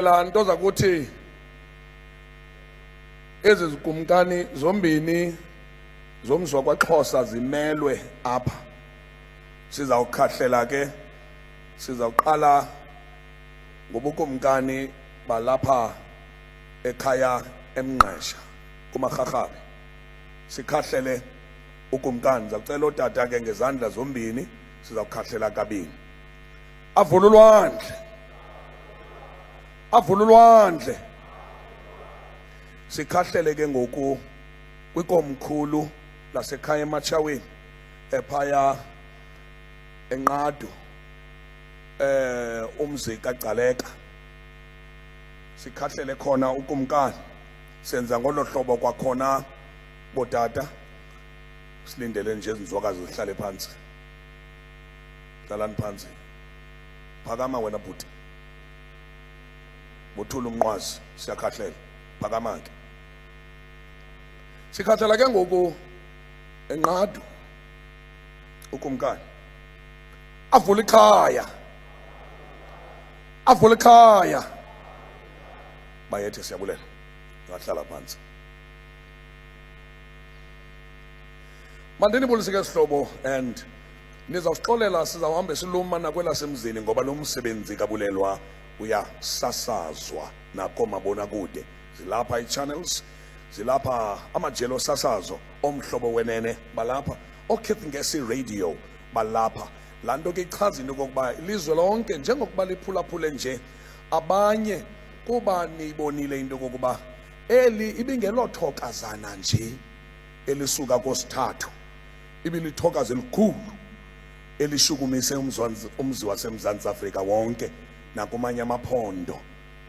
Nto zakuthi ezi zikumkani zombini zomzwa kwaXhosa zimelwe apha. Sizawukhahlela ke, sizawuqala ngobukumkani balapha ekhaya eMnqesha kumaRharhabe. Sikhahlele ukumkani, ndicela utata ke ngezandla zombini sizawukhahlela kabini. Avululwandle, avululwandle. Sikhahlele ke ngoku kwikomkhulu lasekhaya eMatshaweni ephaya enqado umzi kaGcaleka. Sikhahlele khona ukumkani. Senza ngolo hlobo kwakhona botata. Silindele nje izinzwakazi zihlale phansi. Hlalani phansi. Phakama wena bhuti. Bothula umnqwazi siyakhahlela. Phakama ke. Sikhahlela ke ngoku enqado ukumkani. Avula ikhaya. Avula ikhaya. Bayethe siyabulela. Ngahlala phansi. Mandinibulise ke sihlobo and nizawusixolela sizawuhamba siluma nakwelasemzini ngoba lo msebenzi kabulelwa uyasasazwa nakomabonakude. Zilapha i-channels, zilapha amajelo sasazo omhlobo wenene balapha, okhipha ngesi radio balapha. Laa nto ke ichaza into okokuba ilizwe lonke njengokuba liphulaphule nje abanye kuba niyibonile into okokuba eli ibingelothokazana nje elisuka kosithathu, ibilithokazi elikhulu elishukumise umzi waseMzantsi Afrika wonke nakumanye amaphondo,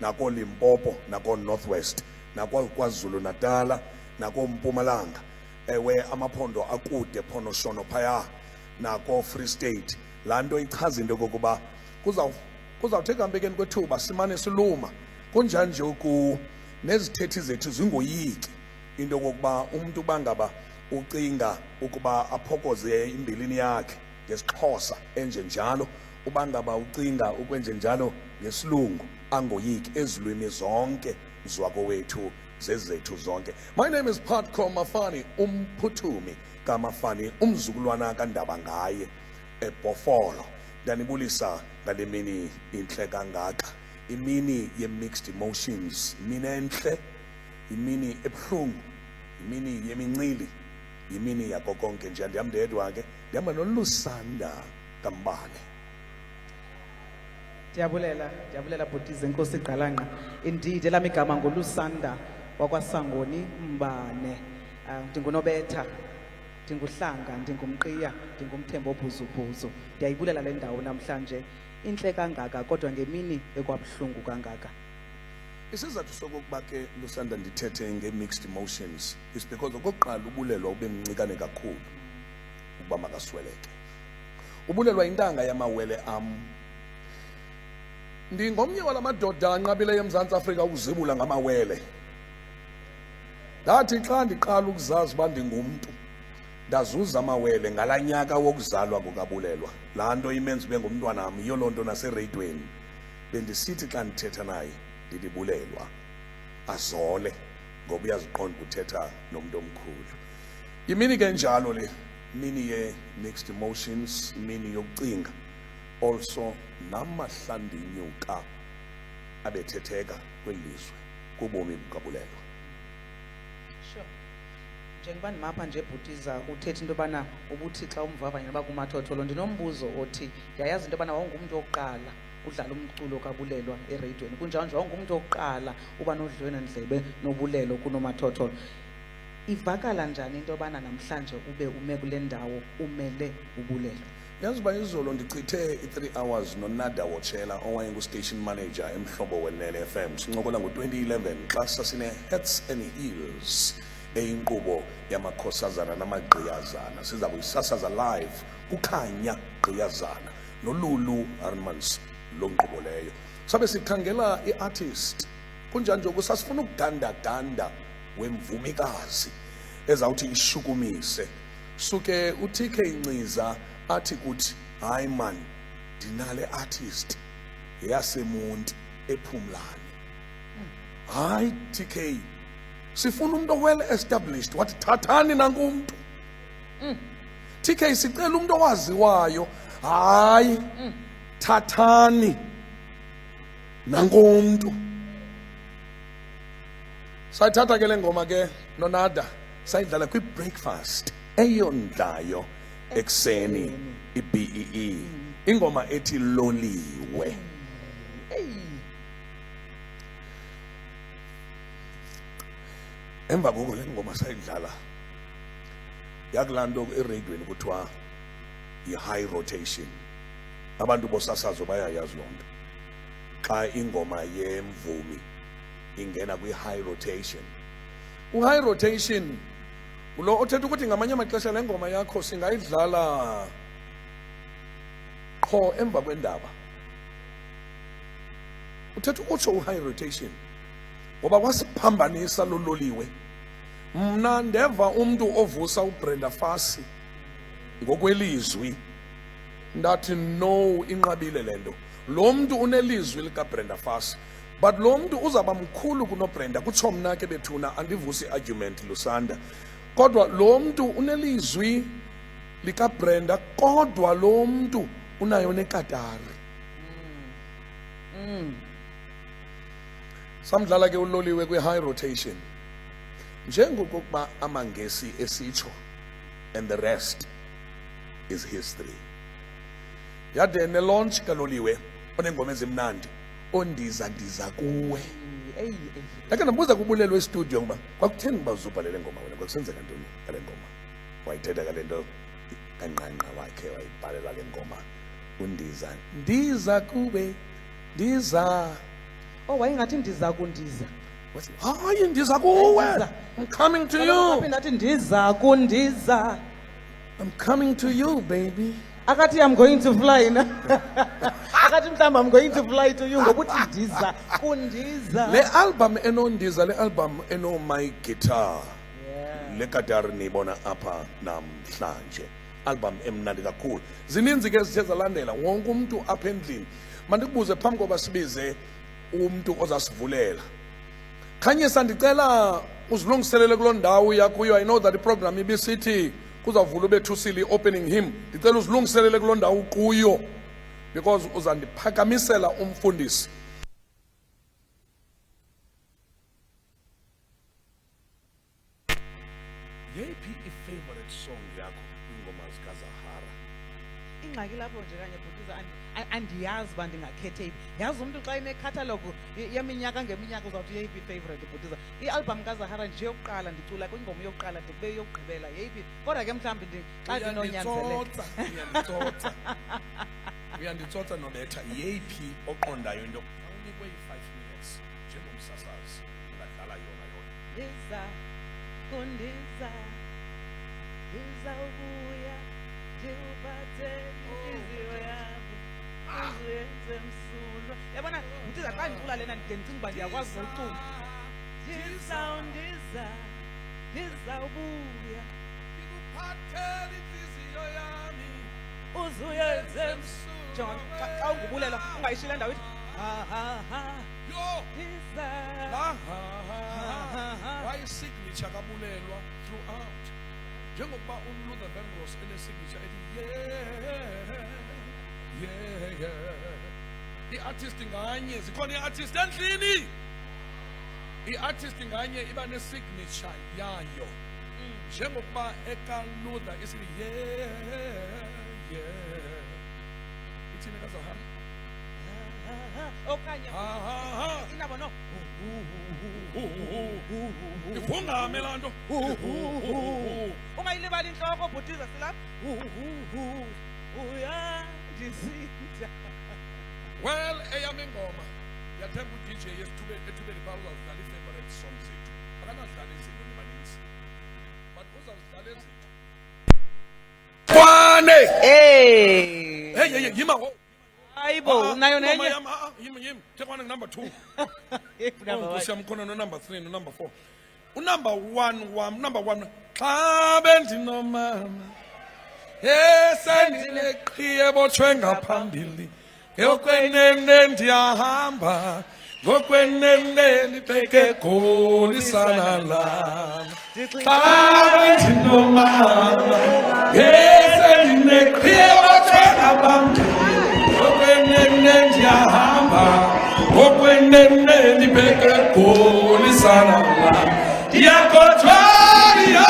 nakoLimpopo, nakoNorthwest, nakwaZulu Natala, nakoMpumalanga, ewe amaphondo akude phonoshono phaya, nako-Free State. Laa nto ichaza into yokokuba kuzawuthi ekuhambekeni kwethuba simane siluma kunjanje ukuwo nezithethi zethu zingoyiki into yokokuba umntu bangaba ucinga ukuba aphokoze imbilini yakhe ngesiXhosa enje njalo, ubangaba ucinga ukwenje njalo ngesilungu angoyiki. Ezilwimi zonke mzwakowethu zezethu zonke. My name is Patco Mafani, umphuthumi kaMafani, umzukulwana kaNdaba ngaye eBhofolo. Ndanibulisa ngale mini intle kangaka, imini ye-mixed emotions, imini entle, imini ebuhlungu, imini yemincili, imini yako konke nje. Andihamba ndedwa ke, ndihamba noLusanda kaMbane. Ndiyabulela bhutize Nkosi Gqalanqa. Indeed elami igama nguLusanda wakwaSangoni Mbane. Ndingunobetha, ndinguhlanga, ndingumqiya, ndingumthembo obhuzubhuzu. Ndiyayibulela le ndawo namhlanje intle kangaka kodwa ngemini ekwabuhlungu kangaka. Isizathu sokokuba ke Lusanda ndithethe nge-mixed emotions is because okokuqala ubulelwa ube mncikane kakhulu ukuba makasweleke. Ubulelwa intanga yamawele am. Ndingomnye wala madoda anqabileyo eMzantsi Afrika ukuzibula ngamawele. Ndathi xa ndiqala ukuzazi uba ndingumntu ndazuza amawele ngalaa nyaka wokuzalwa kukabulelwa. Laa nto imenza ube ngumntwanam, yiyo loo nto nasereyidweni bendisithi xa ndithetha naye ndilibulelwa azole ngoba uyaziqonda ukuthetha nomntu omkhulu. Imini ke njalo le, imini ye-mixed emotions, imini yokucinga, also namahlandinyuka abethetheka kweli lizwe kubomi bukabulelwa. Sure. Njengoba ndimapha nje bhutiza uthetha into yobana ubuthi xa umvavanya noba kumathotholo, ndinombuzo othi ndiyayazi into yobana wawungumntu wokuqala udlala umculo kabulelwa ereyidweni, kunjalo nje wawungumntu wokuqala uba nodliwanondlebe nobulelo kunomathotholo. Ivakala njani into yobana namhlanje ube ume kule ndawo umele ubulelo? Yazi uba izolo ndichithe i-3 hours noNada Wotshela owayengu-station manager emhlobo wenene FM. Sincokola ngo-2011 xa sasine-Heads and Heels eyinkqubo yamakhosazana namagqiyazana. Siza kuyisasaza live kukhanya gqiyazana noLulu Hermans lo nkqubo leyo. Sabe sikhangela i-artist kunjani nje sasifuna ukuganda-ganda wemvumikazi ezawuthi ishukumise. Suke uTK Nciza athi kuthi hayi man ndinale artist yaseMonti ePhumlani hayi TK sifuna umuntu well established wathi thathani nankumntu. TK sicela umuntu owaziwayo hayi thathani nankumntu. Sayithatha ke le ngoma ke nonada sayidlala kwi-breakfast eyondlayo ekuseni iBEE ingoma ethi loliwe. Emva koko le ngoma sayidlala yakulanto eradweni kuthiwa yi-high rotation. Abantu bosasazo bayayazi loo nto. Xa ingoma yemvumi ingena kwi-high rotation, u-high rotation ulo othetha ukuthi ngamanye amaxesha le ngoma yakho singayidlala qho emva kwendaba. Uthetha ukutsho u-high rotation ngoba wasiphambanisa lololiwe. Mna ndeva umntu ovusa uBrenda Fassie ngokwelizwi ndathi no inqabile lento. Lo mntu unelizwi likaBrenda Fassie but lo mntu uzaba mkhulu kunoBrenda. Kutsho mna ke bethuna andivusi argument Lusanda, kodwa lo mntu unelizwi likaBrenda kodwa lo mntu unayo nekatari. Samdlala ke uloliwe kwi-high rotation njengokuba amangesi esitsho and the rest is history. Yade ne-launch kaloliwe onengoma ezimnandi ondiza ndiza kuwe. Ndakhe ndabuza kubulelo estudio ngoba kwakutheni uba uzubhalela ngoma wena, kwakusenzeka ntoni ngale ngoma? Wayithetha ngale nto kanqanqa wakhe wayibhalela le ngoma undiza ndiza kuwe ndiza. Oh, wayengathi ndiza kundiza. Hayi ndiza kuwe. I'm coming to you. Ndathi ndiza kundiza. I'm coming to you baby. Akathi I'm going to fly na. Akathi mhlamba I'm going to fly to you ngokuthi ndiza kundiza. Le album enondiza, le album eno my guitar. Le guitar nibona apha namhlanje. Album emnandi kakhulu. Zininzi ke zithe zalandela wonke umuntu apha endlini. Mandikubuze phambi koba sibize umuntu ozasivulela. Khanyisa ndicela uzilungiselele kuloo ndawo yakuyo. I know that the program ibisithi kuzavula ubethusile opening hymn. Ndicela uzilungiselele kuloo ndawo kuyo because uzandiphakamisela umfundisi. Yeyiphi i-favorite song yakho ingoma zikaZahara? Ingxaki lapho nje kanye bhutiza andiyazi uba ndingakhethe yiphi. Yazi umntu xa inekhathalogu yeminyaka ngeminyaka uzawuthi yeyiphi i-favorite bhutiza. I-album kaZahara nje yokuqala ndicula kwingoma yokuqala de kube yokugqibela yeyiphi. Kodwa ke mhlawumbi xa ndinonyanzeleka. Uyanditsotsa nobetha yeyiphi oqondayo into unikwe i-5 minutes njengomsasazi ungadlala yona. Ndiza kundiza ndiza ubuya ndiwuphathe inhliziyo yami uyenze msulwa. Yabona bhutiza xa ndicula lena ndicinga uba ndiyakwazi nokucula. Ndiza ubuya ndikuphathele inhliziyo yami uzuyenze msulwa. Xa ungubulela ungayishile ndawo ithi ndiza wayisignature kabulelwa throughout njengokuba uLuther Vandross enesignature ethi i-artist nganye zikhona i-artist endlini. I-artist nganye iba nesignature yayo njengokuba ekaLuther isithi ithini kaZahara okanye inabo no ivungame laa nto ungayilibali intloko bhutiza silapha uyandisitha. Well eyam ingoma yathemba uDJ ethubeni phaa uzawudlala i-favorite song zethu. Akanadlala izinto nibaninzi but uzawudlala ezinto kwane hey yima hayibo nayo nenye yim tekwana number 2 siyamkhona no number 3 no number 4 unumber 1 number 1 xa bendinomama sendileqhiye botshwe ngaphambili yokwenene ndiyahamba Ngokwenene libheke goli sanala. Bathi noma ngeselinekhiwa abantu. Ngokwenene ndiyahamba. Ngokwenene libheke goli sanala. Yakothwaliyo.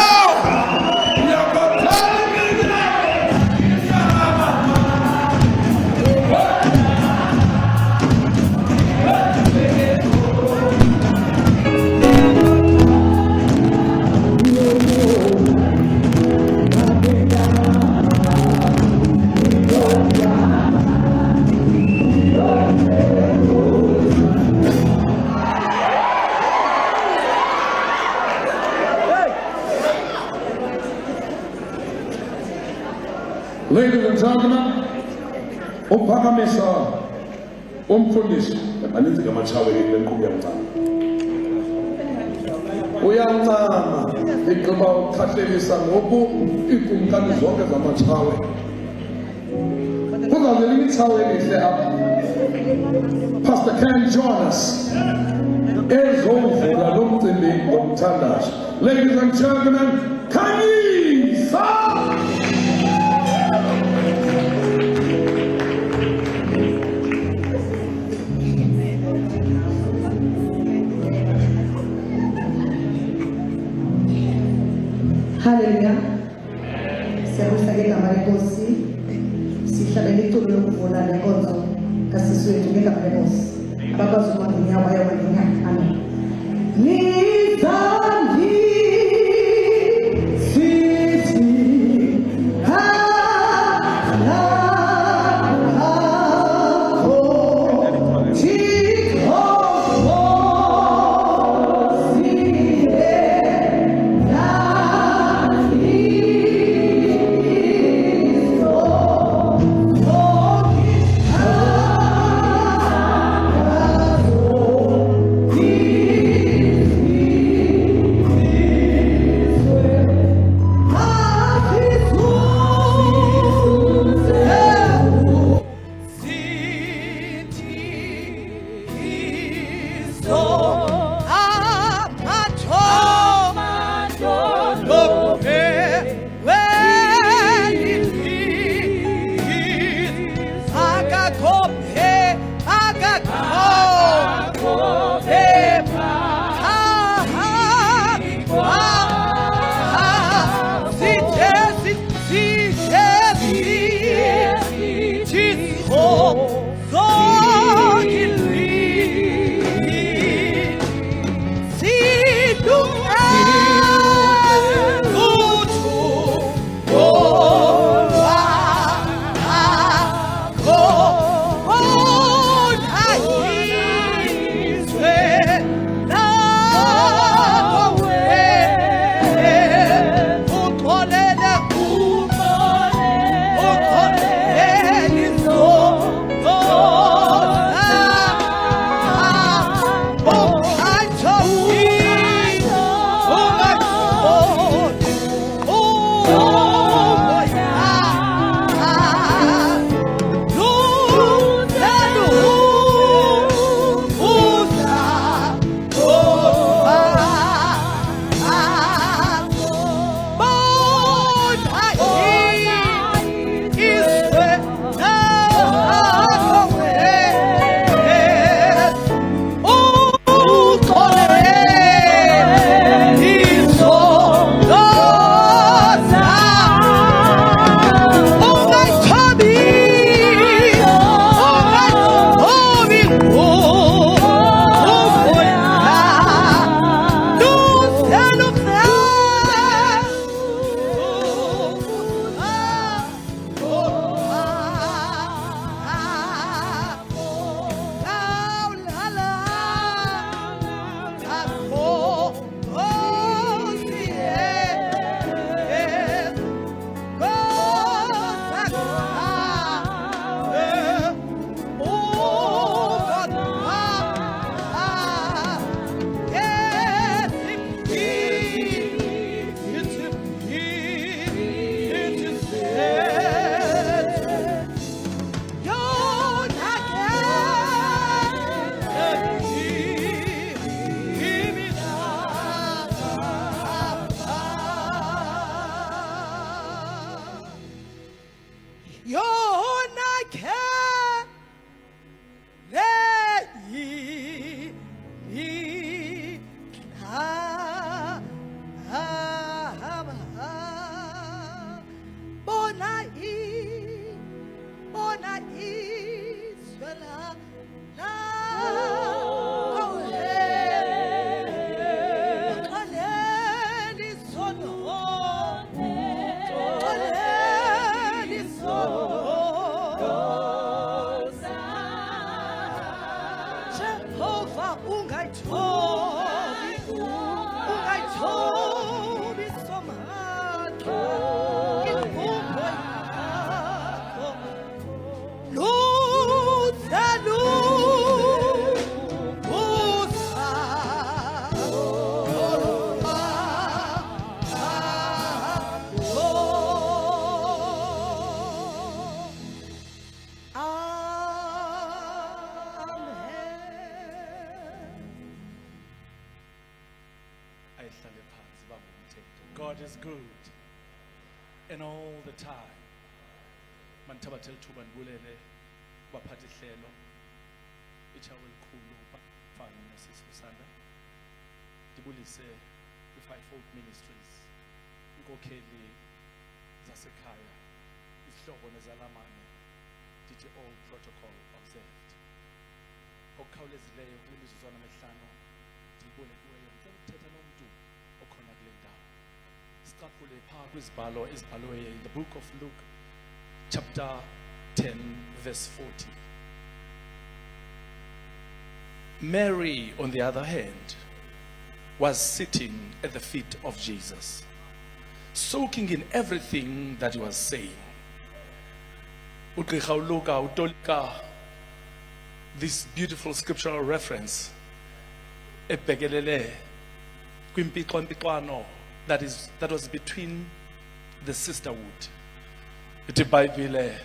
Ladies and gentlemen, uphakamisa umfundisi maninzi ngamatshawe lenkqubo yancama uyancama igqiba ukhahlelisa ngoku iikumkani zonke zamatshawe kuzawuvela imitshawe elihle apha Pastor Ken Jonas ezovula lo mcimbi ngomthandazo. Ladies and gentlemen, khanyisa. Hallelujah. Siyabusake igama lenkosi. Sihlabele itulo lokuvula lenkonzo kasiswethu ngegama lenkosi. Abakwazi ukubamba inyawo bayobamba inyawo. Amen. Nizandi sithi ungayithobi somhatho imvumo yakho luzalu God is good and all the time. Mantabathela thuba ndibulele kubaphathi hlelo ichawe elikhulu bafana nesisifusanda ndibulise kwi-Fivefold Ministries inkokheli zasekhaya izihlobo nezalamane ndithi all protocol observed okukhawulezileyo kule mizuzwana emihlanu ndiyibule kuweyo ndicela ukuthetha nomntu okhona kule ndawo siqaphule phaa kwizibhalo ezibhaliweyo in the book of Luke chapter 10 verse 40. Mary, on the other hand, was sitting at the feet of Jesus, soaking in everything that he was saying. Ugqirha uLuka utolika this beautiful scriptural reference ebhekelele kwimpixano that was between the sisterhood. Ithi iBhayibhile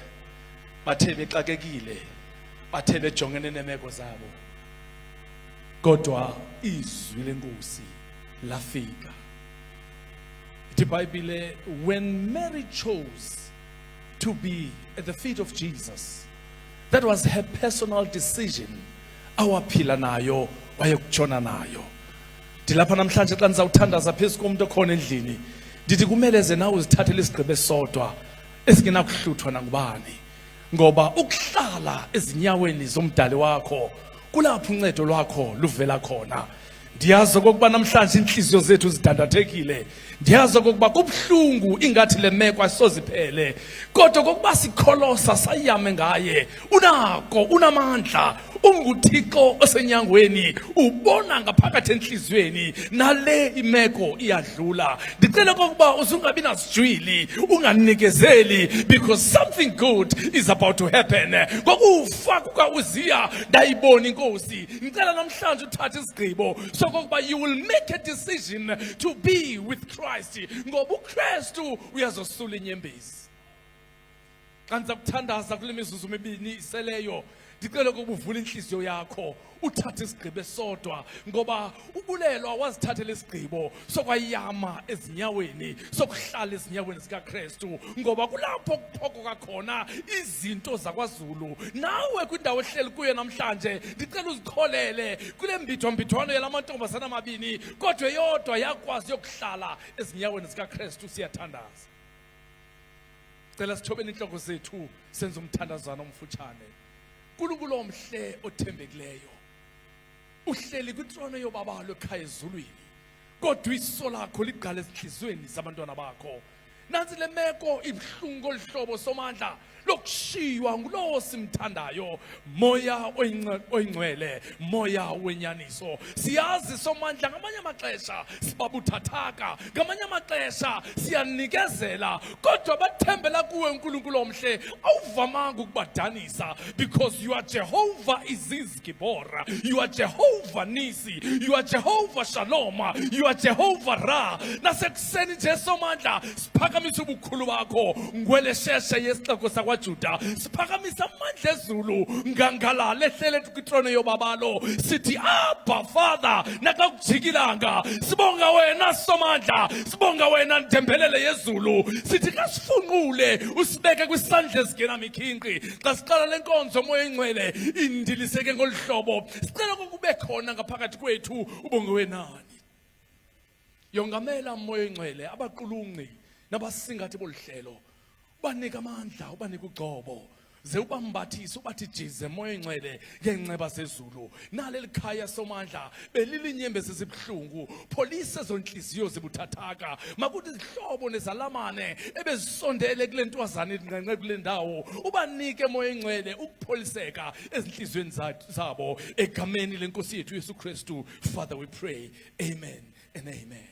bathe bexakekile bathe bejongene nemeko zabo kodwa izwi lenkosi lafika. Ithi iBhayibhile when Mary chose to be at the feet of Jesus, that was her personal decision. Awaphila nayo wayekutshona nayo. Dilapha namhlanje xa ndizawuthandaza phezu komuntu okhona endlini ndithi kumele ze nawe uzithathele isigqibo esodwa esingenakuhluthwa nangubani, ngoba ukuhlala ezinyaweni zomdali wakho kulapho uncedo lwakho luvela khona. Ndiyazi okokuba namhlanje inhliziyo zethu zidandathekile, ndiyazi okokuba kubuhlungu ingathi le meko ayisoziphele, kodwa okokuba sikholosa sayame ngaye unako unamandla unguThixo osenyangweni ubona ngaphakathi enhlizweni nale imeko iyadlula. Ndicela okokuba uzungabi nasijwili unganikezeli because something good is about to happen. Ngokufa kukaUziya ndayibona inkosi. Ngicela namhlanje uthathe isigqibo sokokuba you will make a decision to be with Christ, ngoba uKristu uyazosula inyembezi. Xa ndizakuthandaza kule mizuzu emibini iseleyo ndicela ukuba uvule inhliziyo yakho uthathe isigqibo esodwa, ngoba ubulelwa wazithathela isigqibo sokwayama ezinyaweni sokuhlala ezinyaweni zikaKristu, ngoba kulapho kuphokoka khona izinto zakwaZulu. Nawe kwindawo ehleli kuyo namhlanje ndicela uzikholele kule mbithwambithwano yalamantombazana amabini, kodwa yodwa yakwazi yokuhlala ezinyaweni zikaKristu. Siyathandaza. Cela sithobeni inhloko zethu senze umthandazana omfutshane. uNkulunkulu omhle othembekileyo uhleli kwitrono yobabalo ekhaya ezulwini, kodwa iso lakho ligqala ezinhlizweni zabantwana bakho. Nansi le meko ibhlungu olhlobo somandla lokushiywa ngulowo simthandayo. Moya oyingcwele, moya wenyaniso. Siyazi somandla ngamanye amaxesha sibabuthathaka, ngamanye amaxesha siyanikezela, kodwa bathembela kuwe uNkulunkulu omhle awuvamanga ukubadanisa, because you are Jehovah Iziz Gibora, you are Jehovah Nisi, you are Jehovah Shalom, you are Jehovah Ra. Nasekuseni nje somandla siphakamisa ubukhulu bakho ngwelesheshe yesixeko sakwaJuda, siphakamisa amandla ezulu ngangalala ehlele kwitrono yobabalo, sithi Abba Father. Nakakujikilanga sibonga wena somandla, sibonga wena ndembelele yezulu, sithi kasifunqule usibeke kwisandla esingenamikhinqi. Xa siqala le nkonzo moya ingcwele indiliseke ngolhlobo, sicela ukube khona ngaphakathi kwethu ubonge wenani. Yongamela moya ingcwele abaqulunqi nabasingathi bolihlelo, ubanike amandla, ubanike ugcobo. ze ubambathise ubathi jize moya ingcwele ngeenceba zezulu naleli khaya somandla belilinyembezi zibhlungu pholise zonhliziyo zibuthathaka makuthi izihlobo nezalamane ebezisondele kule ntwazana edinqanqe kule ndawo ubanike moya ingcwele ukupholiseka ezinhliziyweni zabo egameni lenkosi yethu Yesu Kristu. Father, we pray, amen and amen.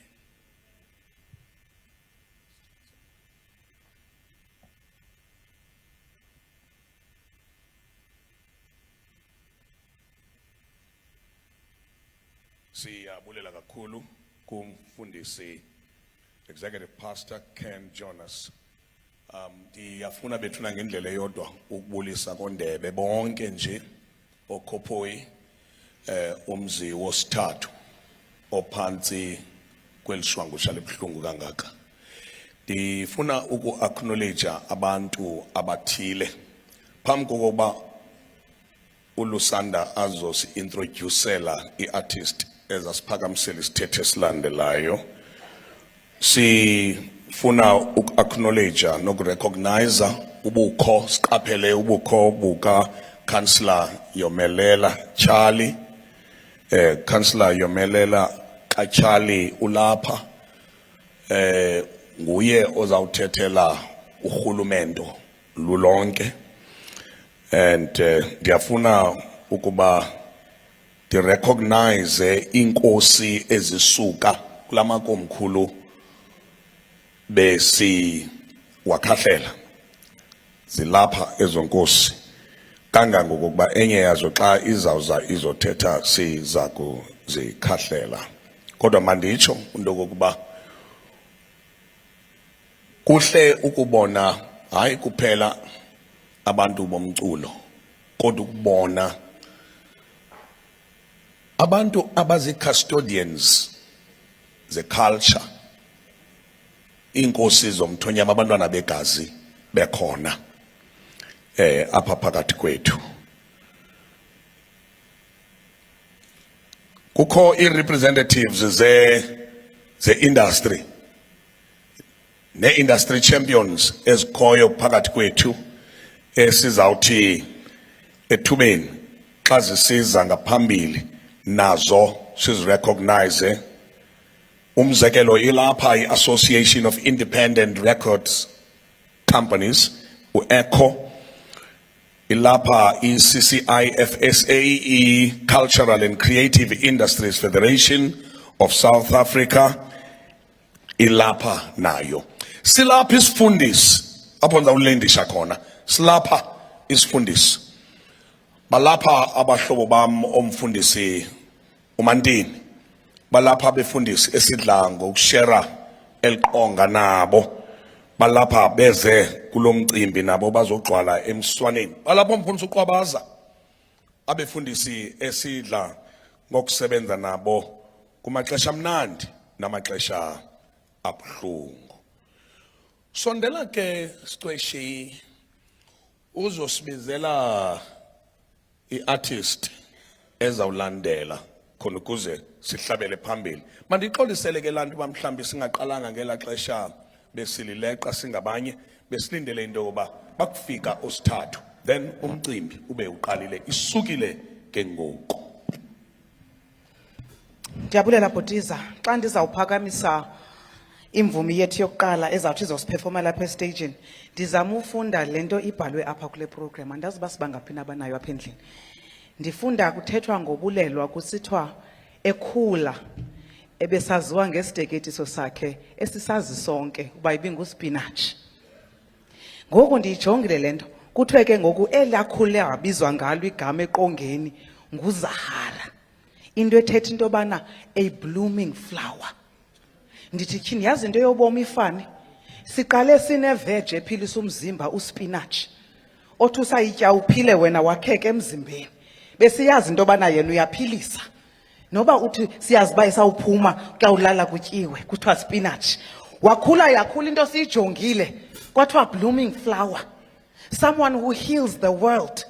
Siyabulela kakhulu kumfundisi Executive Pastor Ken Jonas. Ndiyafuna bethuna ngendlela eyodwa ukubulisa kondebe bonke nje okhophoyi umzi wosithathu ophansi kwelishwangusha lebhlungu kangaka. Ndifuna uku-acknowledge abantu abathile phambi kokuba uLusanda azosi-introducela i-artist ezasiphakamisela isithethe esilandelayo. Sifuna uku-acknowledge nokurecognize ubukho, siqaphele ubukho buka Councillor Yomelela Charlie. Councillor Yomelela Charlie ulapha nguye ozawuthethela urhulumento lulonke. And ndiyafuna ukuba recognize inkosi ezisuka kulamakomkhulu besi wakhahlela zilapha ezonkosi kangangokuba enye yazo xa izawuza izothetha siza kuzikhahlela. Kodwa manditsho into okokuba kuhle ukubona hayi kuphela abantu bomculo kodwa ukubona abantu abazi-custodians ze-culture, inkosi zomthonyama, abantwana begazi bekhona apha phakathi kwethu. Kukho i-representatives ze-industry ne-industry champions ezikhoyo phakathi kwethu esizawuthi ethubeni xa zisiza ngaphambili nazo sizirecognize. Umzekelo ilapha i-Association of Independent Records Companies, u-ECHO, ilapha i-CCIFSA, i-Cultural and Creative Industries Federation of South Africa, ilapha nayo. Silapha isifundisi apho ndawulendisha khona, silapha isifundisi. Balapha abahlobo bam omfundisi uMantini, balapha abefundisi esidla ngokushera eliqonga nabo, balapha beze kulomcimbi nabo bazogcwala emswaneni, balapha umfundisi uQwabaza abefundisi esidla ngokusebenza nabo kumaxesha amnandi namaxesha abuhlungu. Sondela ke Sixweshi uzosibizela i-artist ezawulandela khona ukuze sihlabele phambili. Mandixolisele ke lantu bamhlambi singaqalanga ngela xesha besilileqa singabanye besilindele into yokuba bakufika osithathu then umcimbi ube uqalile isukile ke ngoku. Ndiyabulela Bhutiza, xa ndizawuphakamisa imvumi yethu yokuqala ezawuthi izosiperforma lapha estagini ndizama ufunda lento ibhalwe apha kule program. Andazi uba sibangaphi nabanayo apha endlini. Ndifunda kuthethwa ngobulelwa kusithiwa ekhula ebesaziwa ngesiteketiso sakhe esisazi sonke uba ibinguspinatshi. Ngoku ndiyijongile lento kuthiwe ke ngoku elakhule abizwa ngalo igama eqongeni nguZahara, into ethetha into yobana a blooming flower. Ndithi tyhini yazi into yobomi ifane, siqale sineveje ephilisa umzimba uspinatshi othi usayitya uphile wena wakheke emzimbeni, besiyazi into yobana yena uyaphilisa. Noba uthi siyazi uba isawuphuma kuyawulala kutyiwe kuthiwa spinach. Wakhula yakhula into siyijongile kwathiwa blooming flower, someone who heals the world,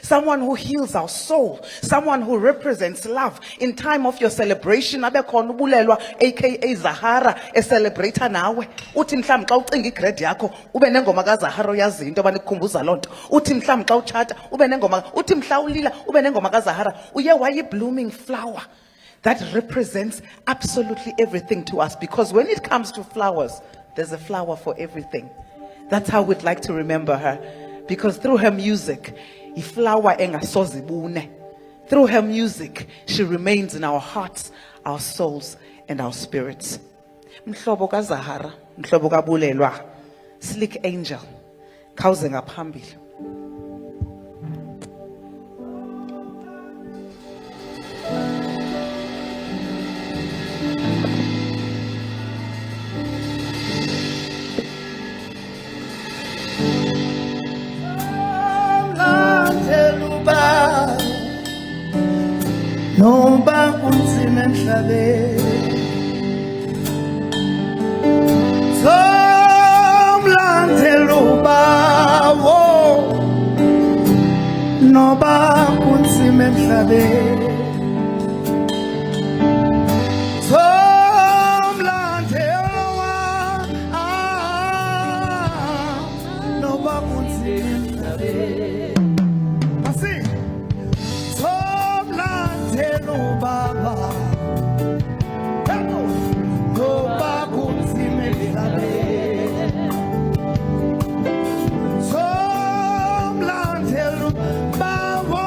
someone who heals our soul, someone who represents love. In time of your celebration, abe khona ubulelwa aka Zahara celebrate nawe. Uthi mhlawumbe xa ucinga igrade yakho ube nengoma kaZahara oyaziyo into abani kukhumbuza lonto. Uthi mhlawumbe xa uchata ube nengoma, uthi mhla ulila ube nengoma kaZahara. Uye waye blooming flower that represents absolutely everything to us, because when it comes to flowers, there's a flower for everything. That's how we'd like to remember her, because through her music, iflower engasozibune. Through her music, she remains in our hearts, our souls, and our spirits. Mhlobo ka Zahara, mhlobo ka Bulelwa, Slick Angel, khawuze ngaphambili. Noba kunzima emhlabeni, somlandela ubawo. Noba kunzima emhlabeni, somlandela noba kunzima emhlabeni. Baba, no babu simelabe. Some landelu bawo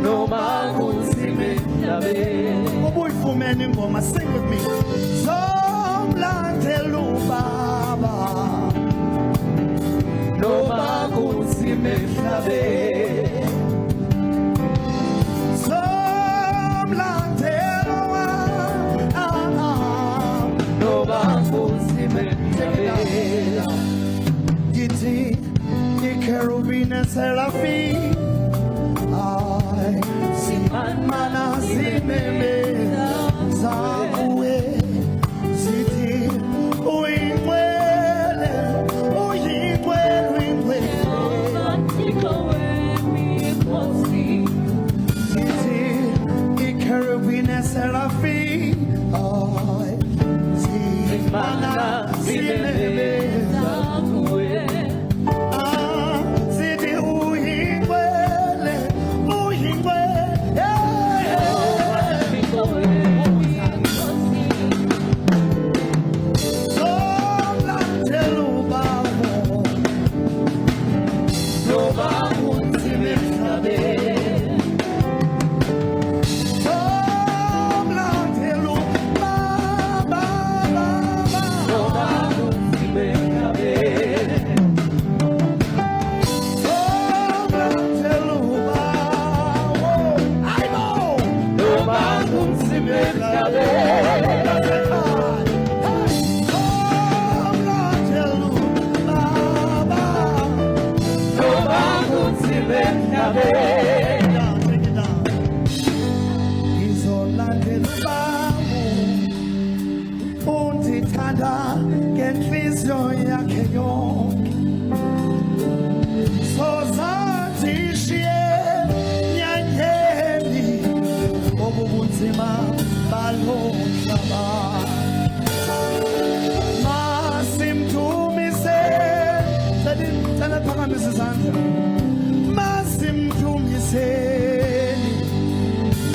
no babu simelabe. Oh boy, for many more, sing with me. Some landelu baba, no babu simelabe. Cherubim and seraphim, I see mana simeme zawe siti uimwele uimwele siti cherubim and seraphim, I see mana simeme zawe.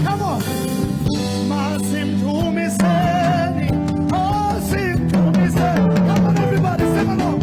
Come on. Come on, everybody, sing along.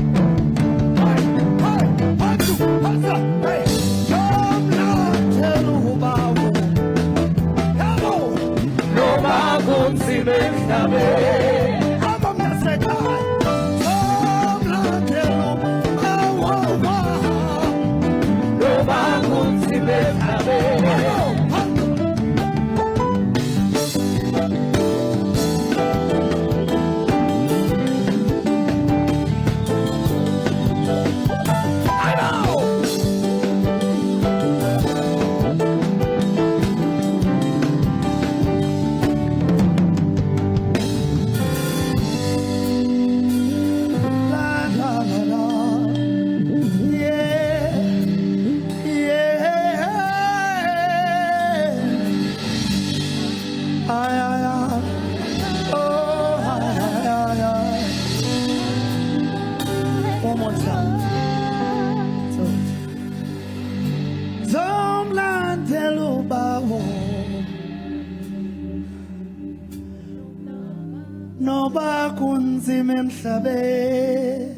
noba kunzima emhlabeni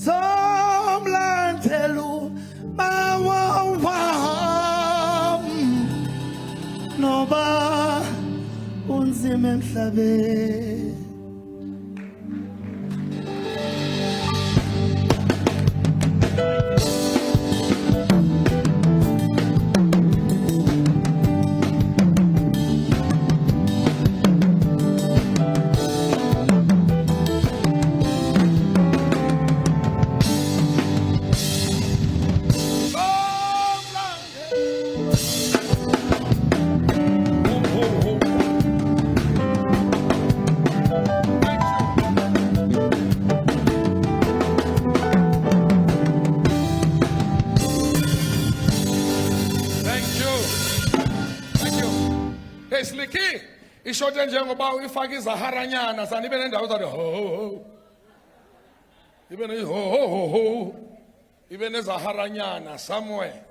somlandelu bawawam noba kunzima emhlabeni Slicky, ishote njengoba uyifaka izahara nyana sana ibe nendawo zathi ho. Ibe ne ho. Ibe nezahara nyana somewhere.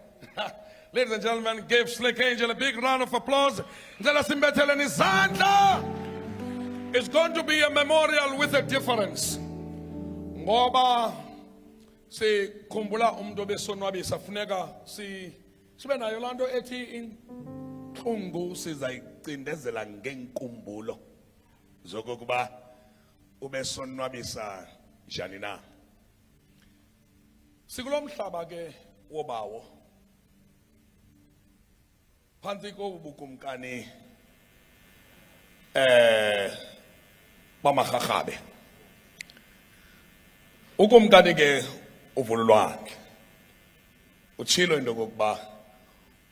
Ladies and gentlemen, give Slick Angel a big round of applause. Ndlela simbetheleni izandla. It's going to be a memorial with a difference. Ngoba sikhumbula umuntu obesonwabisa funeka sibe nayo lanto ethi inhlungu sizayicindezela ngenkumbulo zokokuba ubesonwabisa njani na. Sikulomhlaba ke wobawo phansi kobukumkani bamaGarhabe. Ukumkani ke uvululwane utshilo into kokuba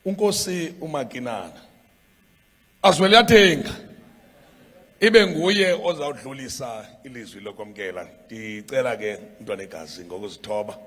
uNkosi uMakinana azwele yathenga ibe nguye ozawudlulisa ilizwi lokwamkela. Ndicela ke mntwana egazi ngokuzithoba.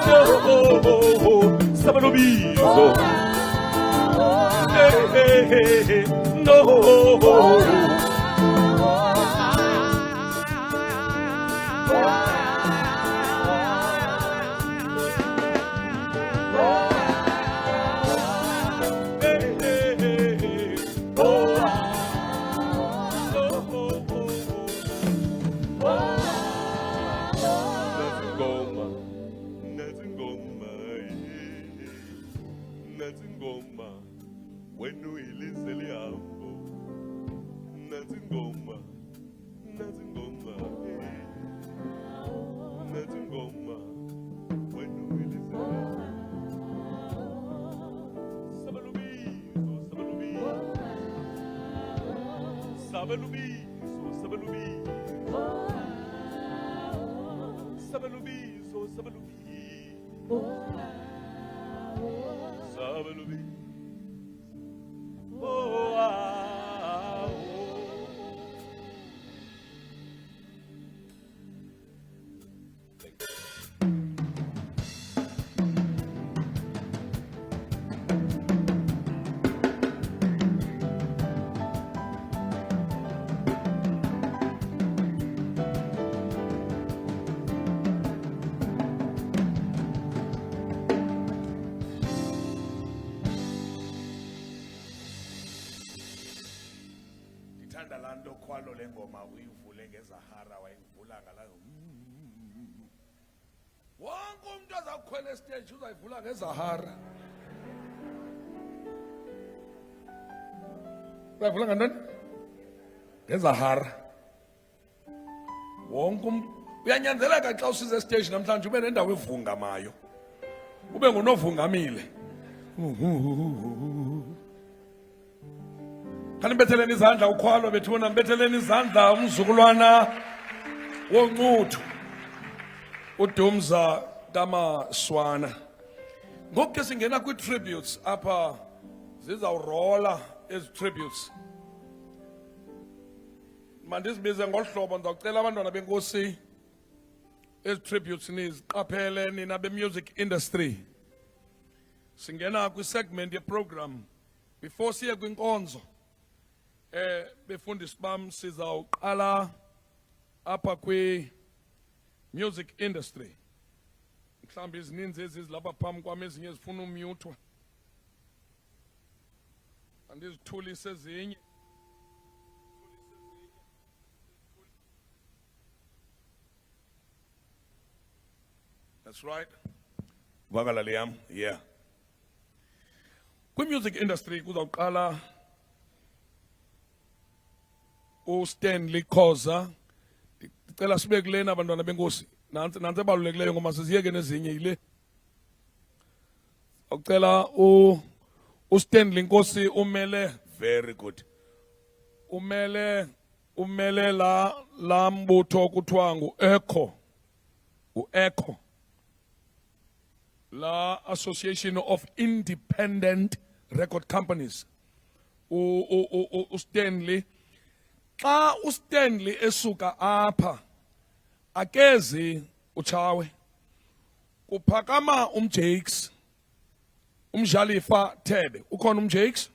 no, Sabalobizo. Hey, no. Wenu ilizeli ambo, nazingoma, nazingoma, wenu ilizeli sabalubi. Oh, ah, oh. Ndithanda laa nto khwalo le ngoma uyivule ngeZahara wayivula ngala. Wonke umuntu azakukhwela estage uzayivula ngeZahara. Uzayivula ngantoni? NgeZahara. Wonke uyanyanzeleka xa usize estage namhlanje ube nendawo evungamayo. Ube ngunovungamile. Khani betheleni izandla ukhwalo bethuna betheleni izandla umzukulwana wonquthu uDumza kaMaswana. Ngoku ke singena kwi-tributes apha zizawurola ezi tributes. Mandizibize ngohlobo ndizawucela abantwana benkosi ezi tributes niziqaphele nina be-music industry. Singena kwi-segment ye-program before siye kwinkonzo. Befundisi bam sizawuqala apha kwi-music industry. Mhlawumbi izininzi ezizilapha phambi kwam ezinye zifuna umyuthwa. Andizithulise ezinye. That's right. Vakala liyam, yeah. Kwi-music industry kuzawuqala uStanley Khoza. Ndicela sibe kulena abantwana benkosi. Nantsi ebalulekileyo ngoma siziyeke nezinye yile. Ucela uStanley Nkosi umele very good. Umele la mbutho kuthiwa ngu-ECHO. U-ECHO. La Association of Independent Record Companies. uStanley. Xa uStanley esuka apha akezi uchawe. Kuphakama Jakes. Umjalifa Ted. Ukhona Jakes?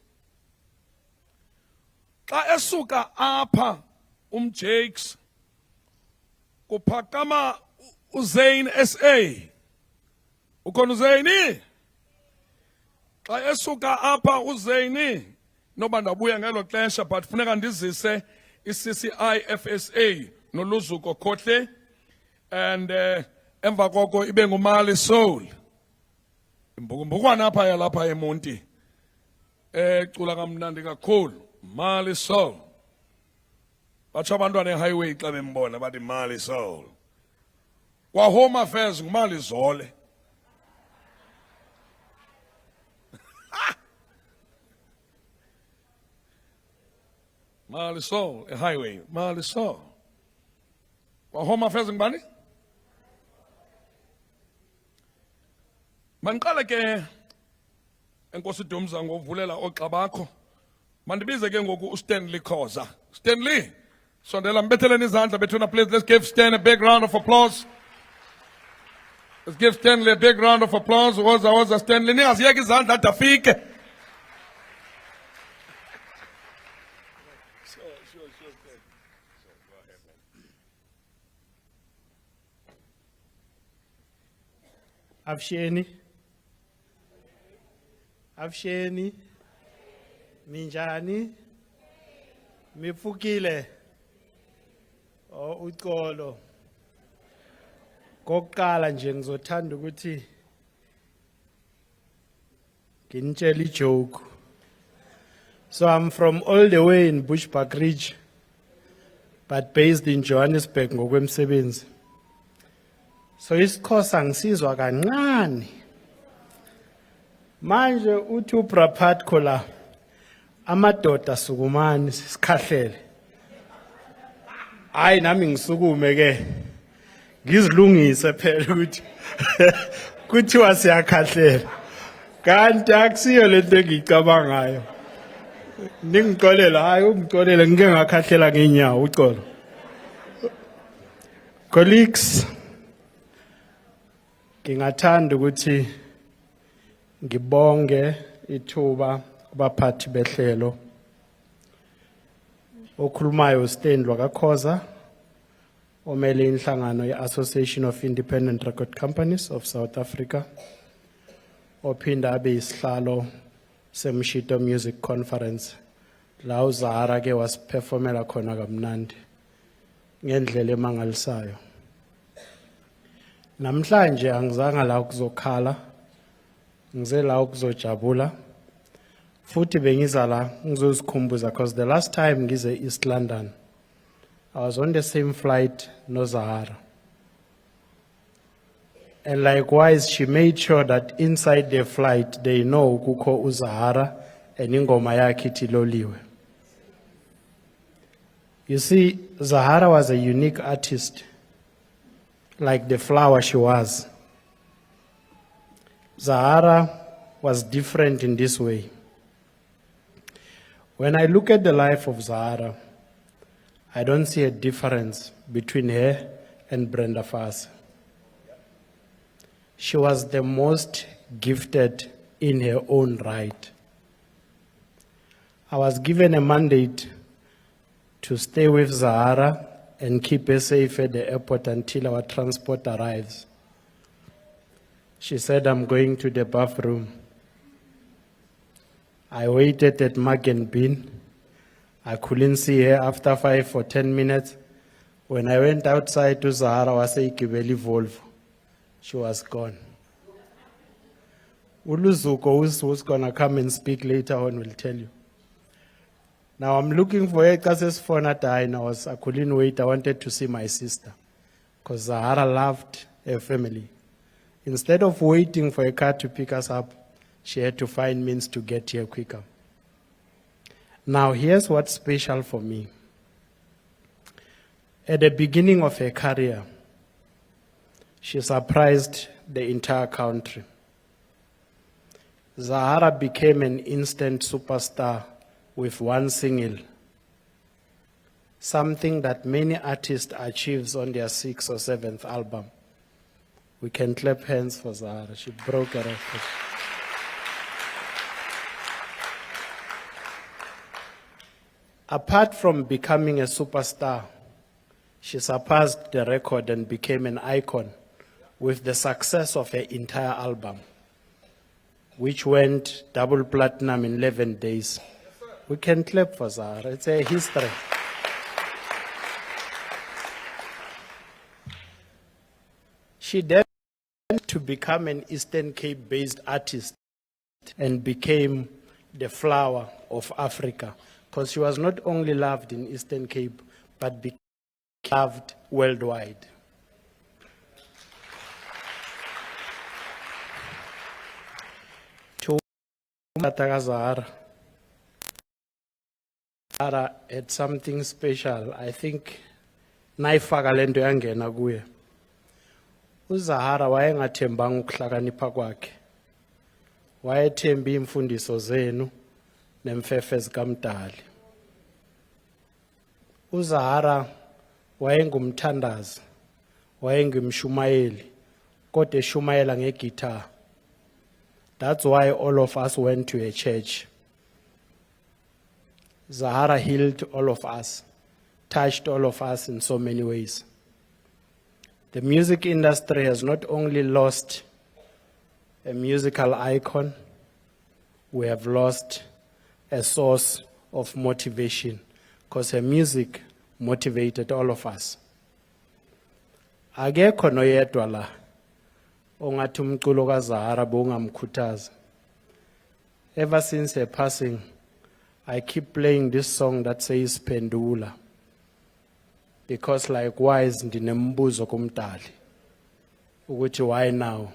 Xa esuka apha Jakes kuphakama uZane SA. Ukhona uZane? Xa esuka apha uZane noba ndabuya ngelo xesha but funeka ndizise iCCI-FSA noluzuko Khohle and emva koko ibe ngumali Soul. Imbukwana apha yalapha eMonti. Cula kamnandi kakhulu. Mali Soul. Batsho abantwana ehighway xa bembona bathi Mali Soul. Kwa Home Affairs ngumali Zole. Mali Soul, a highway, Mali Soul. Kwa Home Affairs ngubani? Mandiqale ke enkosi Dumza ngovulela oxa bakho. Mandibize ke ngoku uStanley Khoza. Stanley, sondela mbetheleni izandla bethuna please. Let's give Stan a big round of applause. Let's give Stanley a big round of applause. Woza Stanley. Ningaziyeka izandla ade afike. Avsheni minjani mifukile uxolo kokuqala nje ngizothanda ukuthi nginitshele ijoke. So I'm from all the way in Bushbuckridge but based in Johannesburg ngokwemsebenzi. So isiXhosa ngisizwa kancane. Manje uthi uBrapatko la amadoda sukumani sikhahlele. Hayi nami ngisukume ke. Ngizilungise phela ukuthi kuthiwa siyakhahlela. Kanti akusiyo lento engicabangayo. Ningixolela hayi ungixolele ngike ngakhahlela ngenyawo uxolo. Colleagues, ngingathanda ukuthi ngibonge ithuba kubaphathi behlelo okhulumayo uStendwa kaKhoza omele inhlangano ye-Association of Independent Record Companies of South Africa ophinda abe isihlalo semshito music conference la uZahara ke wasiperformela khona kamnandi ngendlela emangalisayo. Namhlanje angizanga la ukuzokhala ngize la ukuzojabula futhi bengiza la ngizozikhumbuza because the last time ngize East London I was on the same flight no Zahara, and likewise she made sure that inside the flight they know kukho uZahara and ingoma yakhe ithi Loliwe. You see, Zahara was a unique artist, like the flower she was. Zahara was different in this way. When I look at the life of Zahara, I don't see a difference between her and Brenda Fassie. She was the most gifted in her own right. I was given a mandate to stay with Zahara and keep her safe at the airport until our transport arrives. She said, I'm going to the bathroom. I waited at Mug and Bean. I couldn't see her after 5 or 10 minutes. When I went outside to Zahara, I said, Ikibeli Volvo. She was gone. Uluzuko, who's going to come and speak later on, will tell you. Now I'm looking for her because his phone at I couldn't wait. I wanted to see my sister because Zahara loved her family. Instead of waiting for a car to pick us up, she had to find means to get here quicker. Now here's what's special for me. At the beginning of her career, she surprised the entire country. Zahara became an instant superstar with one single, something that many artists achieve on their 6th or 7th album. We can clap hands for Zahara. She broke a record. Apart from becoming a superstar, she surpassed the record and became an icon with the success of her entire album, which went double platinum in 11 days. We can clap for Zahara. It's a history. She then to become an Eastern Cape-based artist and became the flower of Africa, because she was not only loved in Eastern Cape, but became loved worldwide. To Zahara had something special. I think naifaka lento yangena kuye. uZahara wayengathembanga ukuhlakanipha kwakhe. Wayethemba imfundiso zenu nemfefe zikaMdali. uZahara wayengumthandazi, wayengumshumayeli, kodwa eshumayela ngeguitar. That's why all of us went to a church. Zahara healed all of us, touched all of us in so many ways. The music industry has not only lost a musical icon, we have lost a source of motivation, because her music motivated all of us. Akekho noyedwa la ongathi umculo kaZahara bongamkhuthaza. Ever since her passing, I keep playing this song that says Pendula, because likewise ndinembuzo kumdali ukuthi why now.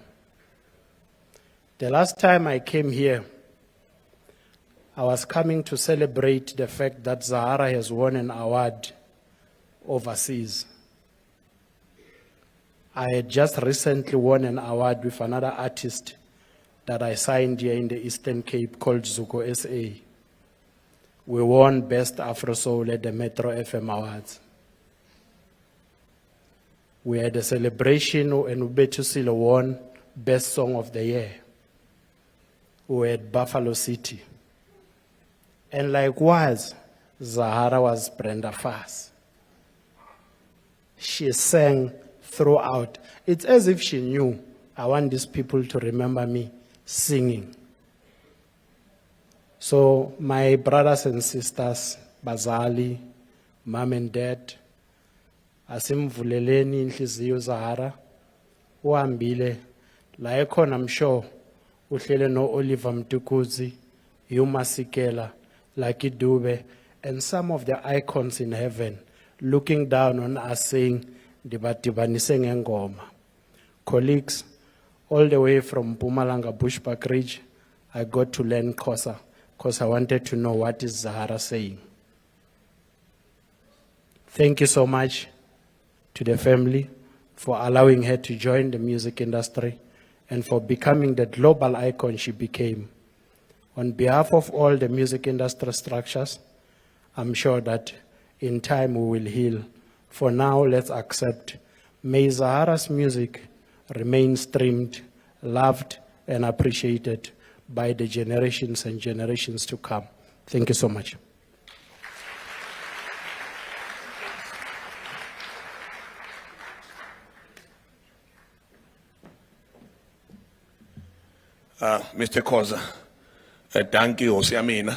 The last time I came here, I was coming to celebrate the fact that Zahara has won an award overseas. I had just recently won an award with another artist that I signed here in the Eastern Cape called Zuko SA. We won Best Afro Soul at the Metro FM Awards. We had a celebration and Ubechusilo won Best Song of the Year. We were at Buffalo City. And likewise, Zahara was Brenda Fass. She sang throughout. It's as if she knew, I want these people to remember me singing. So my brothers and sisters, Bazali, mom and dad, asimvuleleni inhliziyo Zahara, uhambile, la ekhona I'm sure, uhlele no Oliver Mtukuzi, Yuma Sikela, Lucky Dube, and some of the icons in heaven, looking down on us saying, Dibadibanise ngengoma. Colleagues, all the way from Mpumalanga Bushbuck Ridge, I got to learn Xhosa, because I wanted to know what is Zahara saying. Thank you so much to the family for allowing her to join the music industry and for becoming the global icon she became. On behalf of all the music industry structures, I'm sure that in time we will heal. For now, let's accept. May Zahara's music remain streamed, loved, and appreciated by the generations and generations to come. Thank you so much. Mr. Khoza, thank you, hosi ya mina.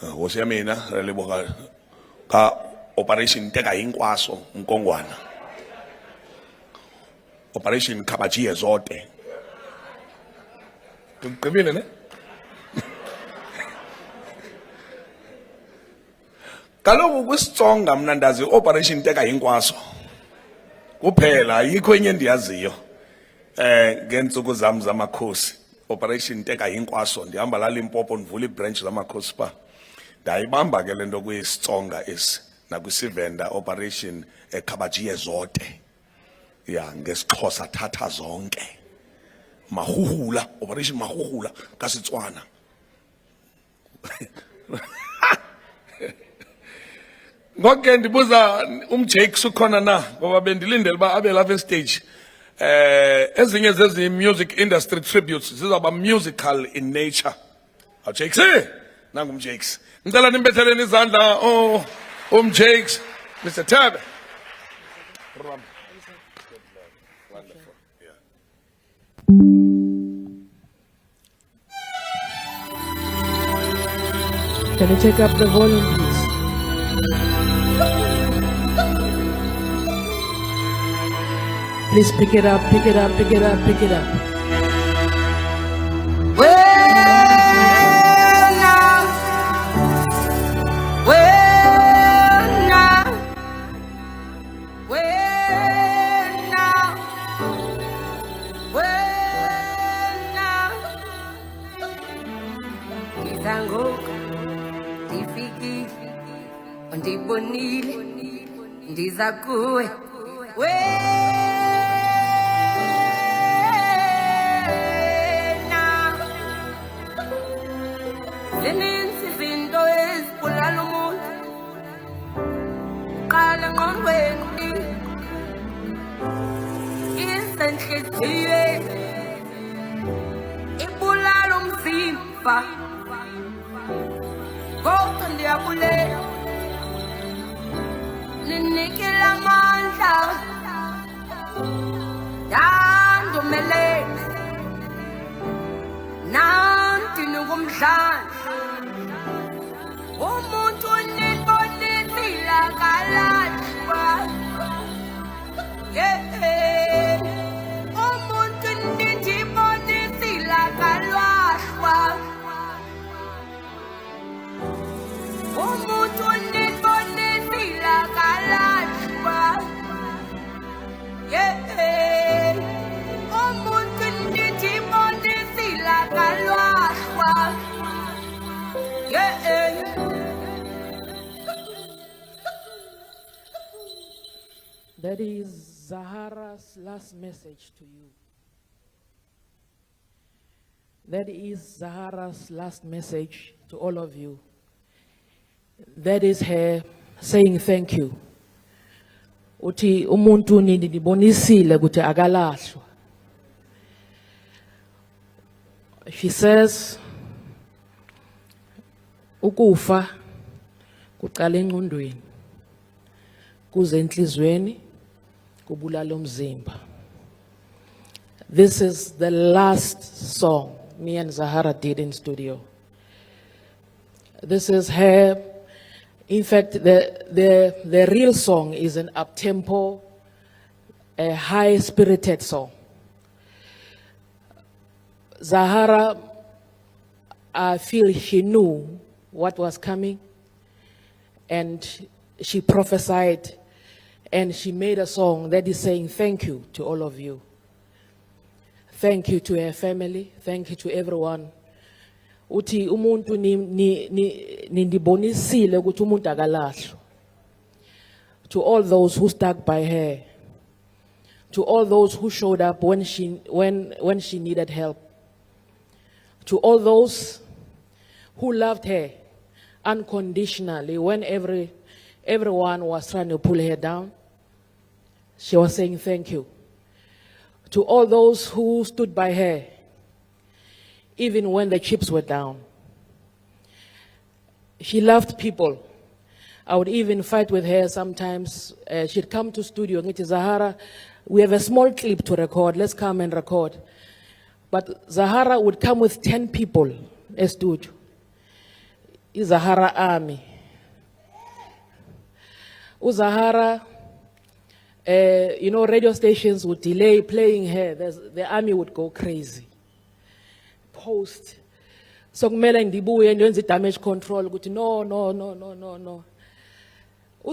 Hosi ya mina, re leboga ka Operation Teka Hinkwaso, Nkongwana. Operation Khabajie Zote. Tuqinile ne? Kaloku kwisitsonga mna ndazi Operation Teka Hinkwaso. Kuphela yikho enye ndiyaziyo. Ngeentsuku zam zamakhosi. Operation Teka Hinkwaso ndihamba la Limpopo ndivula ibranch zamakhosi pa. Ndayibamba ke lento kwisitsonga esi nakwisivenda Operation Khabajie Zote. Ya ngesixhosa thatha zonke. Mahuhula, Operation Mahuhula kaSetswana. Ngoke ndibuza Jakes ukhona na ngoba bendilindele ba abe lapha stage. Ezinye zezi music industry tributes zizaba musical in nature. Jakes nangu Jakes. Ngicela nimbetheleni izandla Jakes, Mr. Tabe. Wonderful. Yeah. Can you take up the volume, please? Please pick it up, pick it up, pick it up, pick it up. Ndibonile ndiza kuwe wena zininzi izinto ezibulala umuntu qala engqondweni umva kodwa ndiyabulela ninikile amandla yandumelele nanti ningumdlali umuntu nibonisile akalashwa umuntu nibonisile akalashwa umuntu nibonisile akalashwa umuntu nibonisile akalashwa That is Zahara's last message to you. That is Zahara's last message to all of you. That is her saying thank you. Uthi umuntu nibonisile ukuthi akalahlwa. She says ukufa kuqala engqondweni kuze enhlizweni kubulala umzimba. This is the last song me and Zahara did in studio. This is her. In fact, the real song is an up-tempo, a high-spirited song. Zahara, I feel she knew what was coming, and she prophesied, and she made a song that is saying thank you to all of you. Thank you to her family. Thank you to everyone. Uthi umuntu nindibonisile ukuthi umuntu akalahlwa. To all those who stuck by her. To all those who showed up when she needed help. To all those who loved her unconditionally when everyone was trying to pull her down. She was saying thank you. To all those who stood by her even when the chips were down. She loved people. I would even fight with her sometimes. She'd come to studio and say, Zahara, we have a small clip to record. Let's come and record. But Zahara would come with 10 people a studio. Is Zahara army. Zahara, radio stations would delay playing her. The army would go crazy. Post. So kumele ndibuye ndenze damage control ukuthi no.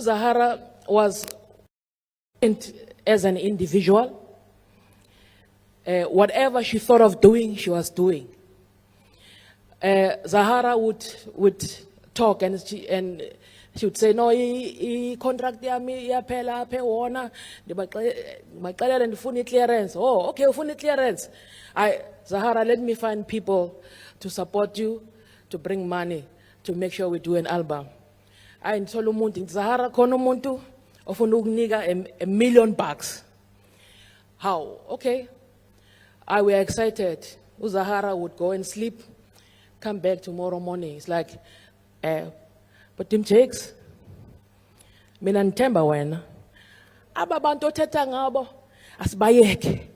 Zahara was as an individual. Whatever she thought of doing, she was doing. Zahara would talk and she would say, no, contract yami iyaphela apha wona ndibaxelela ndifuna clearance. Oh, okay, ufuna clearance. Zahara, let me find people to support you, to bring money, to make sure we do an album. Ndithola umuntu, Zahara, khona umuntu ofuna ukunika $1 million. How? Okay. We are excited. Zahara would go and sleep, come back tomorrow morning. It's like, but Tim Jakes, mina nithemba wena. Aba bantu othetha ngabo asibayeke.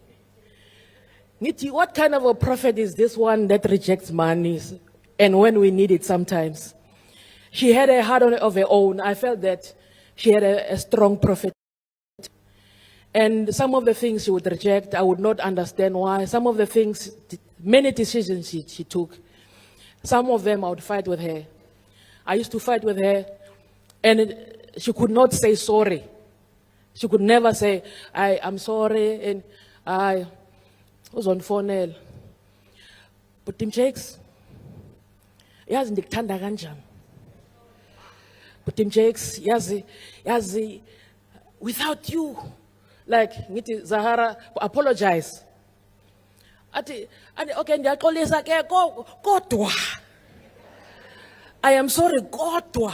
Niti, what kind of a prophet is this one that rejects money and when we need it sometimes? She had a heart of her own. I felt that she had a strong prophet. And some of the things she would reject, I would not understand why. Some of the things, many decisions she took, some of them I would fight with her. I used to fight with her and she could not say sorry. She could never say, I'm sorry and I was on phone. But Tim Jakes, yazi ndikuthanda kanjani. But Tim Jakes, yazi, without you, like ngithi Zahara, apologize. Okay, ndiyaxolisa ke kodwa. I am sorry, kodwa.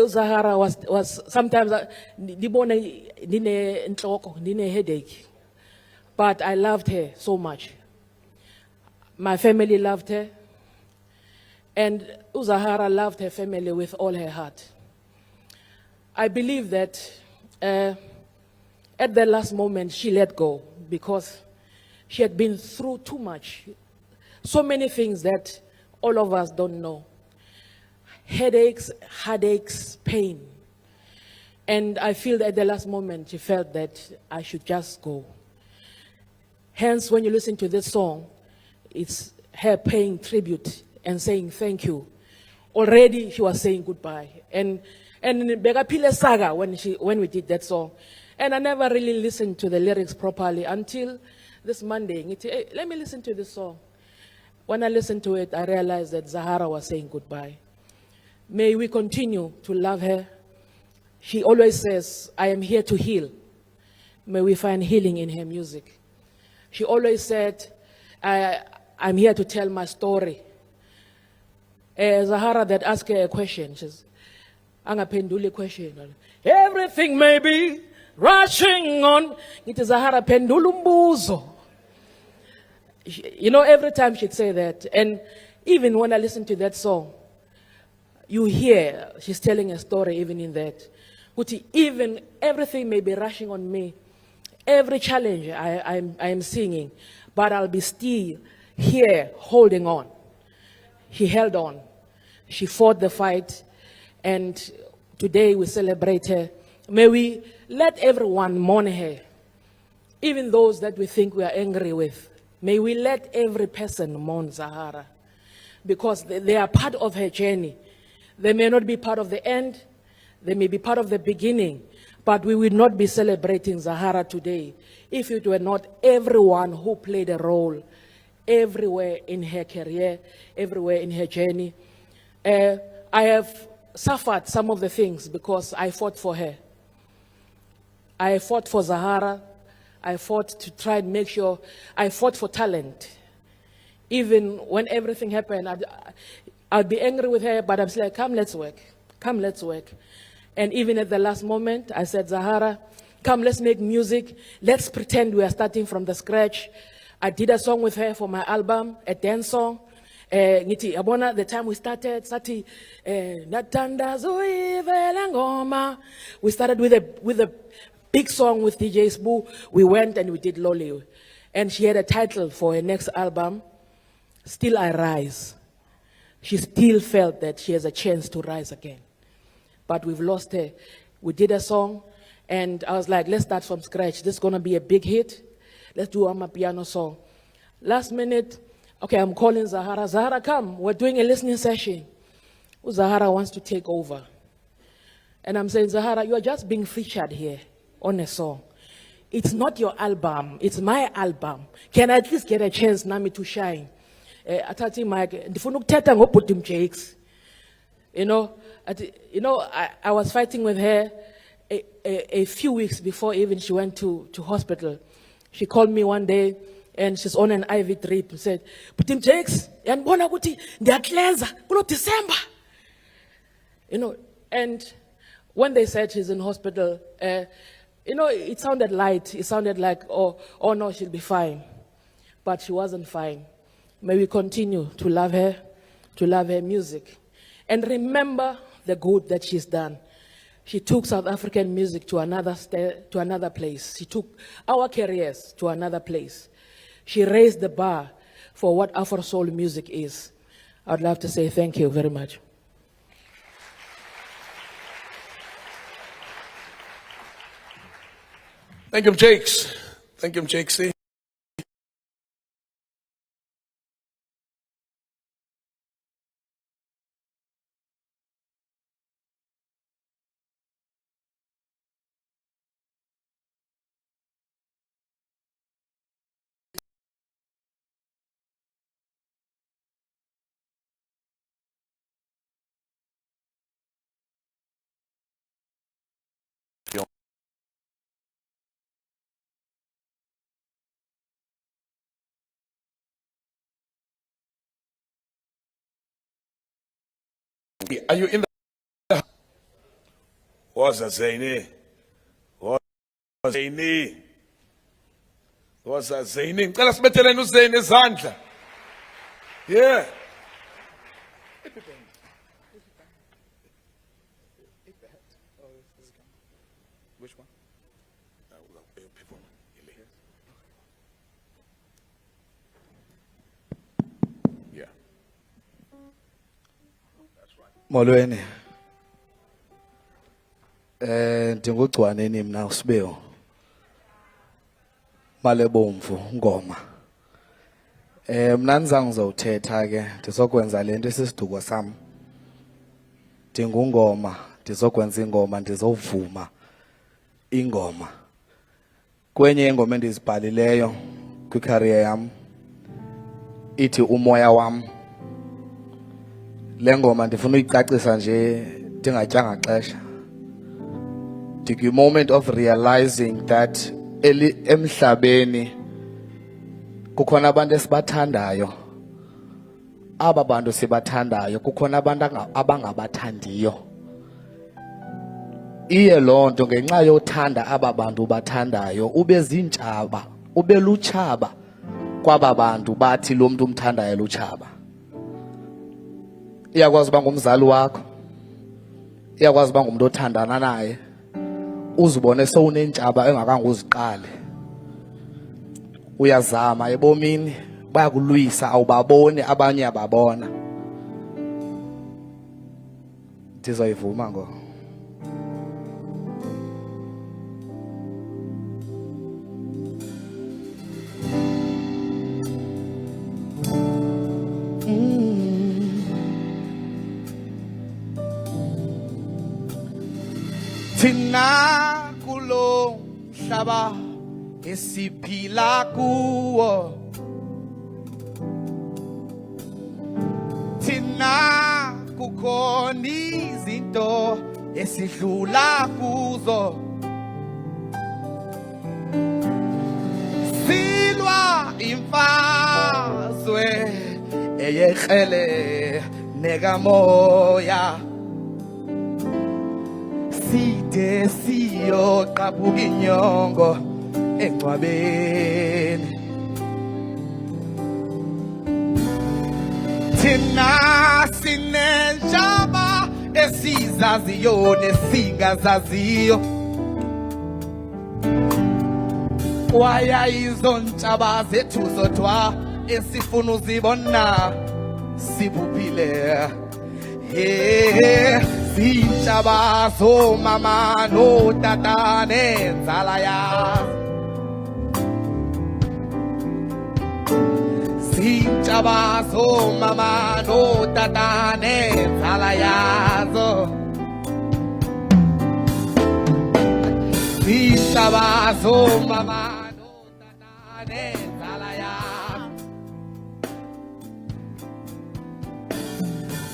Zahara was sometimes ndibone ndine headache. But I loved her so much. My family loved her. And Zahara loved her family with all her heart. I believe that at the last moment she let go because she had been through too much. So many things that all of us don't know. Headaches, heartaches, pain. And I feel that at the last moment she felt that I should just go. Hence, when you listen to this song, it's her paying tribute and saying thank you. Already she was saying goodbye. And Begapile Saga when we did that song. And I never really listened to the lyrics properly until this Monday. Hey, let me listen to this song. When I listened to it, I realized that Zahara was saying goodbye. May we continue to love her. She always says, I am here to heal. May we find healing in her music. She always said, I'm here to tell my story. Zahara that asked her a question, she says, Angaphenduli question. Everything may be rushing on. It is Zahara pendulumbuzo. You know, every time she'd say that, and even when I listen to that song, you hear she's telling a story even in that. Even everything may be rushing on me, every challenge I am singing, but I'll be still here holding on. She held on. She fought the fight, and today we celebrate her. May we let everyone mourn her, even those that we think we are angry with. May we let every person mourn Zahara, because they are part of her journey. They may not be part of the end, they may be part of the beginning, but we will not be celebrating Zahara today if it were not everyone who played a role everywhere in her career, everywhere in her journey. I have suffered some of the things because I fought for her. I fought for Zahara. I fought to try and make sure, I fought for talent. Even when everything happened, I'd be angry with her, but I'm like, come, let's work. Come, let's work. And even at the last moment, I said, Zahara, come, let's make music. Let's pretend we are starting from the scratch. I did a song with her for my album, a dance song. The time we started, we started with a big song with DJ Spoo. We went and we did Loli. And she had a title for her next album, Still I Rise. She still felt that she has a chance to rise again. But we've lost her. We did a song, and I was like, let's start from scratch. This is going to be a big hit. Let's do a piano song. Last minute, okay, I'm calling Zahara. Zahara, come. We're doing a listening session. Zahara wants to take over. And I'm saying, Zahara, you are just being featured here on a song. It's not your album. It's my album. Can I at least get a chance, Nami, to shine? Atati Mike, ndifuna ukuthetha ngobhuti Jakes. You know, I was fighting with her a few weeks before even she went to hospital. She called me one day and she's on an IV drip and said, "Bhuti Jakes, yanibona ukuthi ndiyaklenza kulo December." You know, and when they said she's in hospital, it sounded light. It sounded like, oh no, she'll be fine. But she wasn't fine. May we continue to love her music. And remember the good that she's done. She took South African music to another place. She took our careers to another place. She raised the bar for what Afro soul music is. I'd love to say thank you very much. Thank you, Jakes. Thank you, Jakesy. Are you in the What's that saying? What's that saying? What's that saying? Ngicela sibetheleni uZeni ezandla. Yeah. Which one? People. Yeah. That's right. Molweni. Ndingugcwaneni mina uSibewu. Malebomvu ngoma. Mina nizange ngizothetha ke ndizokwenza lento esisiduko sami. Ndingungoma, ndizokwenza ingoma, ndizovuma ingoma. Kwenye ingoma endizibhalileyo kwicareer yami ithi umoya wami. Le ngoma ndifuna uyicacisa nje ndingatyanga xesha. The moment of realizing that emhlabeni kukhona abantu esibathandayo, aba bantu sibathandayo kukhona abantu abangabathandiyo. Iye loo nto ngenxa yothanda aba bantu ubathandayo ube zintshaba, ube lutshaba kwaba bantu bathi lo mntu umthandayo lutshaba. Iyakwazi uba ngumzali wakho, iyakwazi uba ngumntu othandana naye, uzibone sowunentshaba engakange uziqale. Uyazama ebomini bayakulwisa awubaboni abanye ababona. Ndizoyivuma ngo. Thina kulo mhlaba esiphila kuwo, thina kukhona izinto esidlula kuzo, silwa imfazwe eyekrele nekamoya. Side siyoqabuka inyongo engcwabeni. Thina sinentshaba esizaziyo nesingazaziyo, kwaya izo ntshaba zethu zodwa esifuna uzibona sibuphile. Zintshaba zomama notata nenzala yazo, zintshaba zomama notata nenzala yazo, zintshaba zomama notata nenzala yazo,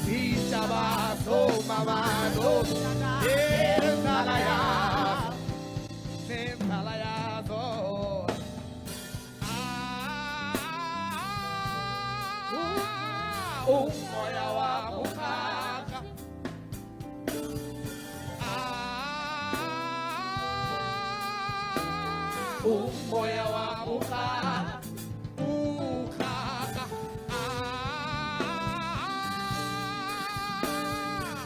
zintshaba zomama notata nenzala yazo, nenzala yazo. Umoya wa mukhaka, umoya wa mukhaka, mukhaka,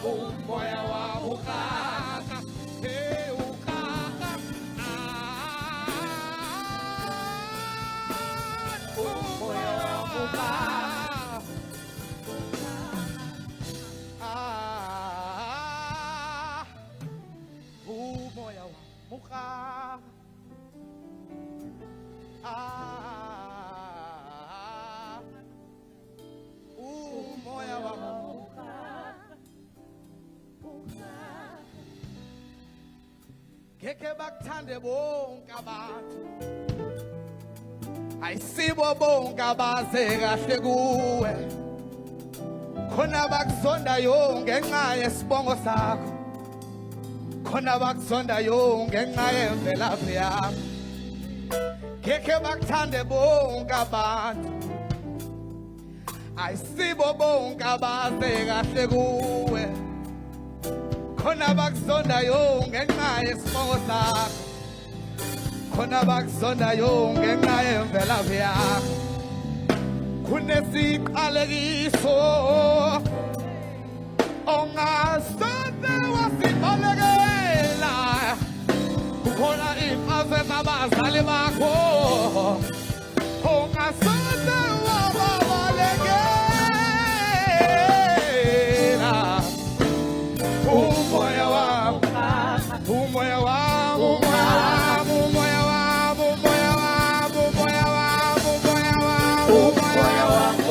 umoya wa mukhaka, hey ukhaka, umoya wa mukhaka. Umoya wa mukhaka, umoya wa mukhaka, ngeke bakuthande bonke abantu, ayisibo bonke abaze kahle kuwe, khona bakuzondayo ngenxa yesibongo sakho, khona bakuzondayo ngenxa yemvelaphi yakho. Ngeke bakuthande bonke abantu, ayisibo bonke abaze kahle kuwe, khona bakuzondayo ngenxa yesibongo sakho, khona bakuzondayo ngenxa yemvelaphi yakho. Kunesiqalekiso ongasoze wasibalekela kukhona imfaze zabazali bakho ongasoze wababalekela umoya wami umoya wami umoya wami umoya wami umoya wami umoya wami umoya wami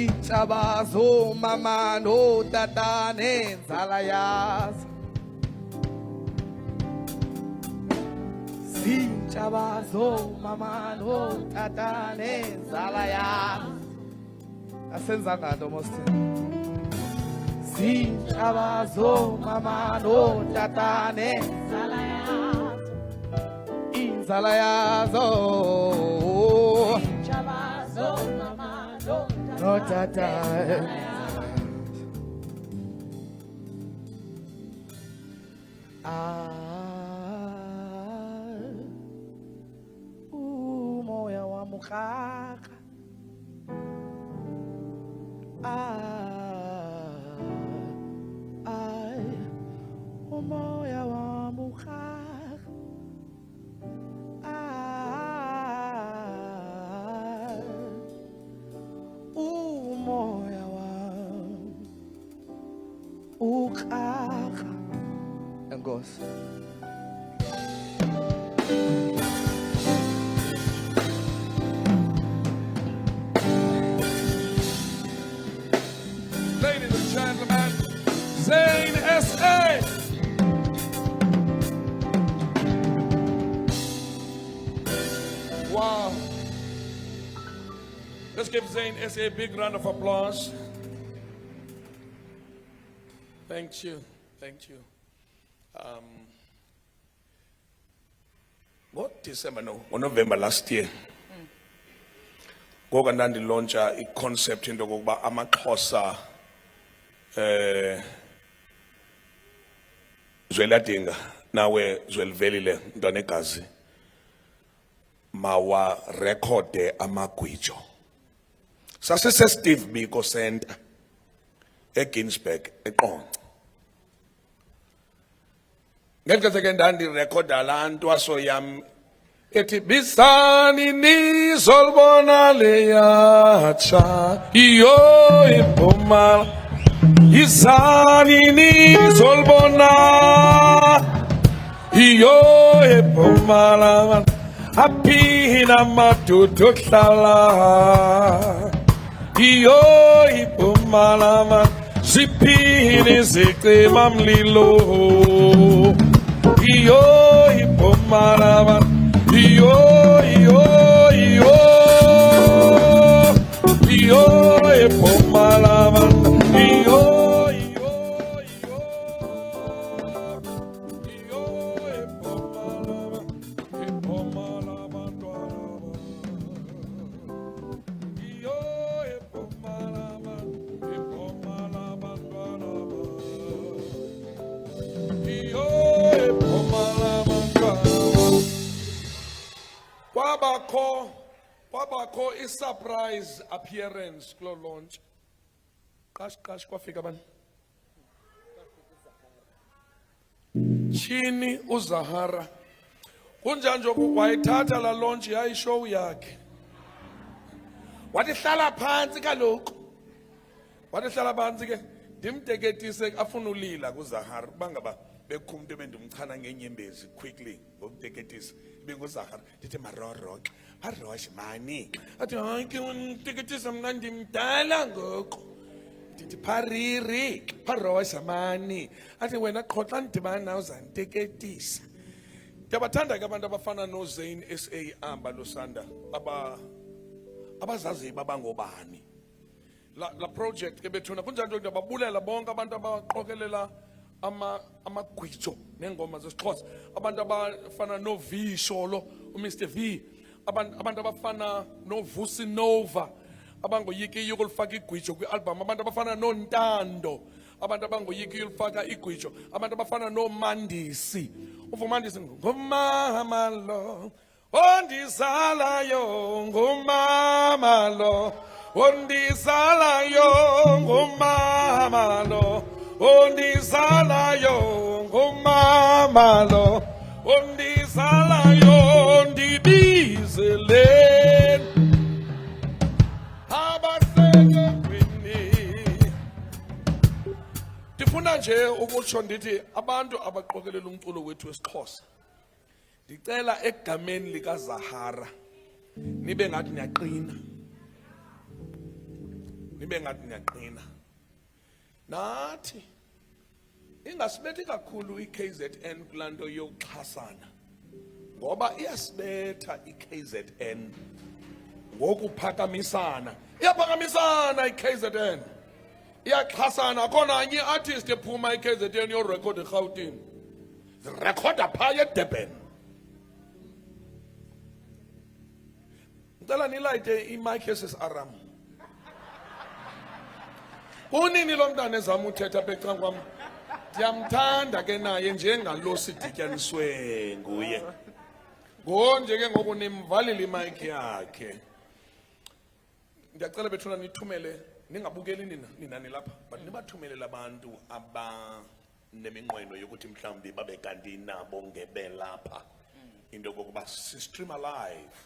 Sithabazo mama no tata nenzala yazo Sithabazo mama no tata nenzala yazo Asenza ngado mosti Sithabazo mama no tata nenzala yazo Inzala yazo Sithabazo mama no tata umoya wa mukaka umoya wa mukaka umoya wami ukaka enkosi Ladies and gentlemen, Zane S.A. Wow. Let's give Zane S.A. a big round of applause. Thank you. Thank you. What December no? Or November last year. Ngoku ndandilontsha i-concept into kokuba amaXhosa zweladinga nawe zwelivelile ntonegazi mawa rekhode amagwijo sasise Steve Biko Center eGinsberg eQonce ngexesha ke ndandirekhoda laa ntwaso yam ethi bisani nizolibona leyatsha iyo iphuma izani nizolibona iyo iphuma aphina madoda ohlala iyo iphuma ziphine zicima mlilo iyo iphuma Iyo, iyo, iyo, iyo, epomalaman. Iyo, iyo, iyo, iyo, epomalaman. Epomalaman, iyo, epomalaman. Epomalaman, iyo, epomalaman. Kwabakho i-surprise appearance kulo launch. Qash kwafika bani? Chini uZahara. Kunjani nje wayithatha la launch yayishow yakhe. Wathi hlala phansi kaloku. Wathi hlala phansi ke ndimteketise afuna ulila kuZahara bangaba bekhumntu bendimchana ngenyembezi quickly ngomteketisa benguZahara ndithi maroro arosh mani athi hayi ke unteketisa mna ndimdala ngoku ndithi phariri pharosh mani athi wena qhoxa ndibana nawe uzanteketisa ndiyabathanda ke abantu abafana noZane S.A. amba losanda abazazi babangobani la project ke bethuna kunjani nje ndiyababulela bonke abantu abaqokelela amagwijo nengoma zesiXhosa abantu abafana noV Sholo uMr V abantu abafana noVusi Nova abangoyikiyo ukulifaka igwijo kwi-album, abantu abafana noNtando, abantu abangoyikiyo ulifaka igwijo, abantu abafana noMandisi. uVumandisi ngumama lo ondizalayo, ngumama lo ondizalayo, ngumama lo ondizalayo, ngumama lo ondizalayo, ndibizeleni abasenyongweni. Ndifuna nje ukutsho ndithi abantu abaqokelela umculo wethu wesiXhosa, ndicela egameni likaZahara nibe ngathi niyaqina, nibe ngathi niyaqina. Nathi ingasibethi kakhulu i-KZN kulaa nto yokuxhasana, ngoba iyasibetha i-KZN ngokuphakamisana. Iyaphakamisana i-KZN, iyaxhasana. Akho nanye i-artist ephuma i-KZN yorekhoda eRhawutini, zirekhoda phaa eDurban. Ngicela nilayite imike yesisiaram. Unini lo mntana ezama uthetha apha ecam kwam, ndiyamthanda ke naye njengalo sidityaniswe nguye. Ngonje ke ngoku nimvalile imike yakhe. Ndiyacela bethuna nithumele, ningabukeli nina nilapha, but nibathumelele abantu abaneminqweno yokuthi mhlawumbi babe kanti nabo ngebelapha into yokokuba sistreama live.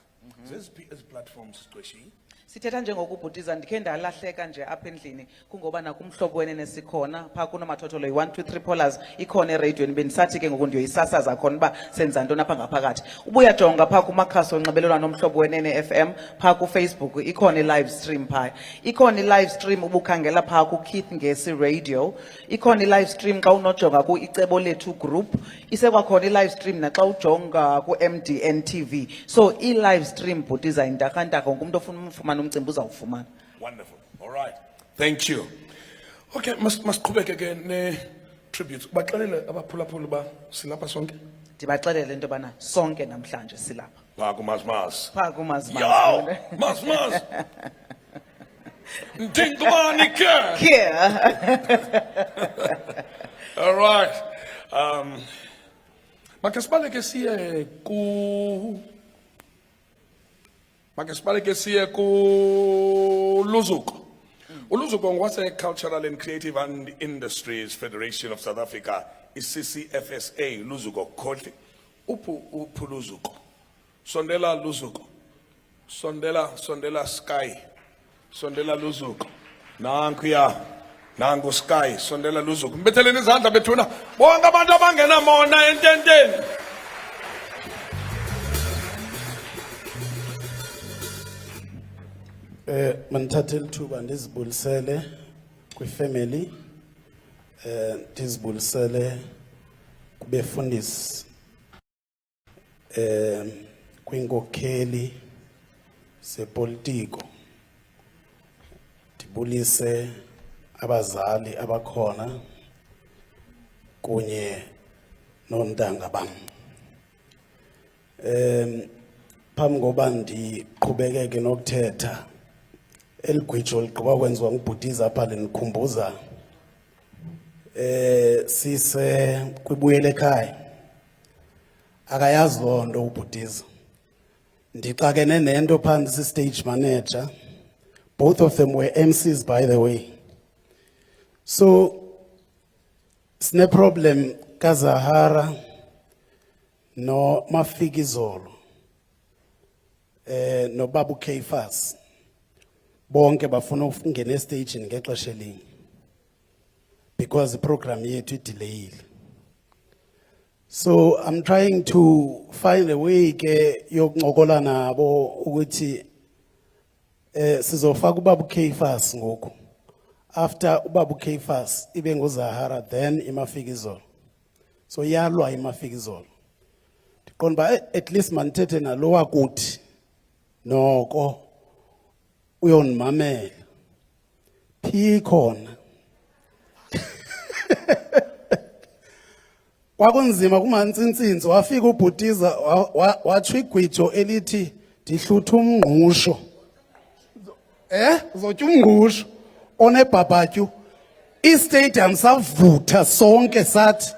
Zeziphi ezi platforms Clergy? Sithetha njengokubhutiza, ndikhe ndalahleka nje apha endlini kungoba nakumhlobo wenene sikhona phaa kunomathotholo yi-123 Pollers ikhona ereyidweni. Bendisathi ke ngoku ndiyoyisasaza khona uba senza ntoni apha ngaphakathi. Ubuyajonga phaa kumakhasi onxibelelwano omhlobo wenene FM, phaa kuFacebook ikhona i-live stream phaa. Ikhona i-live stream ubukhangela phaa kuKeith Ngesi Radio. Ikhona i-live stream xa unojonga ku-Icebo Lethu group. Isekwakhona i-live stream naxa ujonga ku-MDN TV. So i-live stream bhutiza intakantaka, wonke umuntu ofuna umfumana umcimbi uzawufumana. Wonderful. All right. Thank you. Okay, masiqhubeke ke ne-tributes. Baxelele abaphulaphuli ba silapha sonke. Ndibaxelele into yobana sonke namhlanje silapha. Phaa kuMasmas. Phaa kuMasmas. Yo, Masmas. Ndingubani ke? Here. All right. Makasibaleke siye ku Luzuko. uLuzuko ngwase-Cultural and Creative and Industries Federation of South Africa, i-CCFSA. Luzuko Khodli. Uphu Luzuko. Sondela Luzuko. Sondela Sky. Sondela Luzuko. Nangu Sky. Sondela Luzuko. Mbetheleni izandla bethuna. Bonke abantu abangena mona ententeni. Mandithathe lithuba ndizibulisele kwifamily, ndizibulisele kubefundisi, kwinkokheli zepolitiko, ndibulise abazali abakhona kunye noontanga bam. Phambi koba ndiqhubekeke nokuthetha, eligwijo ligqiba kwenziwa ngubhutiza apha lindikhumbuza sise kwibuyele ekhaya. Akayazi loo nto ubhutiza. Ndixakene nento phantsi si-stage manager. Both of them were MCs, by the way. So sine problem kaZahara no Mafikizolo no Babu Kfas. Bonke bafuna ukungena stage ngexesha elinye because the program yethu idelayile. So I'm trying to find a way ke yokuncokola nabo ukuthi sizofaka uBabu Kfas ngoku. After uBabu Kfas ibe ngoZahara, then iMafikizolo. So yalwa iMafikizolo. Ndiqonda at least manithethe nalowa kuthi noko uyonimamela phi khona. Kwakunzima kumantsintsinzi, wafika ubhutiza watsho igwijo elithi ndihlutha umngqusho uzotya umngqusho onebhabhatyu istadium savutha sonke sathi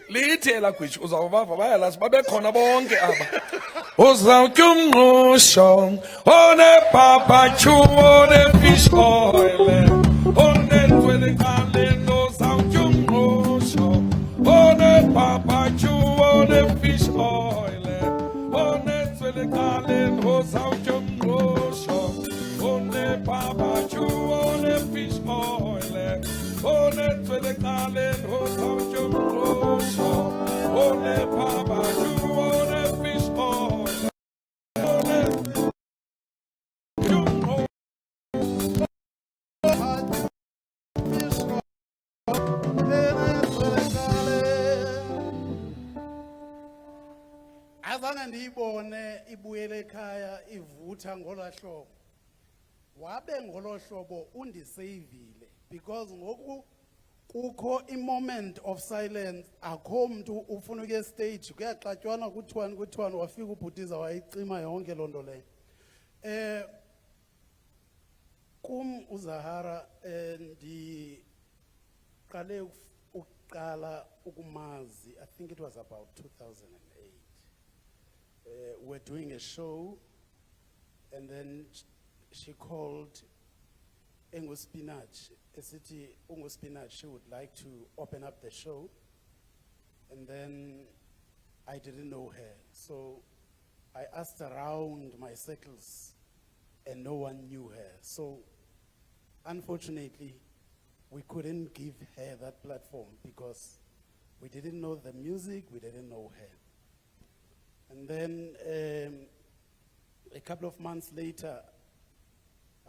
lithi elagwitsho uzawubava bayalazi babekhona bonke aba uzawutya umngqusho onebhabhatyu one-fish oil onentswele kaleni uzawutya umngqusho onebhabhatyu one-fish oil onentswele kaleni uzawutya umngqusho onebhabhatyu one-fish oil onentswele kaleni uzawutya umngqusho onebhabhatyu one-fish oil azange ndiyibone ibuyele ekhaya ivutha ngolaa hlobo wabe ngolo hlobo undiseyivile because ngoku kukho i-moment of silence akho mntu ufuna ukuya estage kuyaxatyanwa kuthiwani wafika ubhutiza wayicima yonke loo nto leyo kum uZahara ndiqale ukuqala ukumazi I think it was about 2008 we're doing a show and then she called Spinach. City Spinach, she would like to open up the show. And then I didn't know her. So I asked around my circles and no one knew her. So unfortunately, we couldn't give her that platform because we didn't know the music, we didn't know her. And then a couple of months later,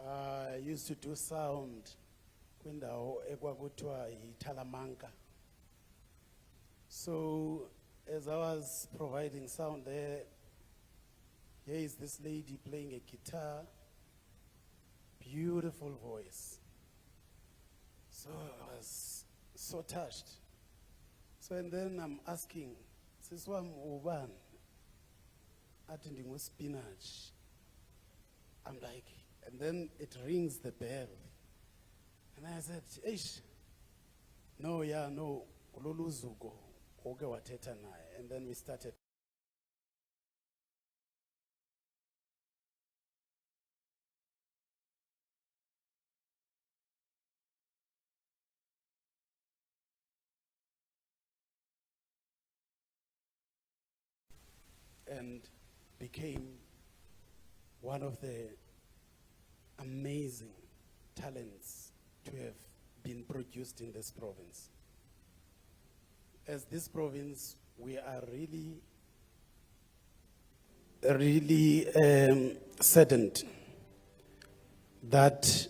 I used to do sound kwindawo ekwakuthiwa yiThalamanca. So as I was providing sound there, here is this lady playing a guitar, beautiful voice. So I was so touched. So and then I'm asking, Siswam Uban, attending with Spinach. I'm like, and then it rings the bell. And I said, Eish, no, kuloluzuko, oke wathetha naye. And then we started. And became one of the amazing talents to have been produced in this province. As this province, we are really saddened that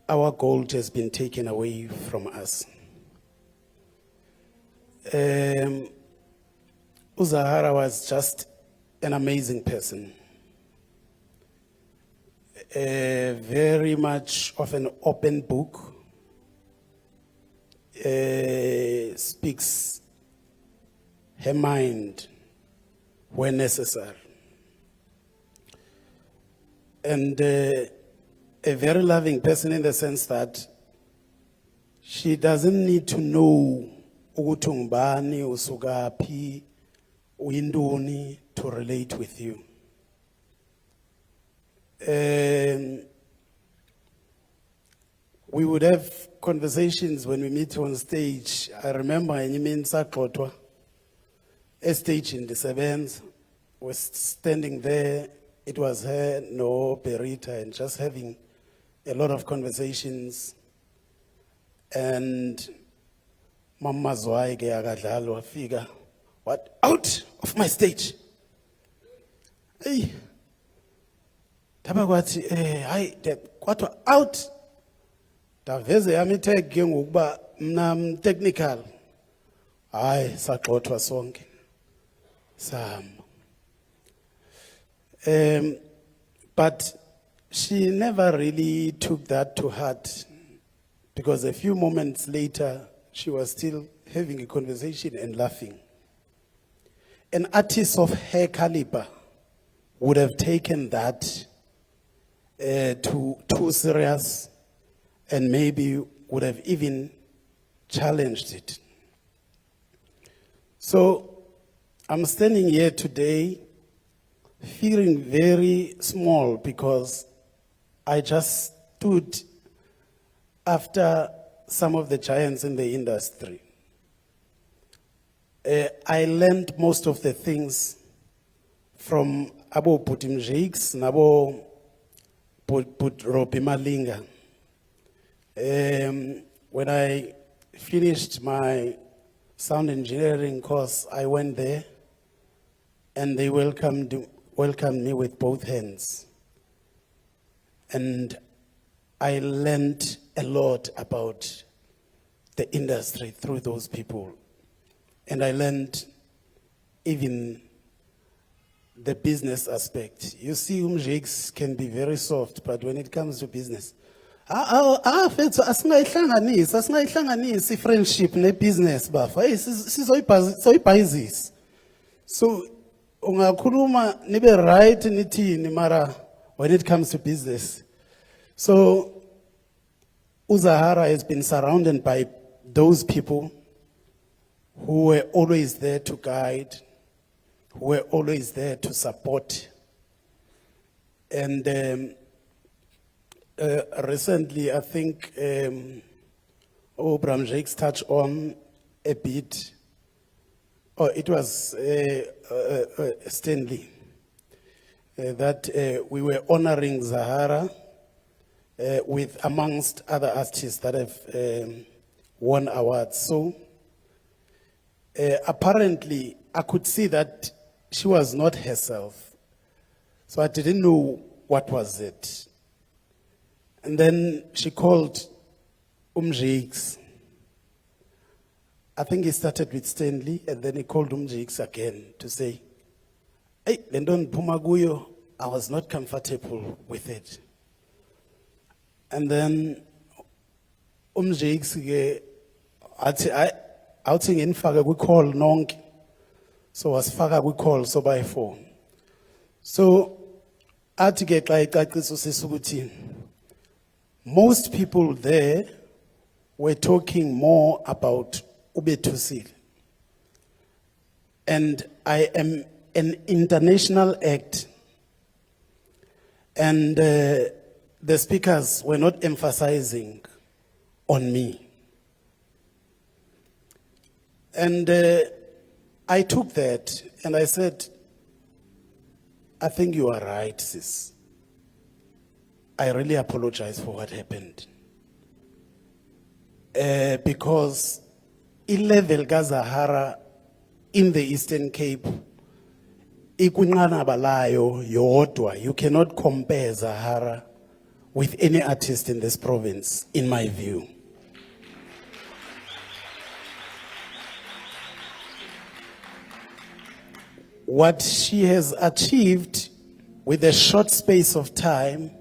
our gold has been taken away from us. Zahara was just an amazing person. Very much of an open book, speaks her mind when necessary. And a very loving person in the sense that she doesn't need to know ukuthi ungubani, usukaphi, uyintoni to relate with you. We would have conversations when we meet on stage. I remember Nyimin Saklotwa, a stage in the Sevens, was standing there. It was her, no, Perita, and just having a lot of conversations. And Mama Zwaige Agadalo figure, what? Out of my stage. Hey. Tabakwati, kwatwa out. Daveze yami tag ngokuba mna technical. Hayi saxothwa sonke. Sam. But she never really took that to heart because a few moments later she was still having a conversation and laughing. an artist of her caliber would have taken that too serious and maybe would have even challenged it. So I'm standing here today feeling very small because I just stood after some of the giants in the industry. I learned most of the things from Abo Putim Jakes and Abo Ropi Malinga. When I finished my sound engineering course, I went there and they welcomed me with both hands. And I learned a lot about the industry through those people. And I learned even the business aspect. You see, Jakes can be very soft, but when it comes to business, fethu asingayihlanganisi friendship ne-business bafa. Sizoyibhayizisa. So, ungakhuluma nibe right nithini mara when it comes to business. So, Zahara has been surrounded by those people who were always there to guide, who were always there to support. And recently, I think Bram Jakes touched on a bit, it was Stanley, that we were honoring Zahara with amongst other artists that have won awards. So apparently, I could see that she was not herself. So I didn't know what was it. And then she called Jakes. I think he started with Stanley, and then he called Jakes again to say, hey, Lendon Pumaguyo, I was not comfortable with it. And then Jakes, I think in fact we call nonke. So was faga we call so by phone. So athi ke xa icacisa usisukuthi most people there were talking more about ubethusile. And I am an international act. And the speakers were not emphasizing on me. And I took that and I said, I think you are right, sis. I really apologize for what happened. Because i-level kaZahara in the Eastern Cape, ikwinqanaba layo yodwa. You cannot compare Zahara with any artist in this province, in my view. What she has achieved with a short space of time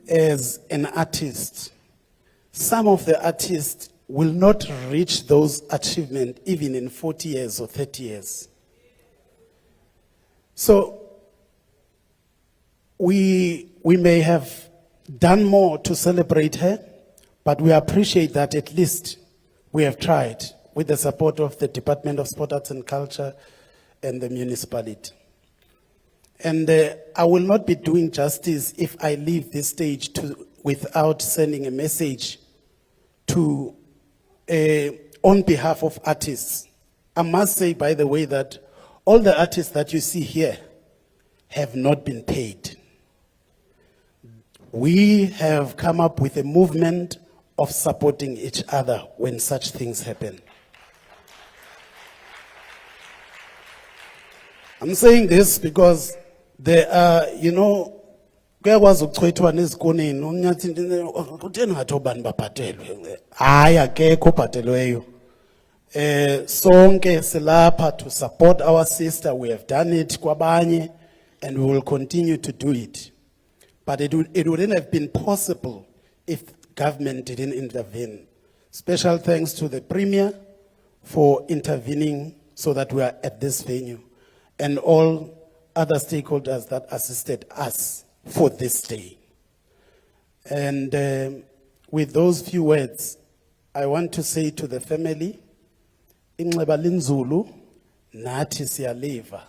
as an artist, some of the artists will not reach those achievements even in 40 years or 30 years. So we may have done more to celebrate her, but we appreciate that at least we have tried with the support of the Department of Sport, Arts and Culture and the municipality. And I will not be doing justice if I leave this stage without sending a message to, on behalf of artists. I must say, by the way, that all the artists that you see here have not been paid. We have come up with a movement of supporting each other when such things happen. I'm saying this because there are, kuyakwazi ukuchwethwa nezikoneni unyathi kutheni ngathi obani babhatelwe hayi akekho obhatelweyo sonke silapha to support our sister. We have done it kwabanye and we will continue to do it, but it wouldn't have been possible if government didn't intervene. Special thanks to the Premier for intervening so that we are at this venue, and all other stakeholders that assisted us for this day. And with those few words, I want to say to the family, inxeba linzulu, nathi siyaliva,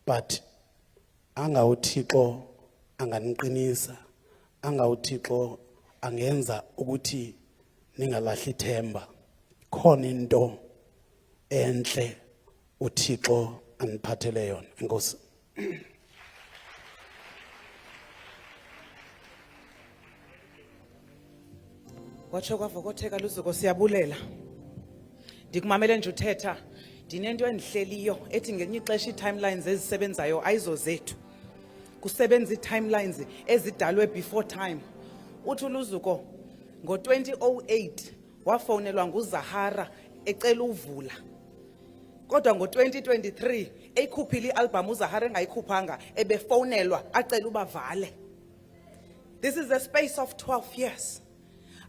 but anga uThixo anganiqinisa, anga uThixo angenza ukuthi ningalahli ithemba. Khona into enhle uThixo aniphathele yona. Enkosi. Watsho kwavokotheka Luzuko, siyabulela. Ndikumamele nje uthetha, ndinento endihleliyo ethi ngelinye ixesha ii-timelines ezisebenzayo ayizo zethu. Kusebenza ii-timelines ezidalwe before time. Uthi uLuzuko ngo-2008 wafowunelwa nguZahara ecela uvula. Kodwa ngo-2023 eyikhuphile i-album uZahara engayikhuphanga ebefowunelwa acela ubavale. This is a space of 12 years.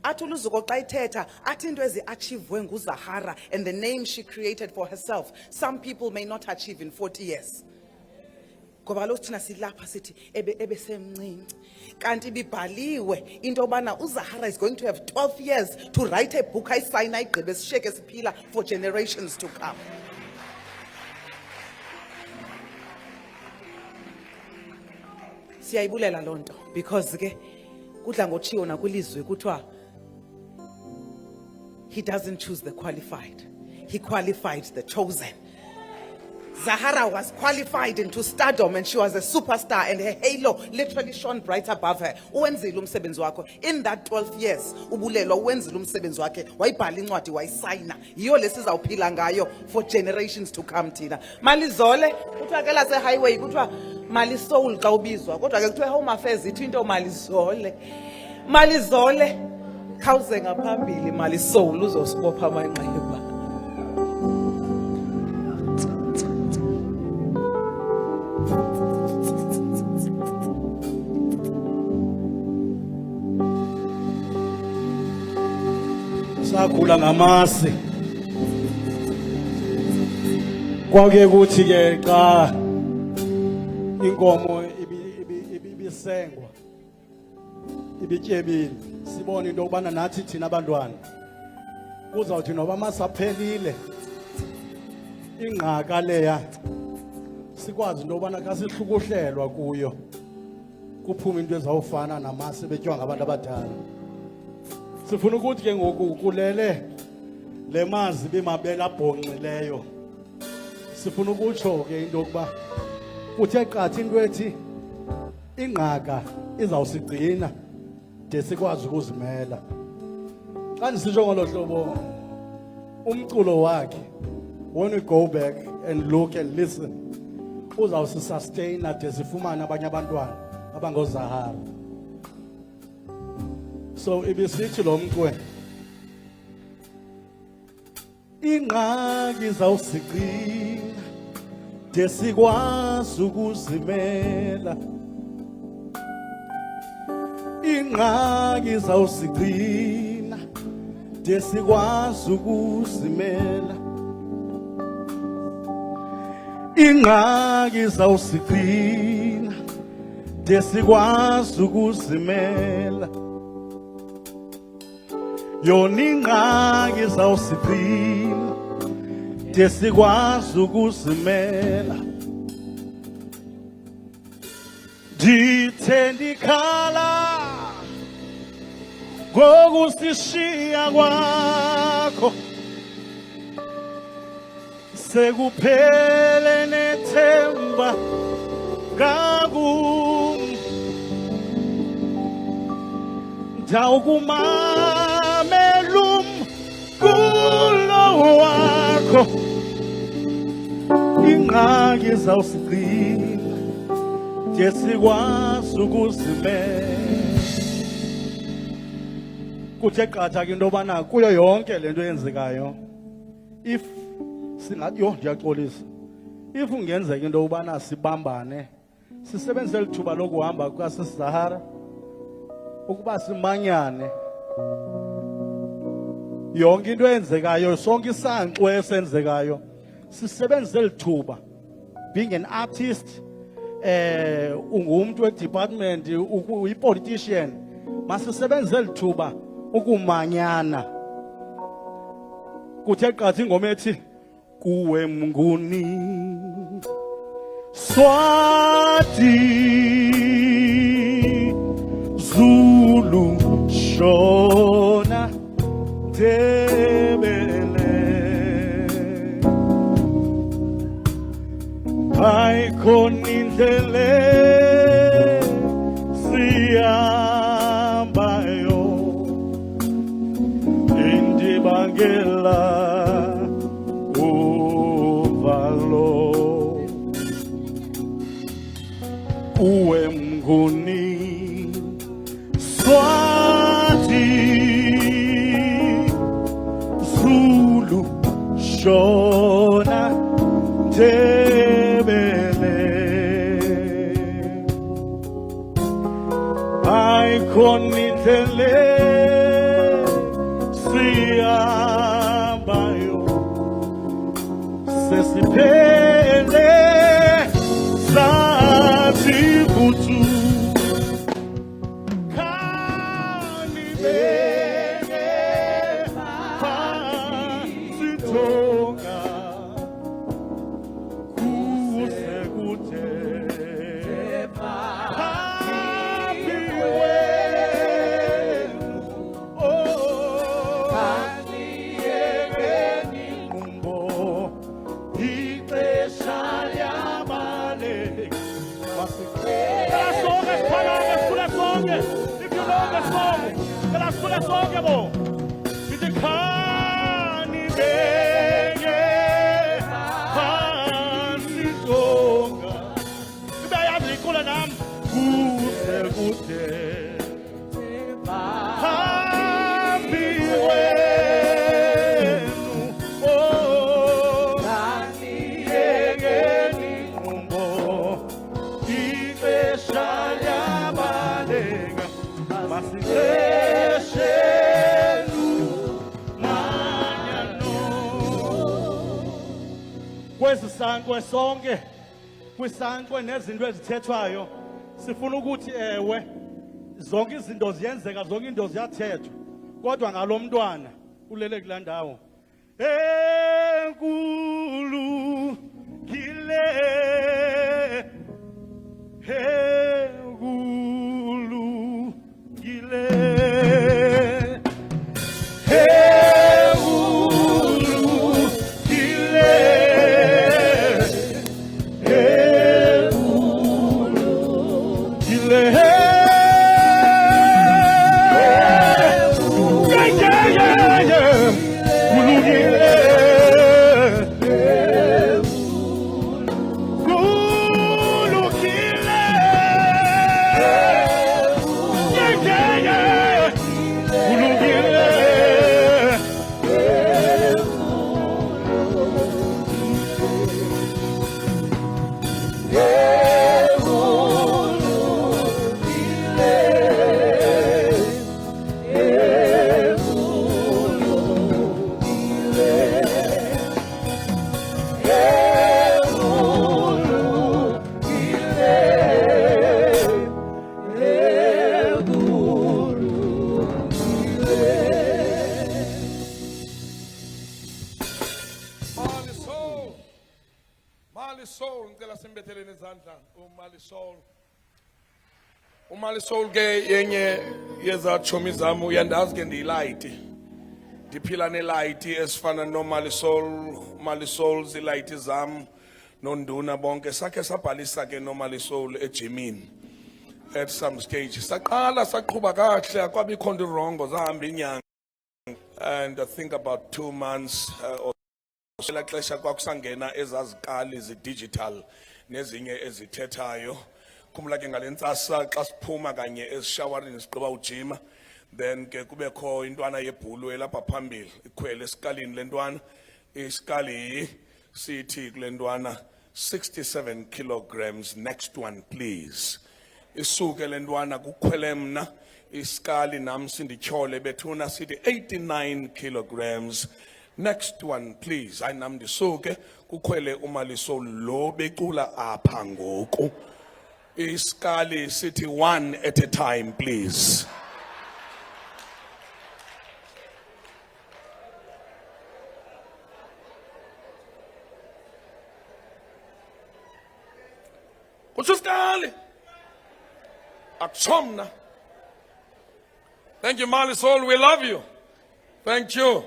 Athi uLuzuko xa ithetha athi into ezi-achievwe nguZahara and the name she created for herself, some people may not achieve in 40 years. Ngoba kaloku thina silapha sithi ebesemncinci. Kanti bibhaliwe into yobana uZahara is going to have 12 years to write a book ayisayina ayigqibe sishiyeke siphila for generations to come. Siyayibulela loo nto because ke kudla ngotshiwo nakwilizwi kuthiwa he doesn't choose the qualified, he qualified the chosen. Zahara was qualified into stardom and she was a superstar and her halo literally shone bright above her. Uwenzile umsebenzi wakho. In that 12 years, ubulelo uwenzile umsebenzi wakhe. Wayibhala incwadi wayisayina. Yiyo lesizawuphila ngayo for generations to come thina. Malizole, kuthiwa ke lase highway kuthiwa Mali Soul xa ubizwa. Kodwa ke kuthiwa Home Affairs ithi into Malizole. Malizole khawuze ngaphambili Mali Soul uzosibopha amanxeba. Sakhula ngamasi kwake kuthi ke xa inkomo ibisengwa ibityebile sibone into yobana nathi thina abantwana kuzawuthi noba masaphelile ingqaka leya sikwazi into yobana xa sihlukuhlelwa kuyo kuphuma into ezawufana namasi betywa ngabantu abadala. Sifuna ukuthi ke ngoku kulele le mazi bimabela abhonxileyo. Sifuna ukutsho ke into yokuba uthe qatha into ethi ingqaka izawusigcina de sikwazi ukuzimela. Xa ndisitsho ngolo hlobo umculo wakhe, when we go back and look and listen, uzawusisustain de sifumane abanye abantwana abangoZahara. So ibisithi lo mncwe ingqaki zawusiqina de sikwazi ukuzimela. Ingqaki zawusiqina de sikwazi ukuzimela. Ingqaki zawusiqina de sikwazi ukuzimela. Yona ingqaki zawusiqina de sikwazi ukuzimela. Ndithe ndikhala ngokusishiya kwakho sekuphele nethemba ngakum ndawukumamelum kulo wakho. Ingqaki zawusiqina de sikwazi ukuzimela. Kuthe qatha ke into yobana kuyo yonke le nto yenzekayo, if singathi yho ndiyaxolisa, if ungenzeka into yobana sibambane sisebenzise lithuba lokuhamba kukaSizahara ukuba simanyane, yonke into eyenzekayo, sonke isankxwe esenzekayo sisebenzise lithuba being an artist ungumuntu we department uyi-politician masisebenzise lithuba ukumanyana kuthe qatha ingoma ethi kuwe mnguni Swati Zulu Shona Tebele Aikonindele Siambayo Indibangela Uvalo Uwe mnguni Swati Zulu Shona Tebele Aikonindele Siambayo Sesipele Satibutu Kanibele Pasitonga Kusekute Papiwe Oh Kaniyegeni Mumbo Iteshalyamale If you know the song, then I put a song about. It's a Kani Bege, Kani Songa. If I have the color name, Gute, Gute. Happy way. Oh, Kani Bege, Mumbo. Iteshalyamalenga masishelu manyano kwesisankwe sonke kwisankwe nezinto ezithethwayo sifuna ukuthi ewe zonke izinto ziyenzeka zonke into ziyathethwa kodwa ngalomntwana ulele kulaa ndawo enkulu kile Hegulu gile Hegulu gile Hegulu gile Umalisoul ke yenye yezatshomi zam uyandazi ke ndiyilight ndiphila nelight esifana nomalisoul zilight zam nonduna bonke sakhe sabhalisa ke nomalisoul ejimini at some stage saqala saqhuba kahle akwabikho nto wrong zahamba inyanga and I think about 2 months or sela xesha kwakusangena ezazikali zidigital nezinye ezithethayo kumla ke ngalentsasa xa siphuma kanye esishawarini sigqiba ujima then ke kubekho intwana yebhulu elapha phambili ikhwele esikalini lentwana isikali sithi kulentwana 67 kilograms next one please isuke lentwana kukhwele mna isikali nam sindityhole bethuna sithi 89 kilograms Next one, please. Ayinamndisuke kukhwele uMaliso lo becula apha ngoku. Iskali sithi one at a time, please. Ususkali. Aksomna. Thank you, Marisol. We love you. Thank you.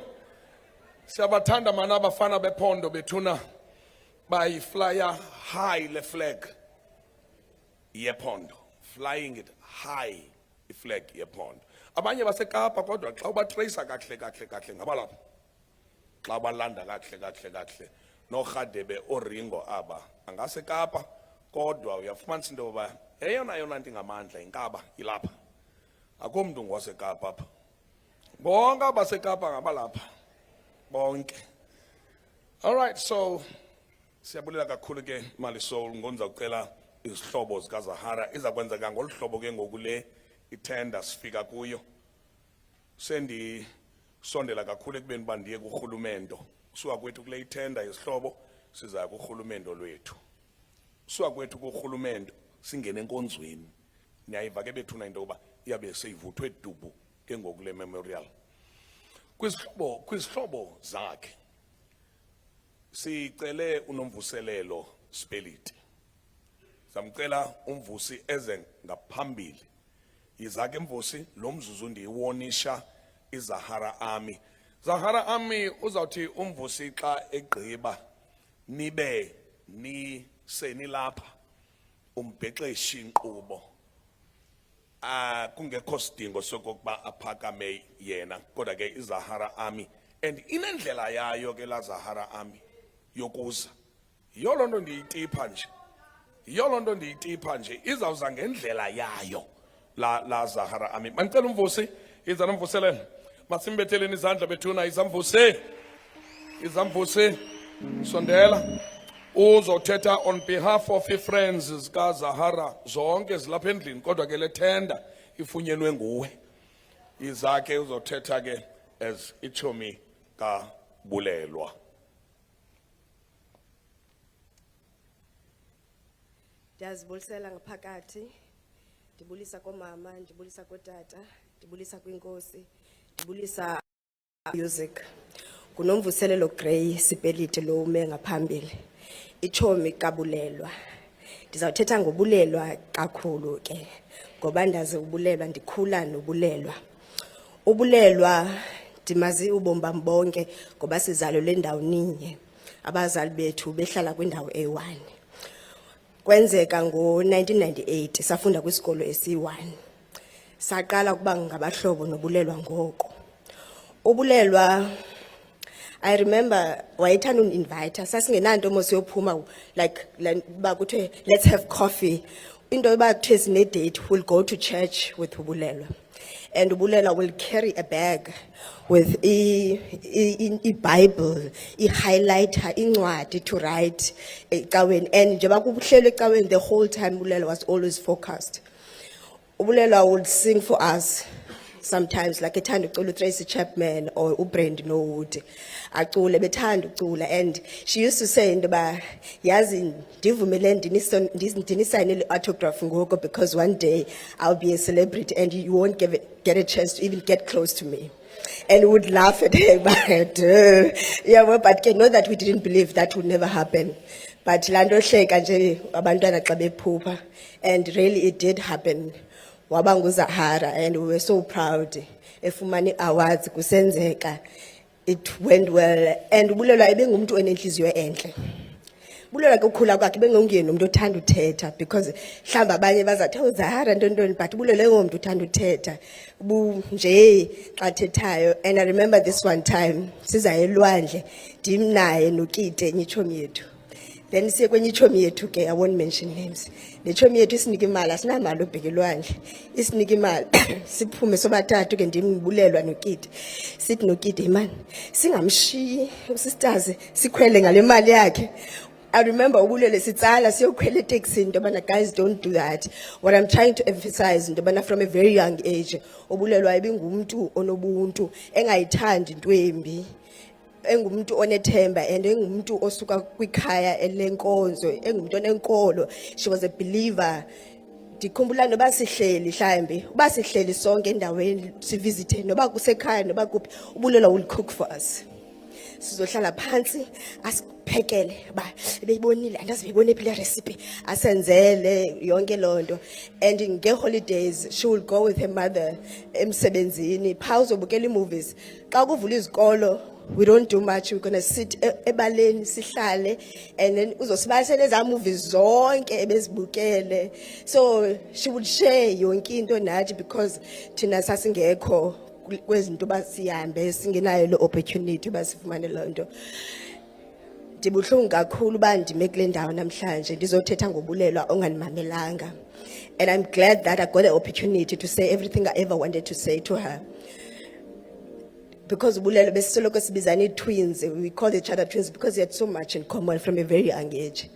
Siyabathanda mana abafana bepondo bethuna flyer high le flag yepondo. Flying it high the flag yepondo. Abanye baseKapa kodwa xa ubatracer kahle ngabalapha. Xa balanda kahle. No Khadebe oRingo aba. AngaseKapa kodwa uyafumanisa into yoba eyona nto ingamandla inkaba ilapha. Akho mntu ngwaseKapa apha. Bonke abaseKapa ngabalapha. Bonke. All right, so siyabulela kakhulu ke Marisol ngonza ucela izihlobo zika Zahara izakwenzeka ngolu hlobo ke ngokule itender sifika kuyo. Sendi sondela kakhulu ekubeni bandiye kuRhulumende. Suka kwethu kule itender izihlobo siza kuRhulumende lwethu. Suka kwethu kuRhulumende singene enkonzweni. Niyayiva ke bethuna into yoba iyabe seyivuthwe dubu ke ngokule memorial. Kwizihlobo zakhe sicele unomvuselelo Speliti. Samcela umvusi eze ngaphambili. Izake mvusi lo mzuzu ndiyiwonisha iZahara Army. Zahara Army uzawuthi umvusi xa egqiba nibe ni senilapha umbhexeshi inkqubo. Kungekho sidingo sokuba aphakame yena kodwa ke iZahara Army and inendlela yayo ke la Zahara Army yokuza yolonto ndiyitipa nje izawuza ngendlela yayo la Zahara Army. Mandicela umvusi iza nomvuselelo masimbetheleni izandla bethuna izamvusi sondela uzothetha on behalf of friends zika Zahara zonke zilapha endlini kodwa ke le tender ifunyenwe nguwe. Izake uzothetha ke as ichomi ka Bulelwa. Ndiyazibulisela ngaphakathi, ndibulisa komama, ndibulisa kotata, ndibulisa kwinkosi, ndibulisa music. Kunomvuselelo Grey Sipeliti lo ume ngaphambili. Ichomi kabulelwa. Ndizawuthetha ngobulelwa kakhulu ke ngoba ndazi ubulelwa ndikhula nobulelwa. Ubulelwa ndimazi ubomi bam bonke ngoba sizalelwe endaweni. Abazali bethu behlala kwindawo eyi-1. Kwenzeka ngo-1998 safunda kwisikolo esi-1. Saqala ukuba ngabahlobo nobulelwa ngoko. Ubulelwa I remember wayethanda uninvite sasingenanto mosiyophuma like bakuthe let's have coffee. Into yoba kuthe sine date we'll go to church with Ubulelwa. And Ubulelwa will carry a bag with a Bible, a highlighter, incwadi to write ecaweni. And njengoba kuhlelwe ecaweni the whole time Ubulelwa was always focused. Ubulelwa would sing for us. Sometimes like ethanda ucula Tracy Chapman or uBrand Norwood acule bethanda ucula and she used to say indoba yazi ndivumele ndinisayinele autograph ngoko because one day I'll be a celebrity and you won't get a chance to even get close to me. And we would laugh at her but yeah, well, but know that we didn't believe that would never happen. But lando hleka nje abantwana xa bephupha and really it did happen. Wabangu Zahara and we were so proud. Efumani awards kusenzeka. It went well and Ubulelwa ebengumntu enenhliziyo enhle. Ubulelwa ke ukhula kwakhe bengongeni umuntu othanda uthetha because mhlamba abanye bazathi Zahara ntontoni but Ubulelwa engomntu othanda uthetha. Nje xa thethayo and I remember this one time siza elwandle ndimnaye noKite enye ichomi yethu. Then siye kwenye ichomi yethu ke I won't mention names. Le chomi yethu isinika imali asinamali obhekelwandle. Isinika imali siphume sobathathu ke ndimbulelwa noKite. Sithi noKite man singamshiyi usisters sikhwele ngale mali yakhe. I remember Ubulelwa sitsala siyokhwela eTaxi ndobana guys don't do that. What I'm trying to emphasize ndobana from a very young age Ubulelwa ebingumntu onobuntu engayithandi into embi. engumuntu onethemba and engumuntu osuka kwikhaya elenkonzo, engumuntu onenkolo. She was a believer. Ndikhumbula noba sihleli mhlambi, uba sihleli sonke endaweni sivisite noba kusekhaya noba kuphi, uBulelwa will cook for us. Sizohlala phansi asiphekele ba beyibonile andazi beyibone phela recipe asenzele yonke lonto. And nge-holidays she will go with her mother emsebenzini phaa uzobukela ii-movies. Xa kuvula izikolo we don't do much, we're going to sit ebaleni sihlale and then uzosibalisela ezaa movies zonke ebezibukele. So she would share yonke into nathi because thina sasingekho kwezinto basihambe singenayo le opportunity basifumane loo nto. Ndibuhlungu kakhulu uba ndime kule ndawo namhlanje ndizothetha ngobulelwa onganimamelanga. And I'm glad that I got the opportunity to say everything I ever wanted to say to her. Because Bulelwa besisoloko sibizana twins, we call each other twins because we had so much in common from a very young age.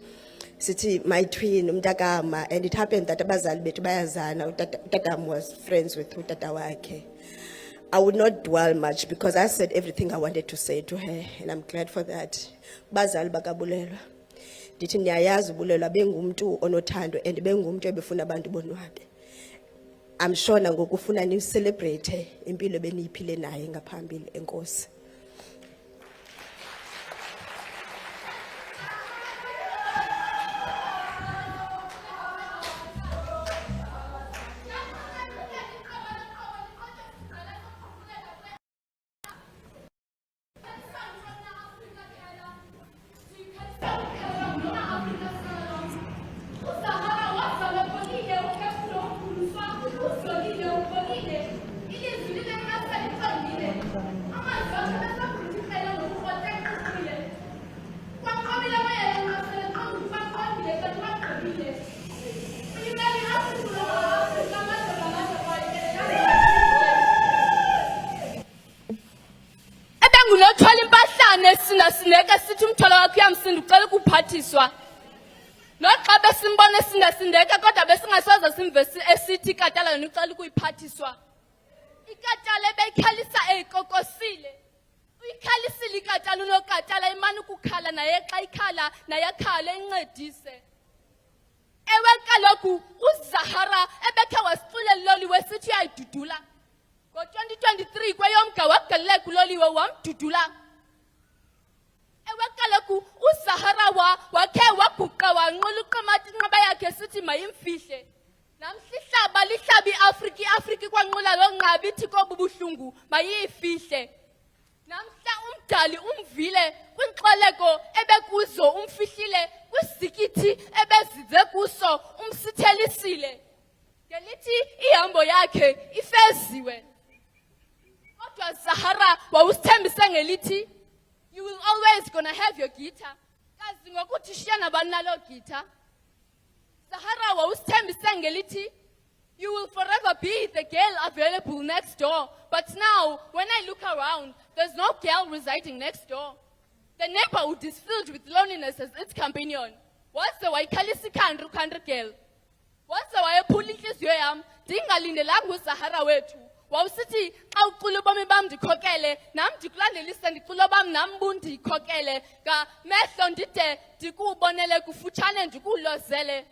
Sithi my twin umntakama, and it happened that abazali bethu bayazana. Utatam was friends with utata wakhe. I would not dwell much because I said everything I wanted to say to her, and I'm glad for that. Bazali bakaBulelwa. Ndithi ndiyayazi uBulelwa bengumuntu onothando and bengumuntu ebefuna abantu bonwabe. I'm sure nangokufuna ni celebrate impilo beniyiphile naye ngaphambili. Enkosi. Unothwala impahlane sindasineka sithi umthwalo wakho uyamsinda ucela ukuphathiswa. Noxa besimbona sindasindeka kodwa besingasoze simvesi esithi ikatala lona ucela ukuyiphathiswa. Ikatala ebeyikhalisa eyikokosile. Uyikhalisile ikatala unokatala imane ukukhala naye xa ikhala naye akhala encedise. Ewe kaloku uZahara ebekhe wasixulela uloliwe sithi uyayidudula. Ngo-2023 kweyomga wagaleleka uloliwe wamdudula. Ewe kaloku uZahara wakhe waguqa wanqula uqamata inqaba yakhe sithi mayimfihle. Namhlihlaba lihlaba iAfrika, iAfrika kwanqula lo nqaba ithi kobu buhlungu mayifihle. Namhla umdali umvile kwinxoleko ebekuzo umfihlile kwisikithi ebezize kuso umsithelisile. Ngelithi ihambo yakhe ifeziwe. Kodwa Zahara wawusithembise ngelithi you will always gonna have your guitar. Kazi ngokuthi shiya nabani nalo guitar. Zahara wawusithembise ngelithi you will forever be the girl available next door. But now, when I look around, there's no girl residing next door. The neighborhood is filled with loneliness as its companion. What's the wayikhalisa ikhandru girl? What's the wayephula inhliziyo yam ndingalindelanga uZahara wethu. Wawusithi xa ucula ubomi bam ndikhokele nam ndikulandelise ndicula bam nam bundikhokele ngamehlo ndide ndikubonele kufutshane ndikulozele.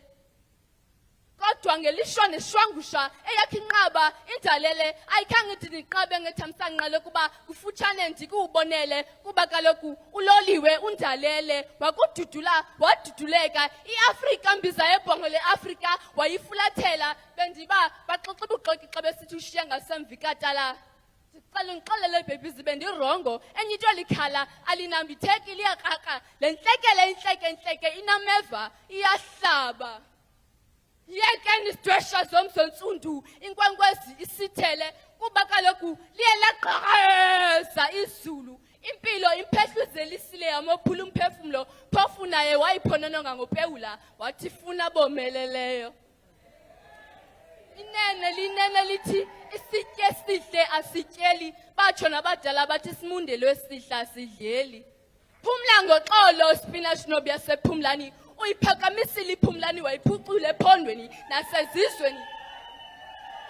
Kodwa ngelishwa neshwangusha eyakhe inqaba indalele ayikhange ithi ndiqabe ngethamsanqa lokuba kufutshane ndikubonele kuba kaloku uloliwe undalele wakududula waduduleka. iAfrika mbiza yebhongo leAfrika wayifulathela bendiba baxoxa ubuxoki xa besithi ushiye ngasemva ikatala. Ndicela ngixelele bhebizi bendirongo enye into likhala alinambitheki liyakraka le ntlekele intleke inameva iyahlaba. Yekeni sidwesha zomzontsundu inkwenkwezi isithele kuba kaloku liye laqhaqeza izulu. Impilo impehluzelisile yamophula umphefumlo phofu naye wayiphonononga ngopewula wathi funa bomeleleyo. Linene lithi isitye sihle asityeli batsho nabadala bathi simundelwe sihle asidleli. Phumla ngoxolo spinach nobya sephumlani uyiphakamisile iphumlani wayiphucule ephondweni nasezizweni.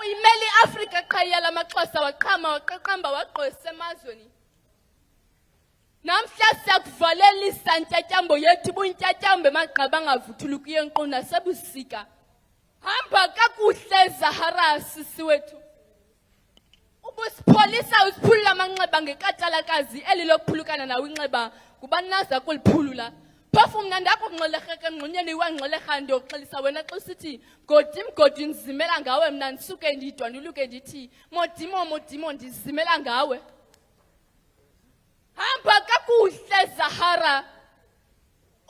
Uyimeli iAfrika qha yala maxhosa waqhama waqaqamba wagqwesa emazweni. namhla siyakuvalelisa ntyatyambo yethu buntyatyambo emagqaba angavuthulukiyo enquna sebusika. Hamba kakuhle Zahara sisi wethu. Ubusipholisa usiphulula amanxeba ngekatalakazi eli lokuphulukana nawe inxeba kuba naza kuliphulula. Phofu mna ndakunxelekeke engqonyeni iwangxeleha ndiyoxelisa wena xa usithi mgodi ndizimela ngawe mna ndisuke ndidwa ndiluke ndithi modimo ndizimela ngawe. Hamba kakuhle Zahara.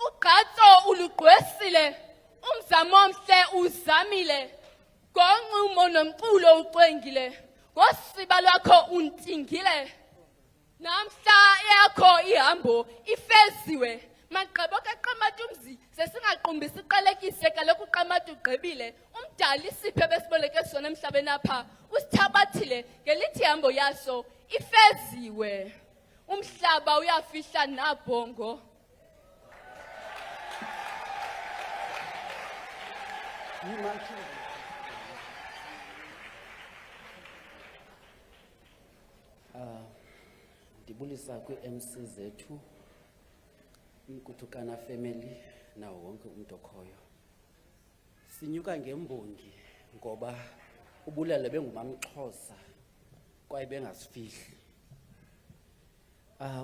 Ugqatso ulugqwesile. Umzamo omhle uzamile. Ngonqumo nomculo ucwengile. Ngosiba lwakho untingile. Namhla yakho ihambo ifeziwe. Maqabo kaqamata umzi sesingaqumbi siqalekise kaloku uqamata ugqibile. Umdali siphe besiboleke sona emhlabeni apha usithabathile ngelithi ihambo yaso ifeziwe. Umhlaba uyafihla nabhongo. Ndibulisa kwi-MC zethu, Kutukana family nawo wonke umuntu okhoyo. Sinyuka ngembongi ngoba ubulele bengumamXhosa kwaye bengasifihli.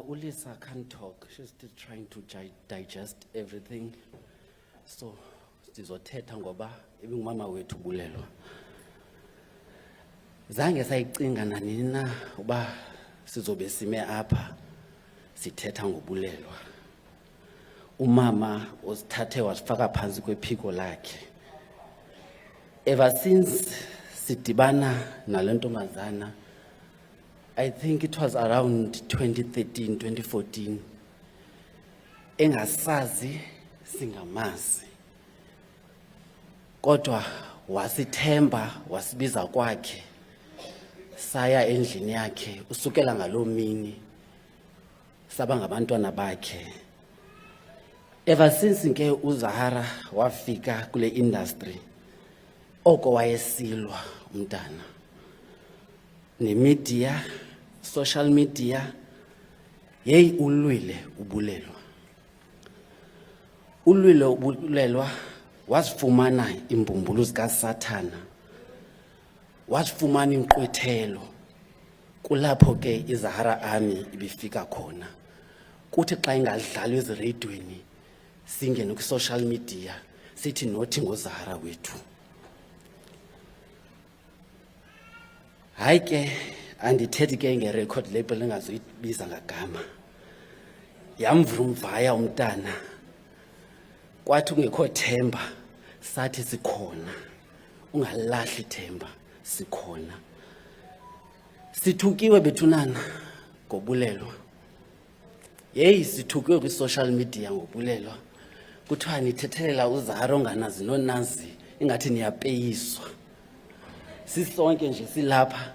Ulisa can't talk. She's still trying to digest everything. So sizothetha ngoba ebengumama wethu ubulelwa. Zange sayicinga nanini na uba sizobe sime apha sithetha ngobulelwa. Umama osithathe wasifaka phansi kwephiko lakhe. Ever since sidibana nale ntombazana, I think it was around 2013, 2014. Engasazi singamazi. Kodwa wasithemba, wasibiza kwakhe. Saya endlini yakhe, usukela ngaloo mini. Saba ngabantwana bakhe. Ever since nke uZahara wafika kule industry, oko wayesilwa umntana. Media, social media, yeyi ulwile ubulelwa. Ulwile ubulelwa wasifumana imbumbulu zikaSathana. Wasifumana inqwithelo. Kulapho ke iZahara Army ibifika khona. Kuthi xa ingadlali ezireyidweni singene ku-social media sithi nothi ngoZahara wethu. Hayi ke andithethi ke ngerecord label engazoyibiza ngagama. Yamvumvaya umntana. Kwathi kungekho themba sathi sikhona. Ungalahli themba sikhona. Sithukiwe bethunana ngobulelwa. Yeyi sithukiwe kwi-social media ngobulelwa. Kuthiwa nithethelela uZahara onganazi nonazi ingathi niyapeyiswa. Sisonke nje silapha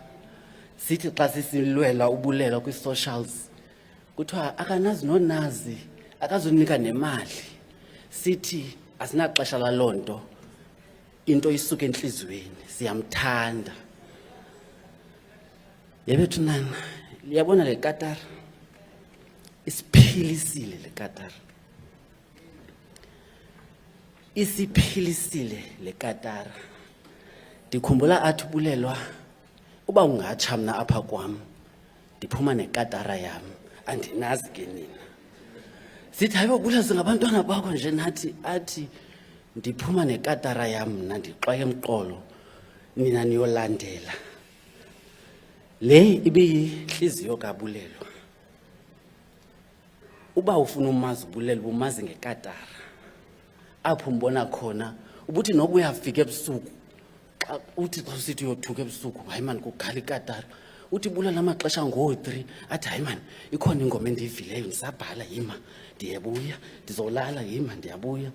sithi xa sisilwela ubulelwa kwi-socials kuthiwa akanazi nonazi akazunika nemali. Sithi asinaxesha lalonto, into isuka enhlizweni, siyamthanda. Yebethunana liyabona le Qatar isiphilisile le Qatar. Isiphilisile le Qatar. Ndikhumbula athi ubulelwa uba ungatsha mna apha kwam ndiphuma neqatara yam andinazi ke nina. Sithi hayibo bula singabantwana bakho nje nathi athi ndiphuma neqatara yam mna ndixweke emqolo nina niyolandela. Le ibiyinhliziyo kabulelwa. Uba ufuna umazi ubulelwa umazi ngeqatara. Apho umbona khona ubuthi noba uyafika ebusuku xa uthi xa usithi uyothuka ebusuku hayi man kugala iqatara uthi bula lamaxesha ngo3 athi hayi man ikhona ingoma endiyivileyo ndisabhala yima ndiyabuya ndizolala yima ndiyabuya.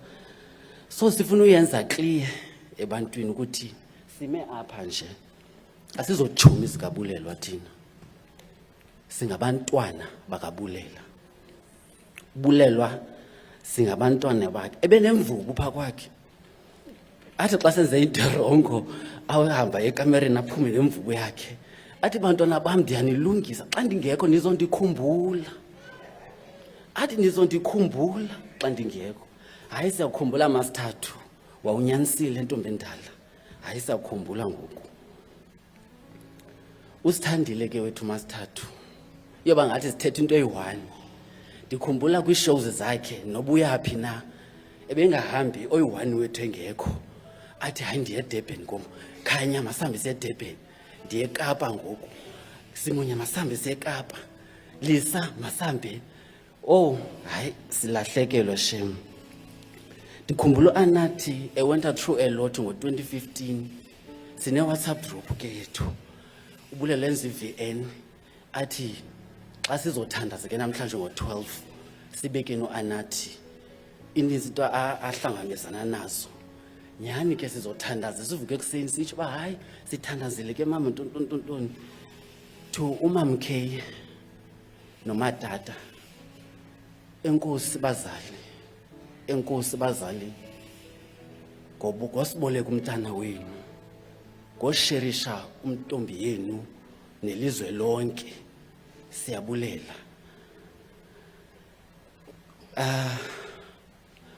So sifuna uyenza clear ebantwini ukuthi sime apha nje asizojuma izikabulelwa thina singabantwana bakabulela. Bulelwa singabantwana bakhe ebenemvubu pha kwakhe. Athi xa senze into rongo awahamba ekamereni aphume nemvubu yakhe. Athi bantwana bam ndiyanilungisa xa ndingekho nizondikhumbula. athi ndizondikhumbula xa ndingekho. Hayi siyakhumbula Masithathu, wawunyanisile ntombi endala. Hayi siyakhumbula ngoku. Usithandile ke wethu Masithathu. Yoba ngathi sithetha into eyi-one. Ndikhumbula kwi-shows zakhe noba uyaphi na. Ebengahambi oyi-one wethu engekho. Athi hayi ndiye eDurban kum. Khanya masambe siye eDurban. Ndiye eKapa ngoku. Simunya masambe siye eKapa. Lisa masambe. Oh, hayi silahlekelwe shem. Ndikhumbula anathi went through a lot ngo-2015. Sine WhatsApp group ke yethu. Ubule lenza iVN athi xa sizothandaza ke namhlanje ngo-12 sibeke noAnathi ininzi into ahlangabezana nazo. Nyhani ke sizothandaza sivuke ekuseni sitsho uba hayi sithandazile ke mama ntontontoni to umam K nomatata. Enkosi bazali ngoba ngosiboleka umntana wenu, ngosherisha umntombi yenu nelizwe lonke. Siyabulela.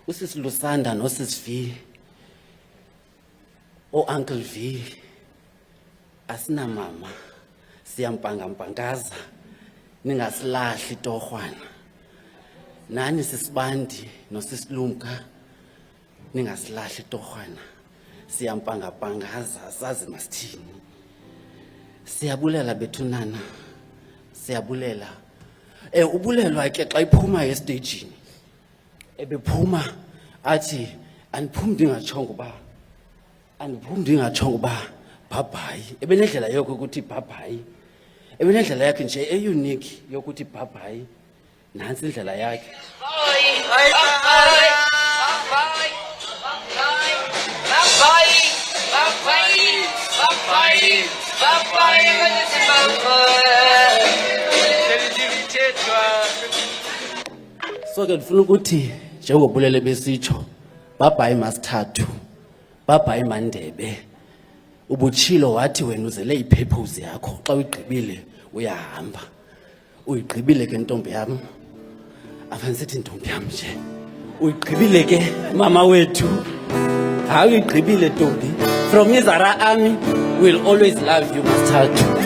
Usisi Lusanda noSisi V, Uncle V, asina mama, siyampangampangaza, ningasilahli torhwana. Nani sisibandi noSisi Lumka, ningasilahli torhwana. Siyampangapangaza, asazi masithini. Siyabulela bethunana. Siyabulela. Ubulelwa ke xa iphuma estagini. Ebephuma athi aniphumi ndingatshongo uba bye-bye. Ebenendlela yoko ukuthi bye-bye. Ebenendlela yakhe nje e-unique yokuthi bye-bye. Nansi indlela yakhe. So ke ndifuna ukuthi njengobulele besitsho bye-bye Masithathu, bye-bye Mandebe. Ubutshilo wathi wena uzele ipurpose yakho, xa uyigqibile uyahamba. Uyigqibile ke ntombi yam. Afanisithi ntombi yam nje. Uyigqibile ke mama wethu. Hayi uyigqibile ntombi. From Zahara Army, we'll always love you Masithathu.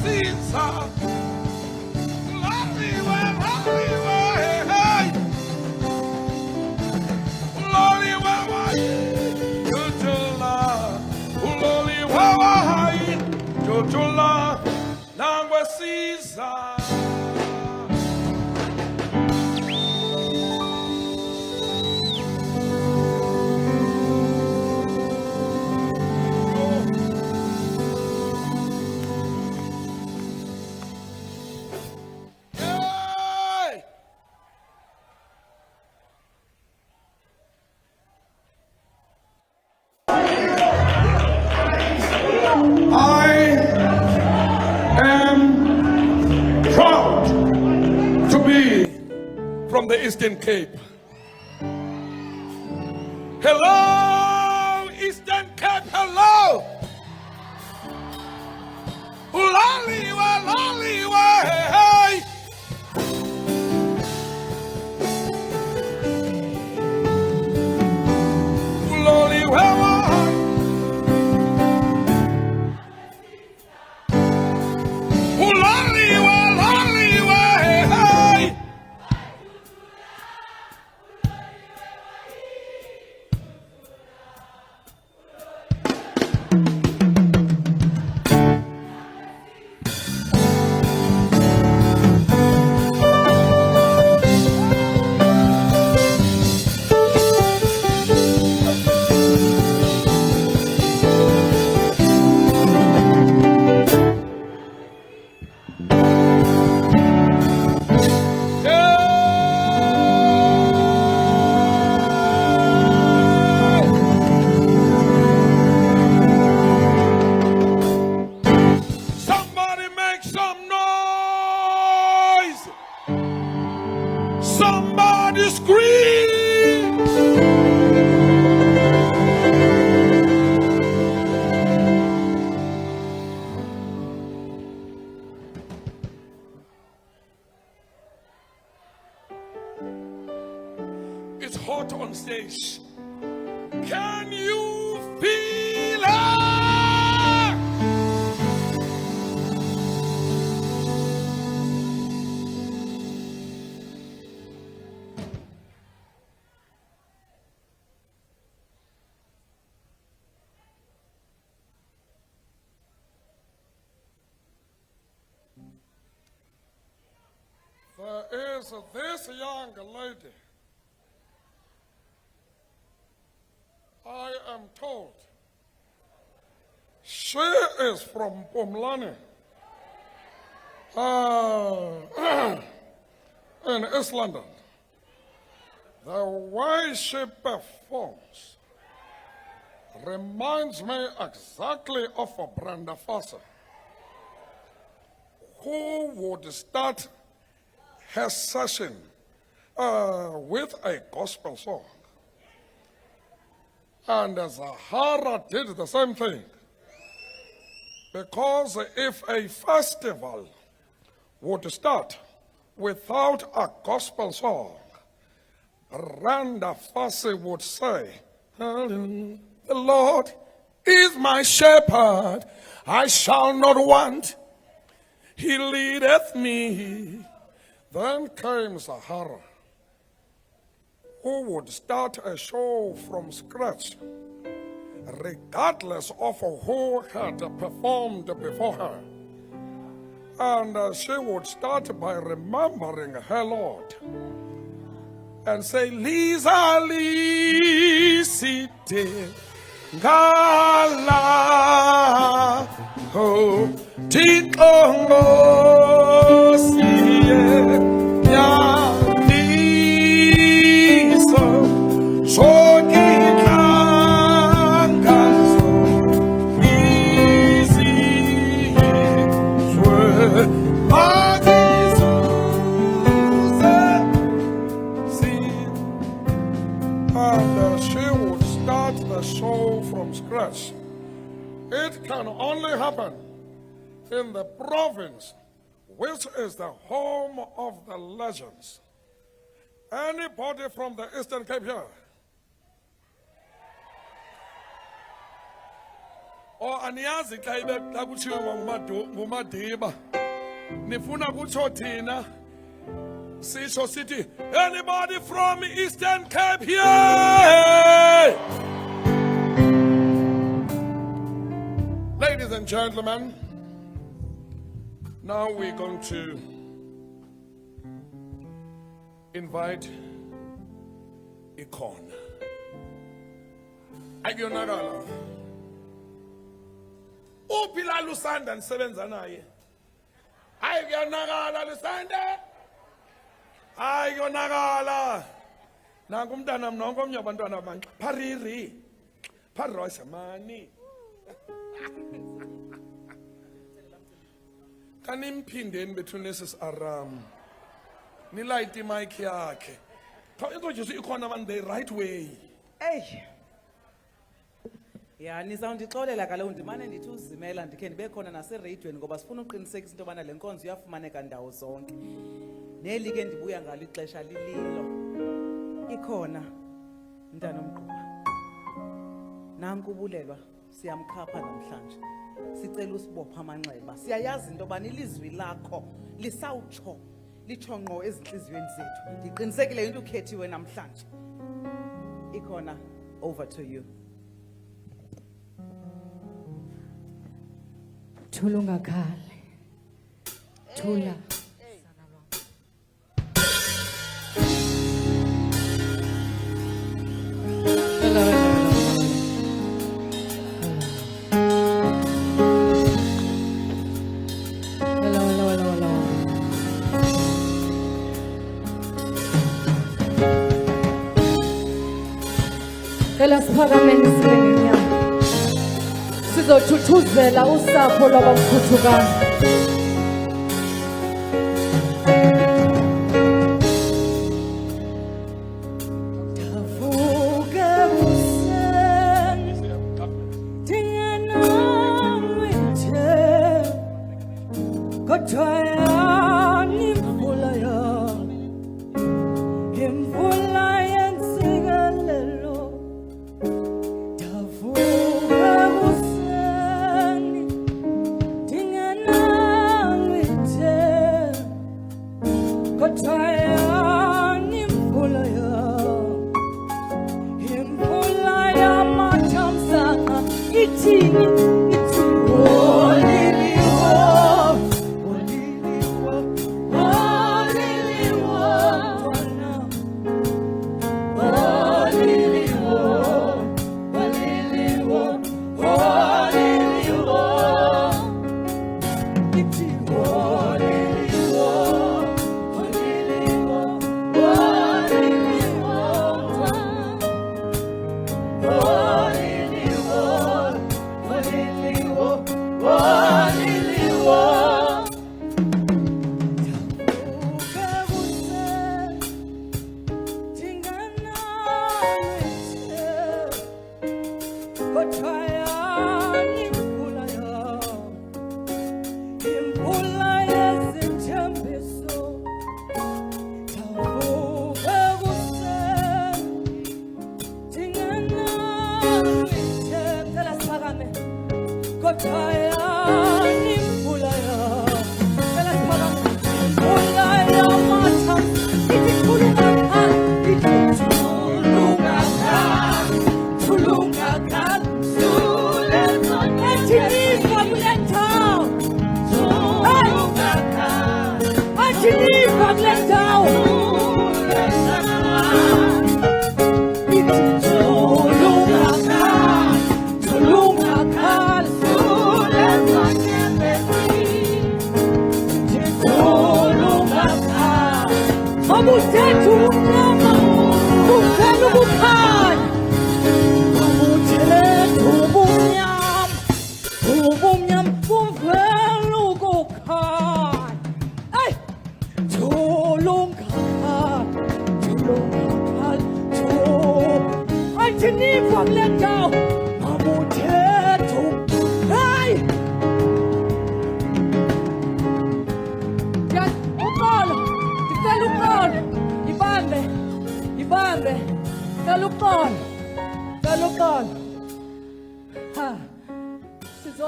Caesar. Uloliwe, hey. Uloliwe, Jojula. Uloliwe, Jojula. Nangwe Caesar. I am proud to be from the Eastern Cape. Hello, Eastern Cape, hello. Uloliwe, hey. Uloliwe. Somebody make some noise. Somebody scream. It's hot on stage. Can you feel it? There is this young lady. I am told she is from Pomlani in East London. The way she performs reminds me exactly of a Brenda Fasser who would start her session with a gospel song. And Zahara did the same thing. Because if a festival would start without a gospel song, Brenda Fasser would say, the Lord is my shepherd, I shall not want. He leadeth me. Then came Zahara, who would start a show from scratch, regardless of who had performed before her. And she would start by remembering her Lord and say, Lisa, Lisite, Gala, ho, Tikongo, Siye, Nyaniso, Shokitangazo, Isiye, Swe, Matiso, and she would start the show from scratch. It can only happen in the province, which is the home of the legends. Anybody from the Eastern Cape here? Oh, aniyazi xa xa kutshiwo ngumadiba. Nifuna kutsho thina. Sisho sithi, anybody from Eastern Cape here? Ladies and gentlemen, now we're going to invite Ikon. Ayonakala. Uphila Lusanda nisebenza naye. Ayonakala Lusanda. Ayonakala. Nangu umntana mnongo omnye abantwana abanxa. Pariri. Parosha mani. Kanimphindeni bethu nesis Aram. Nilayite imic yakhe. Xa introduce ikhona man the right way. Hey. Ya nizawundixolela kaloku ndimane ndithi uzimela ndikhe ndibe khona nasereyidweni ngoba sifuna uqinisekisa into yobana le nkonzo iyafumaneka ndawo zonke. Neli ke ndibuya ngalo ixesha lililo. Ikhona mntana omgquba. Nanku ubulelwa siyamkhapha namhlanje. Sicela usibopha amanxeba. Siyayazi into yobana ilizwi lakho lisawutsho litsho ngqo ezinhliziyweni zethu. Ndiqinisekile into ukhethiwe namhlanje. Ikhona, over to you. Thula ungakhali. Thula. Cela siphakameni sibe ngenyama. Sizothuthuzela usapho lwabamkhuthukana.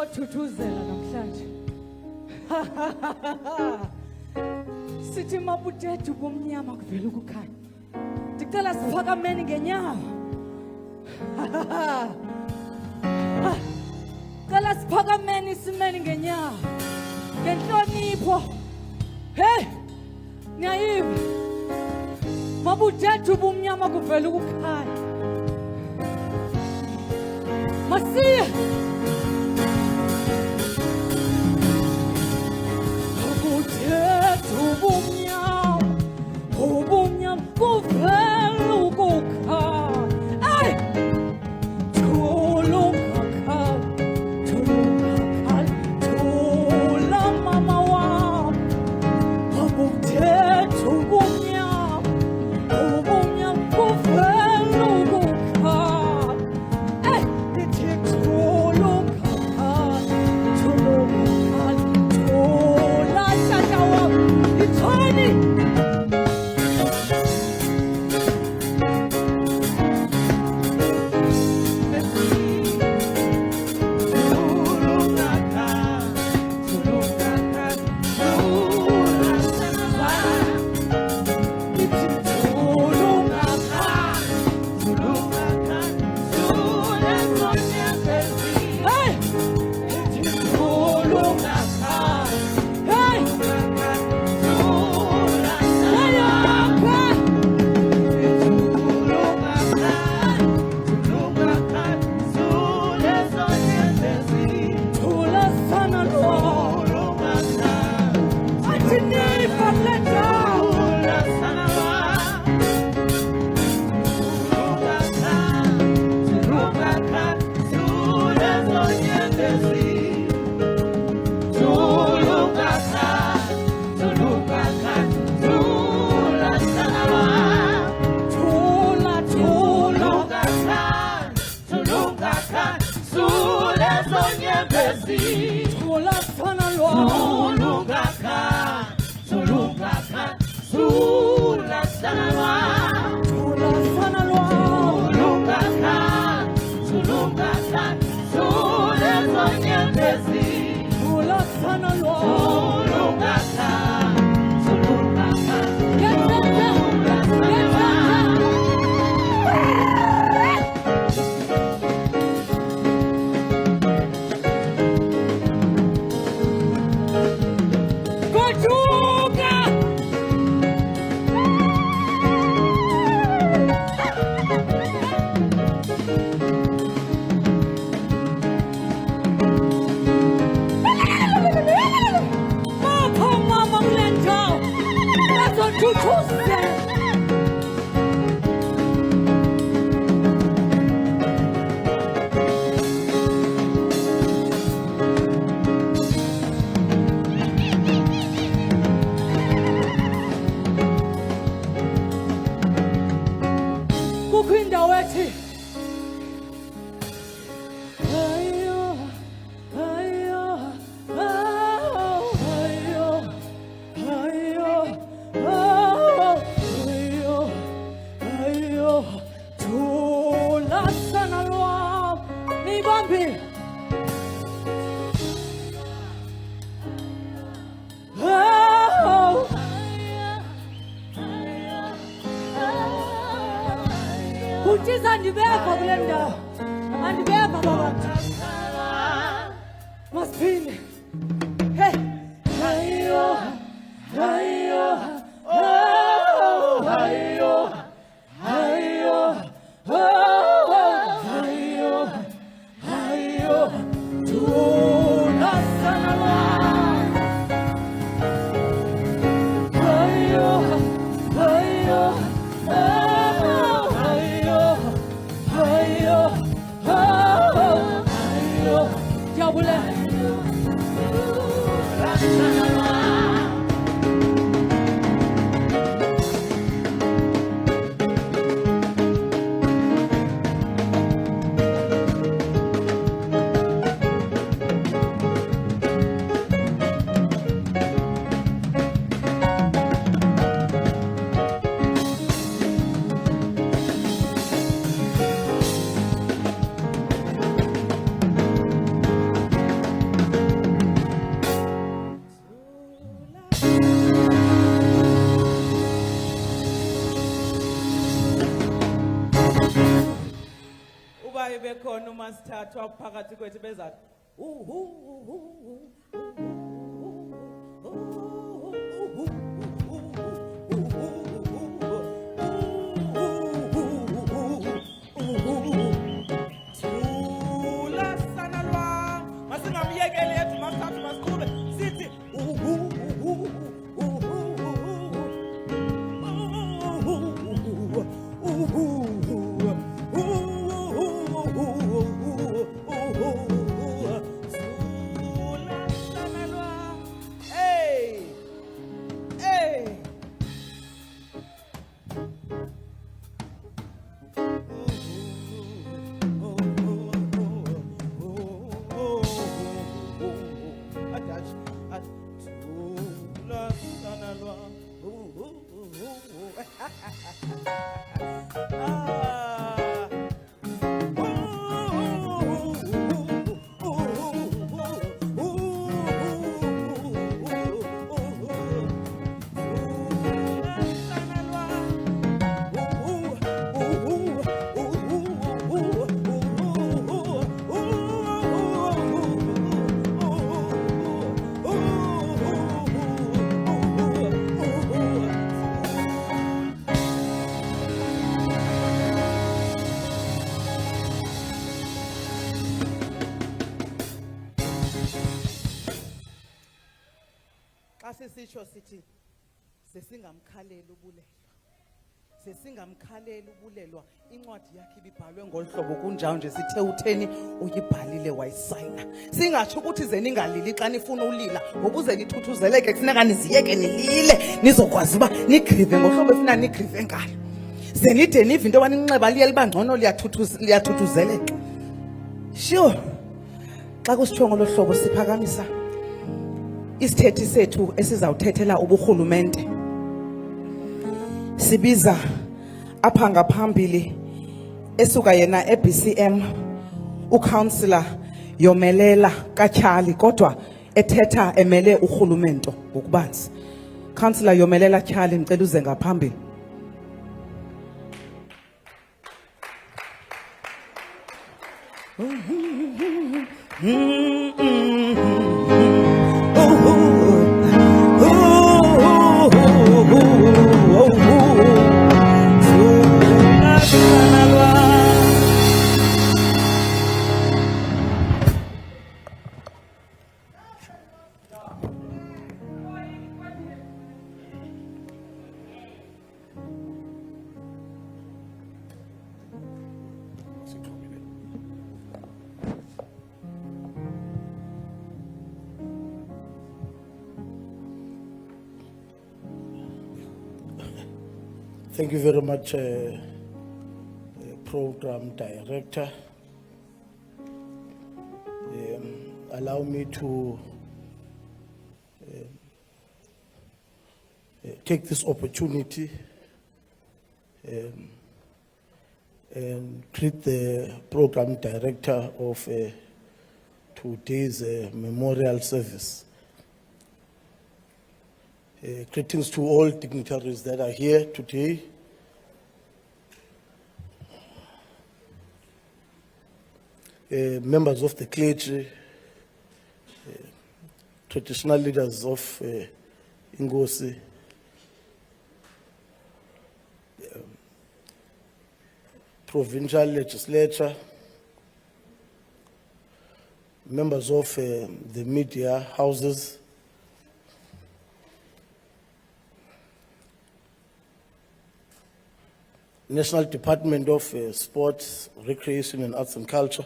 Siyothuthuzela namhlanje. Sithi mabudethu bomnyama kuvela ukukhanya. Ndicela siphakameni ngenyawo. Cela siphakameni simeni ngenyawo. Ngenhlonipho. Hey! Niyayiva. Mabudethu bomnyama kuvela ukukhanya. Masiye. Mabudethu bomnyama kuvela ukukhanya. Hey! baye bekhona umasithathu aphakathi kwethu bezathi thula sana lwam, masingamyekeli yethu masithathu masiqhube sithi sisitsho sithi sesingamkhaleli ubulelwa, sesingamkhaleli ubulelwa. Incwadi yakhe ibibhalwe ngolu hlobo kunjalo nje, sithe utheni uyibhalile wayisayina. Singatsho ukuthi ze ningalili xa nifuna ulila, ngokuze nithuthuzeleke kufuneka niziyeke nilile nizokwazi uba nigrive ngohlobo efuna nigrive ngalo. Ze nide nive into yoba ninxeba liye liba ngcono liyathuthuzeleka. Sure, xa kusitsho ngolo hlobo siphakamisa isithethi sethu esizawuthethela uburhulumente. Sibiza apha ngaphambili esuka yena eBCM uCouncillor Yomelela Katyhali, kodwa ethetha emele urhulumente ngokubanzi. Councillor Yomelela Tyhali, ngicela uze ngaphambili. Thank you very much, Program Director. Allow me to take this opportunity and greet the Program Director of today's memorial service. Greetings to all dignitaries that are here today. Members of the clergy, traditional leaders of Ingosi, provincial legislature, members of the media houses, National Department of Sports, Recreation and Arts and Culture.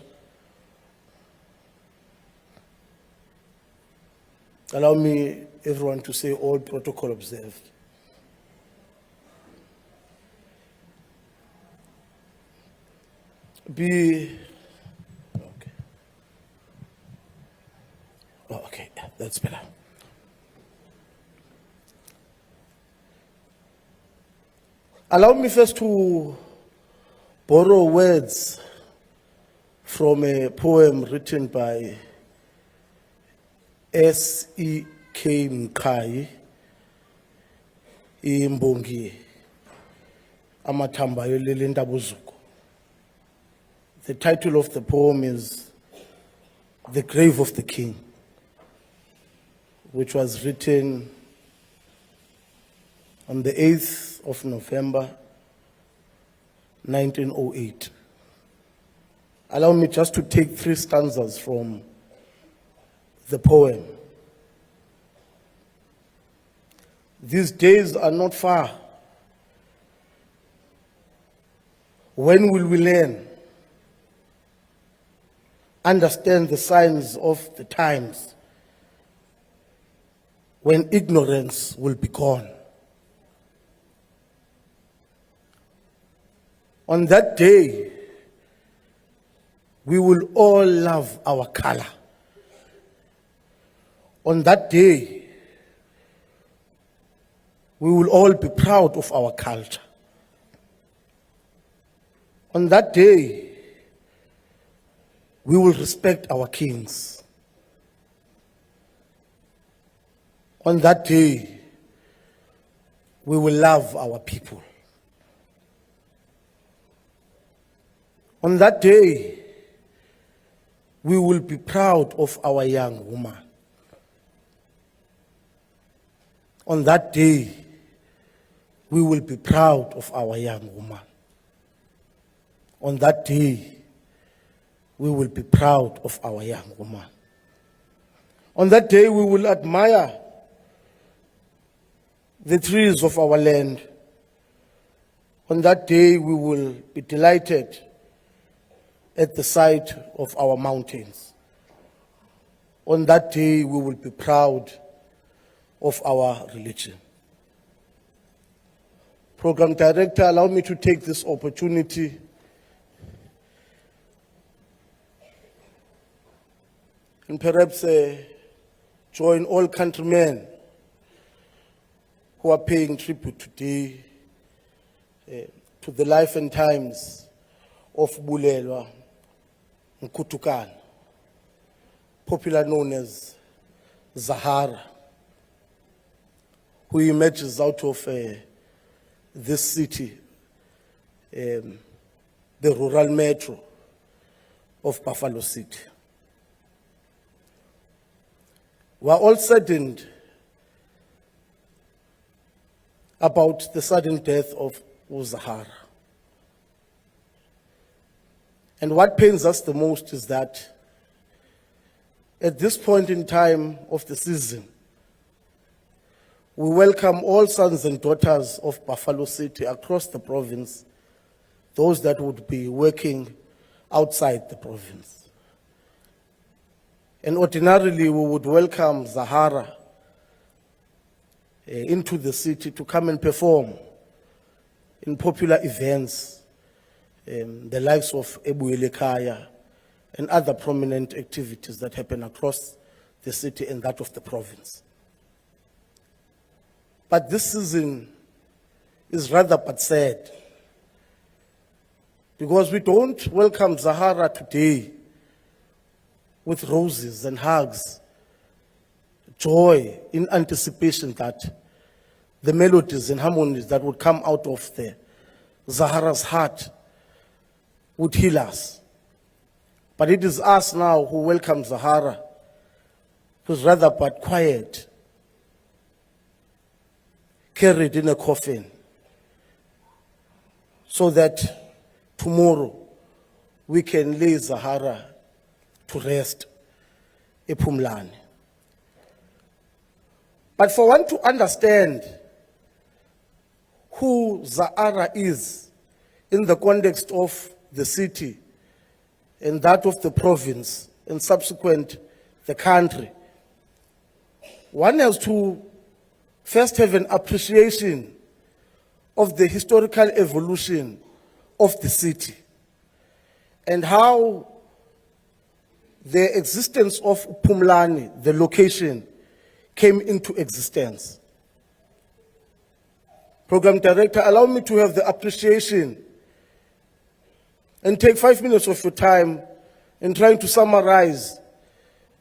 Allow me, everyone, to say all protocol observed. Okay. Oh, okay, yeah, that's better. Allow me first to borrow words from a poem written by S.E.K. Mkai, Imbongi Amathamba Yolele Ndabuzuko. The title of the poem is The Grave of the King, which was written on the 8th of November, 1908. Allow me just to take 3 stanzas from the poem. These days are not far. When will we learn? Understand the signs of the times when ignorance will be gone. On that day, we will all love our color. On that day, we will all be proud of our culture. On that day, we will respect our kings. On that day, we will love our people. On that day, we will be proud of our young woman. On that day, we will be proud of our young woman. On that day, we will be proud of our young woman. On that day, we will admire the trees of our land. On that day, we will be delighted at the sight of our mountains. On that day, we will be proud of our religion. Program Director, allow me to take this opportunity and perhaps join all countrymen who are paying tribute today to the life and times of Bulelwa Nkutukana, popular known as Zahara, who emerges out of this city, the rural metro of Buffalo City. We are all saddened about the sudden death of Zahara. And what pains us the most is that at this point in time of the season, we welcome all sons and daughters of Buffalo City across the province, those that would be working outside the province. And ordinarily, we would welcome Zahara into the city to come and perform in popular events, the likes of Ebuelekaya and other prominent activities that happen across the city and that of the province. But this season is rather but sad, because we don't welcome Zahara today with roses and hugs, joy in anticipation that the melodies and harmonies that would come out of the Zahara's heart would heal us. But it is us now who welcome Zahara, who's rather but quiet, carried in a coffin, so that tomorrow we can lay Zahara to rest ePhumlani. But for one to understand who Zahara is in the context of the city and that of the province and subsequent the country, one has to first have an appreciation of the historical evolution of the city and how the existence of Phumlani, the location, came into existence. Program Director, allow me to have the appreciation and take 5 minutes of your time in trying to summarize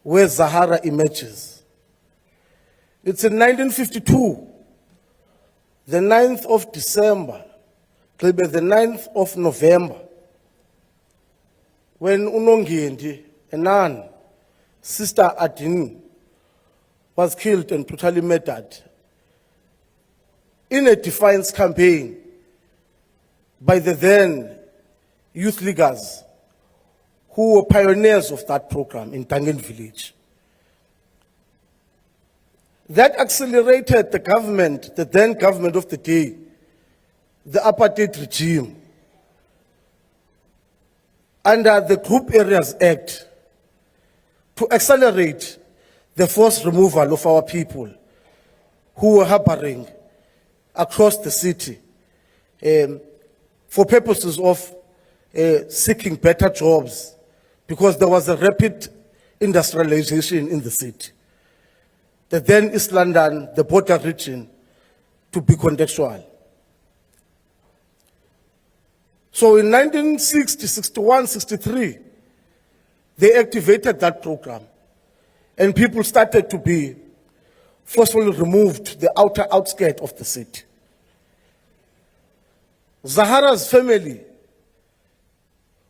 where Zahara emerges. It's in 1952, the 9th of December, the 9th of November, when Unongendi, a nun, Sister Adini, was killed and brutally murdered in a defiance campaign by the then youth leaguers who were pioneers of that program in Tangen village. That accelerated the government, the then government of the day, the apartheid regime, under the Group Areas Act, to accelerate the forced removal of our people who were harboring across the city for purposes of seeking better jobs, because there was a rapid industrialization in the city. The then East London, the border region, to be contextual. So in 1960, 61, 63, they activated that program, and people started to be forcefully removed to the outer outskirts of the city. Zahara's family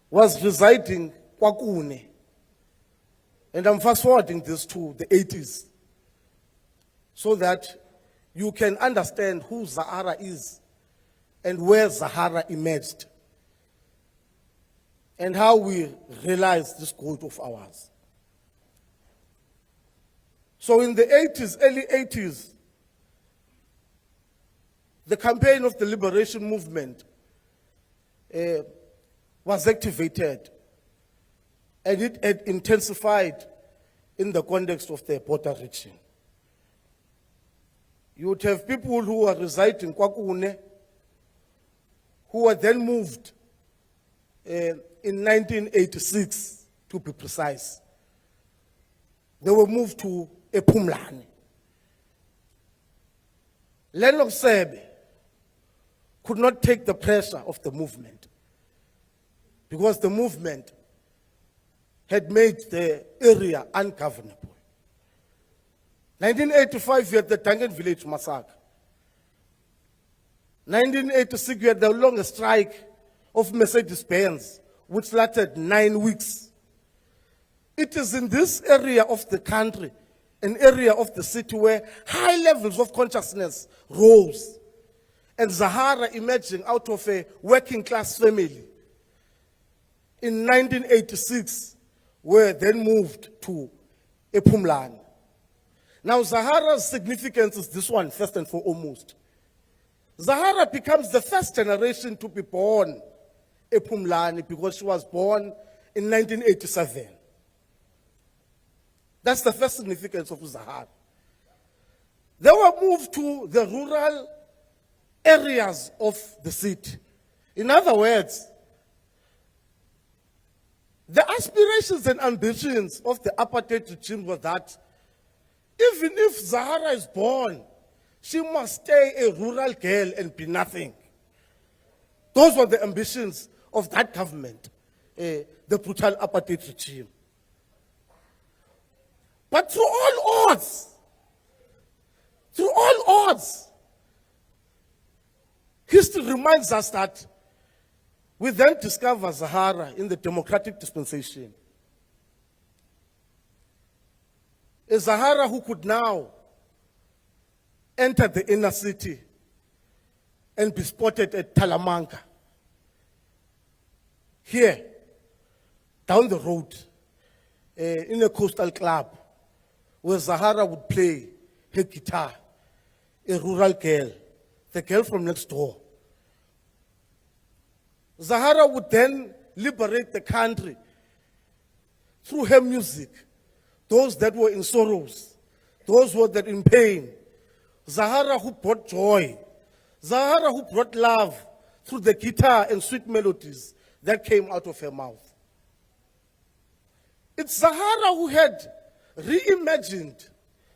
was residing Kwakune, and I'm fast forwarding this to the 80s so that you can understand who Zahara is and where Zahara emerged and how we realized this goal of ours. So in the 80s, early 80s, the campaign of the liberation movement was activated, and it had intensified in the context of the border region. You would have people who were residing in Kwakune, who were then moved in 1986, to be precise. They were moved to Epumlane. Lennox Sebe could not take the pressure of the movement, because the movement had made the area ungovernable. 1985, we had the Tangen village massacre. 1986, we had the longest strike of Mercedes-Benz, which lasted 9 weeks. It is in this area of the country, an area of the city where high levels of consciousness rose. And Zahara, emerging out of a working class family, in 1986, were then moved to Epumlane. Now, Zahara's significance is this one, first and foremost. Zahara becomes the first generation to be born Epumlane, because she was born in 1987. That's the first significance of Zahara. They were moved to the rural areas of the city. In other words, the aspirations and ambitions of the apartheid regime were that even if Zahara is born, she must stay a rural girl and be nothing. Those were the ambitions of that government, the brutal apartheid regime. But through all odds, history reminds us that we then discover Zahara in the democratic dispensation. A Zahara who could now enter the inner city and be spotted at Talamanca. Here, down the road, in a coastal club, where Zahara would play her guitar, a rural girl, the girl from next door. Zahara would then liberate the country through her music, those that were in sorrows, those who were in pain. Zahara who brought joy, Zahara who brought love through the guitar and sweet melodies that came out of her mouth. It's Zahara who had reimagined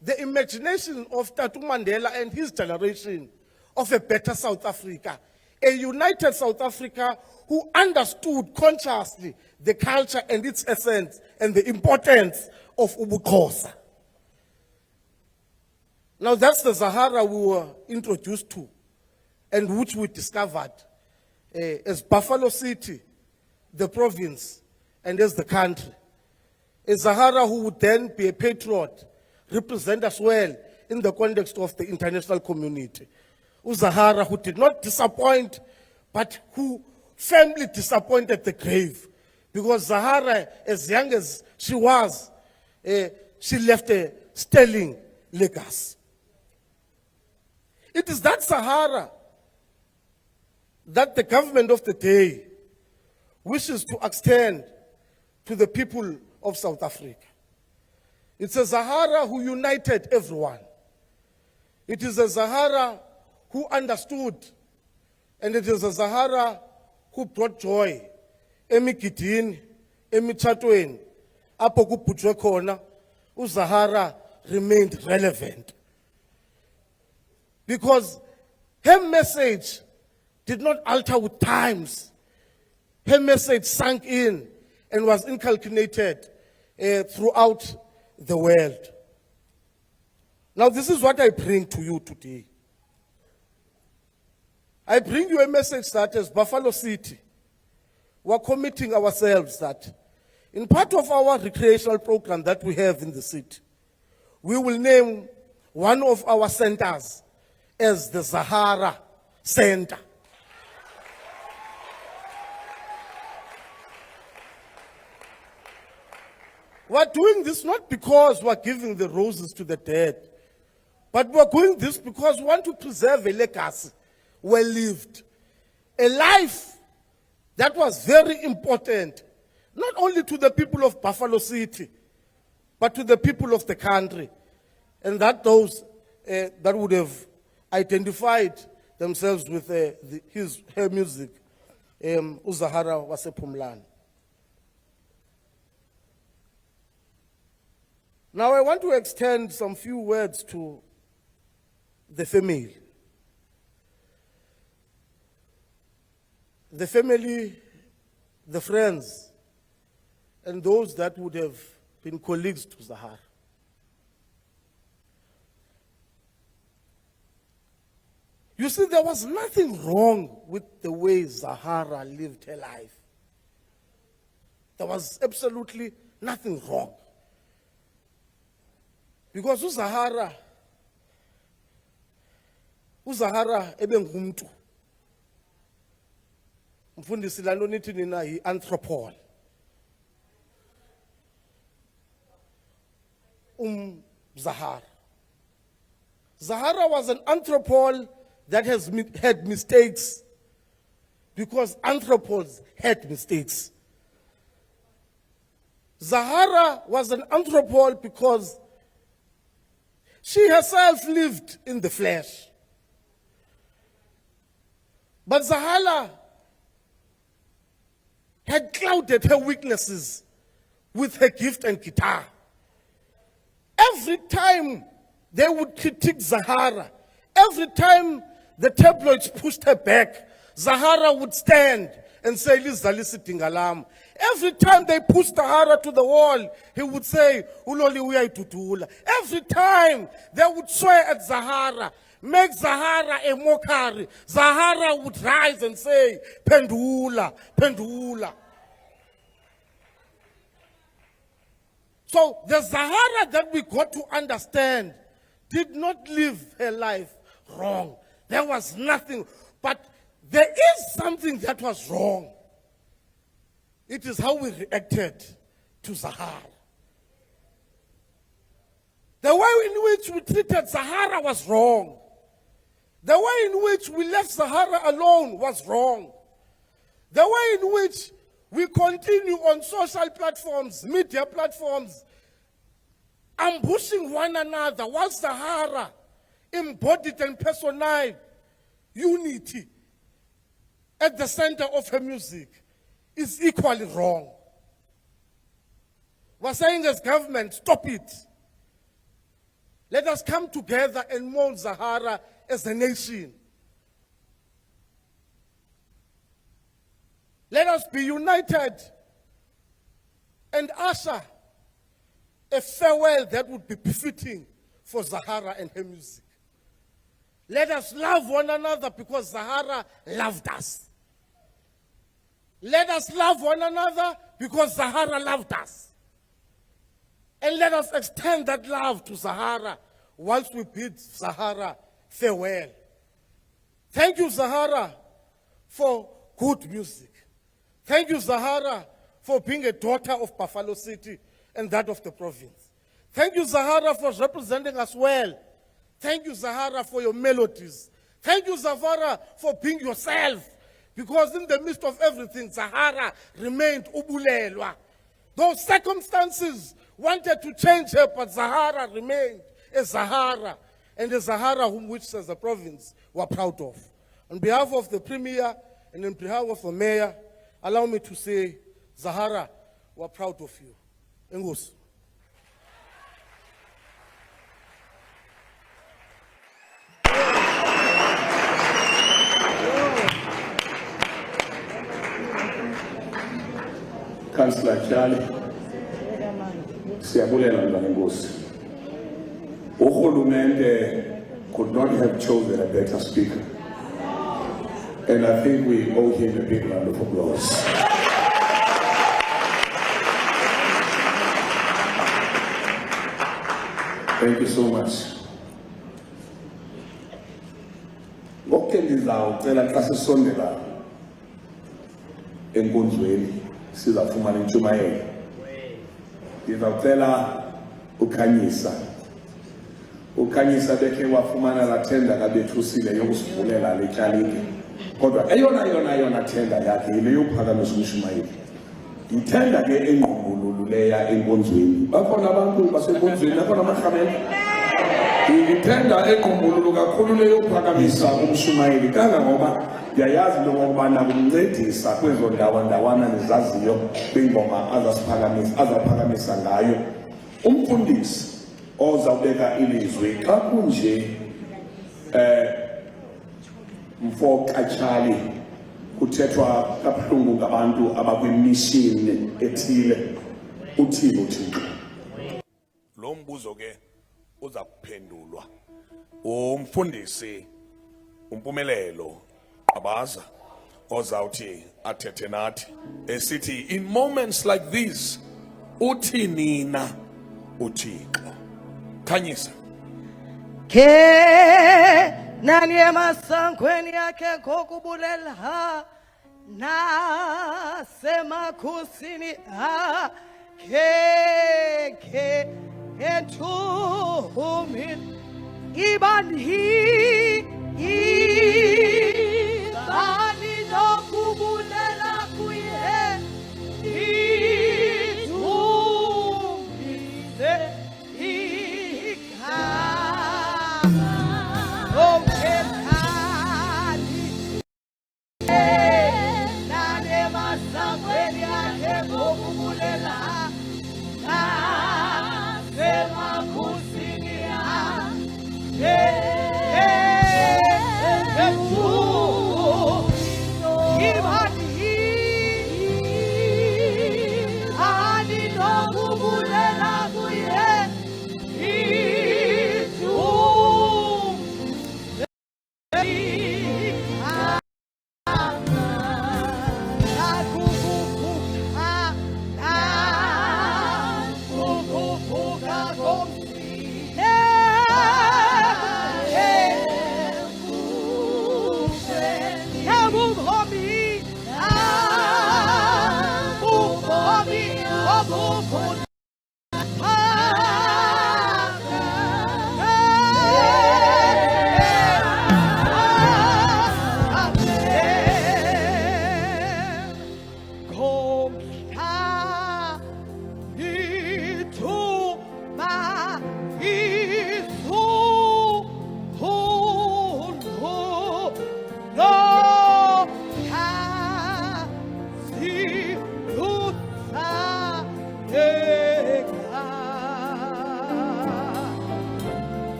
the imagination of Tatu Mandela and his generation of a better South Africa, a united South Africa who understood consciously the culture and its essence and the importance of Ubukhosa. Now that's the Zahara we were introduced to and which we discovered as Buffalo City, the province, and as the country. A Zahara who would then be a patriot, represent us well in the context of the international community. Zahara who did not disappoint, but who firmly disappointed the grave. Because Zahara, as young as she was, she left a sterling legacy. It is that Zahara that the government of the day wishes to extend to the people of South Africa. It's a Zahara who united everyone. It is a Zahara who understood, and it is a Zahara who brought joy. Emigidini, emitshatweni, apho kubhujwe khona, uZahara remained relevant. Because her message did not alter with times. Her message sank in and was inculcated throughout the world. Now, this is what I bring to you today. I bring you a message that as Buffalo City, we're committing ourselves that in part of our recreational program that we have in the city, we will name one of our centers as the Zahara Center. We're doing this not because we're giving the roses to the dead, but we're doing this because we want to preserve a legacy well lived, a life that was very important, not only to the people of Buffalo City, but to the people of the country, and that those that would have identified themselves with her music, uZahara wasePhumlani. Now I want to extend some few words to the family. The family, the friends, and those that would have been colleagues to Zahara. You see, there was nothing wrong with the way Zahara lived her life. There was absolutely nothing wrong. Because uZahara ebengumntu. Mfundisi lalo nithi nina yi-anthropol. Zahara. Zahara was an anthropol that had mistakes because anthropos had mistakes. Zahara was an anthropol because she herself lived in the flesh. But Zahara had clouded her weaknesses with her gift and guitar. Every time they would critique Zahara, every time the tabloids pushed her back, Zahara would stand and say, "Lizalisi dingalam." Every time they pushed Zahara to the wall, he would say, "Uloli uyayitutula." Every time they would swear at Zahara, make Zahara a mockery, Zahara would rise and say, "Pendula, pendula." So the Zahara that we got to understand did not live her life wrong. There was nothing, but there is something that was wrong. It is how we reacted to Zahara. The way in which we treated Zahara was wrong. The way in which we left Zahara alone was wrong. The way in which we continue on social platforms, media platforms, ambushing one another, while Zahara embodied and personified unity at the center of her music, is equally wrong. We're saying as government, stop it. Let us come together and mold Zahara as a nation. Let us be united and usher a farewell that would be befitting for Zahara and her music. Let us love one another because Zahara loved us. Let us love one another because Zahara loved us. And let us extend that love to Zahara once we bid Zahara farewell. Thank you, Zahara, for good music. Thank you, Zahara, for being a daughter of Buffalo City and that of the province. Thank you, Zahara, for representing us well. Thank you, Zahara, for your melodies. Thank you, Zahara, for being yourself. Because in the midst of everything, Zahara remained ubulelwa. Those circumstances wanted to change her, but Zahara remained a Zahara, and a Zahara whom which, as a province, were proud of. On behalf of the Premier and on behalf of the Mayor, allow me to say, Zahara, we're proud of you. Engosi. Councillor Charlie, siyabulela mntwana enkosi. Urhulumente could not have chosen a better speaker. And I think we owe him a big round of applause. Thank you so much. Ngoke ndizawucela xa sisondela enkonzweni sizafumana intshumayelo. Ndizawucela ukhanyisa. Ukhanyisa bekhe wafumana la tenda kabethusile yokusivulela le tyalike. Kodwa eyona tenda yakhe yile yophakamisa umshumayeli. Ithenda ke engqungululu leya enkonzweni. Bakhona abantu basenkonzweni, bakhona amarhamela. Ithenda engqungululu kakhulu le yophakamisa umshumayeli kangangoba ndiyayazi into okokubana kumncedisa kwezo ndawana nizaziyo kwingoma azaphakamisa ngayo. Umfundisi ozawubeka ilizwi xa kunje mfo kaTshali kuthethwa kabuhlungu ngabantu abakwimishini ethile, uthini uThixo? Lo mbuzo ke uza kuphendulwa umfundisi uMpumelelo Qabaza ozawuthi athethe nathi esithi, in moments like these uthini na uThixo? Khanyisa. Ke nani emasangweni yakhe ngokubulela na semakhosini ke enthumi ibani nokubulela kuye Yeah.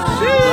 Machine,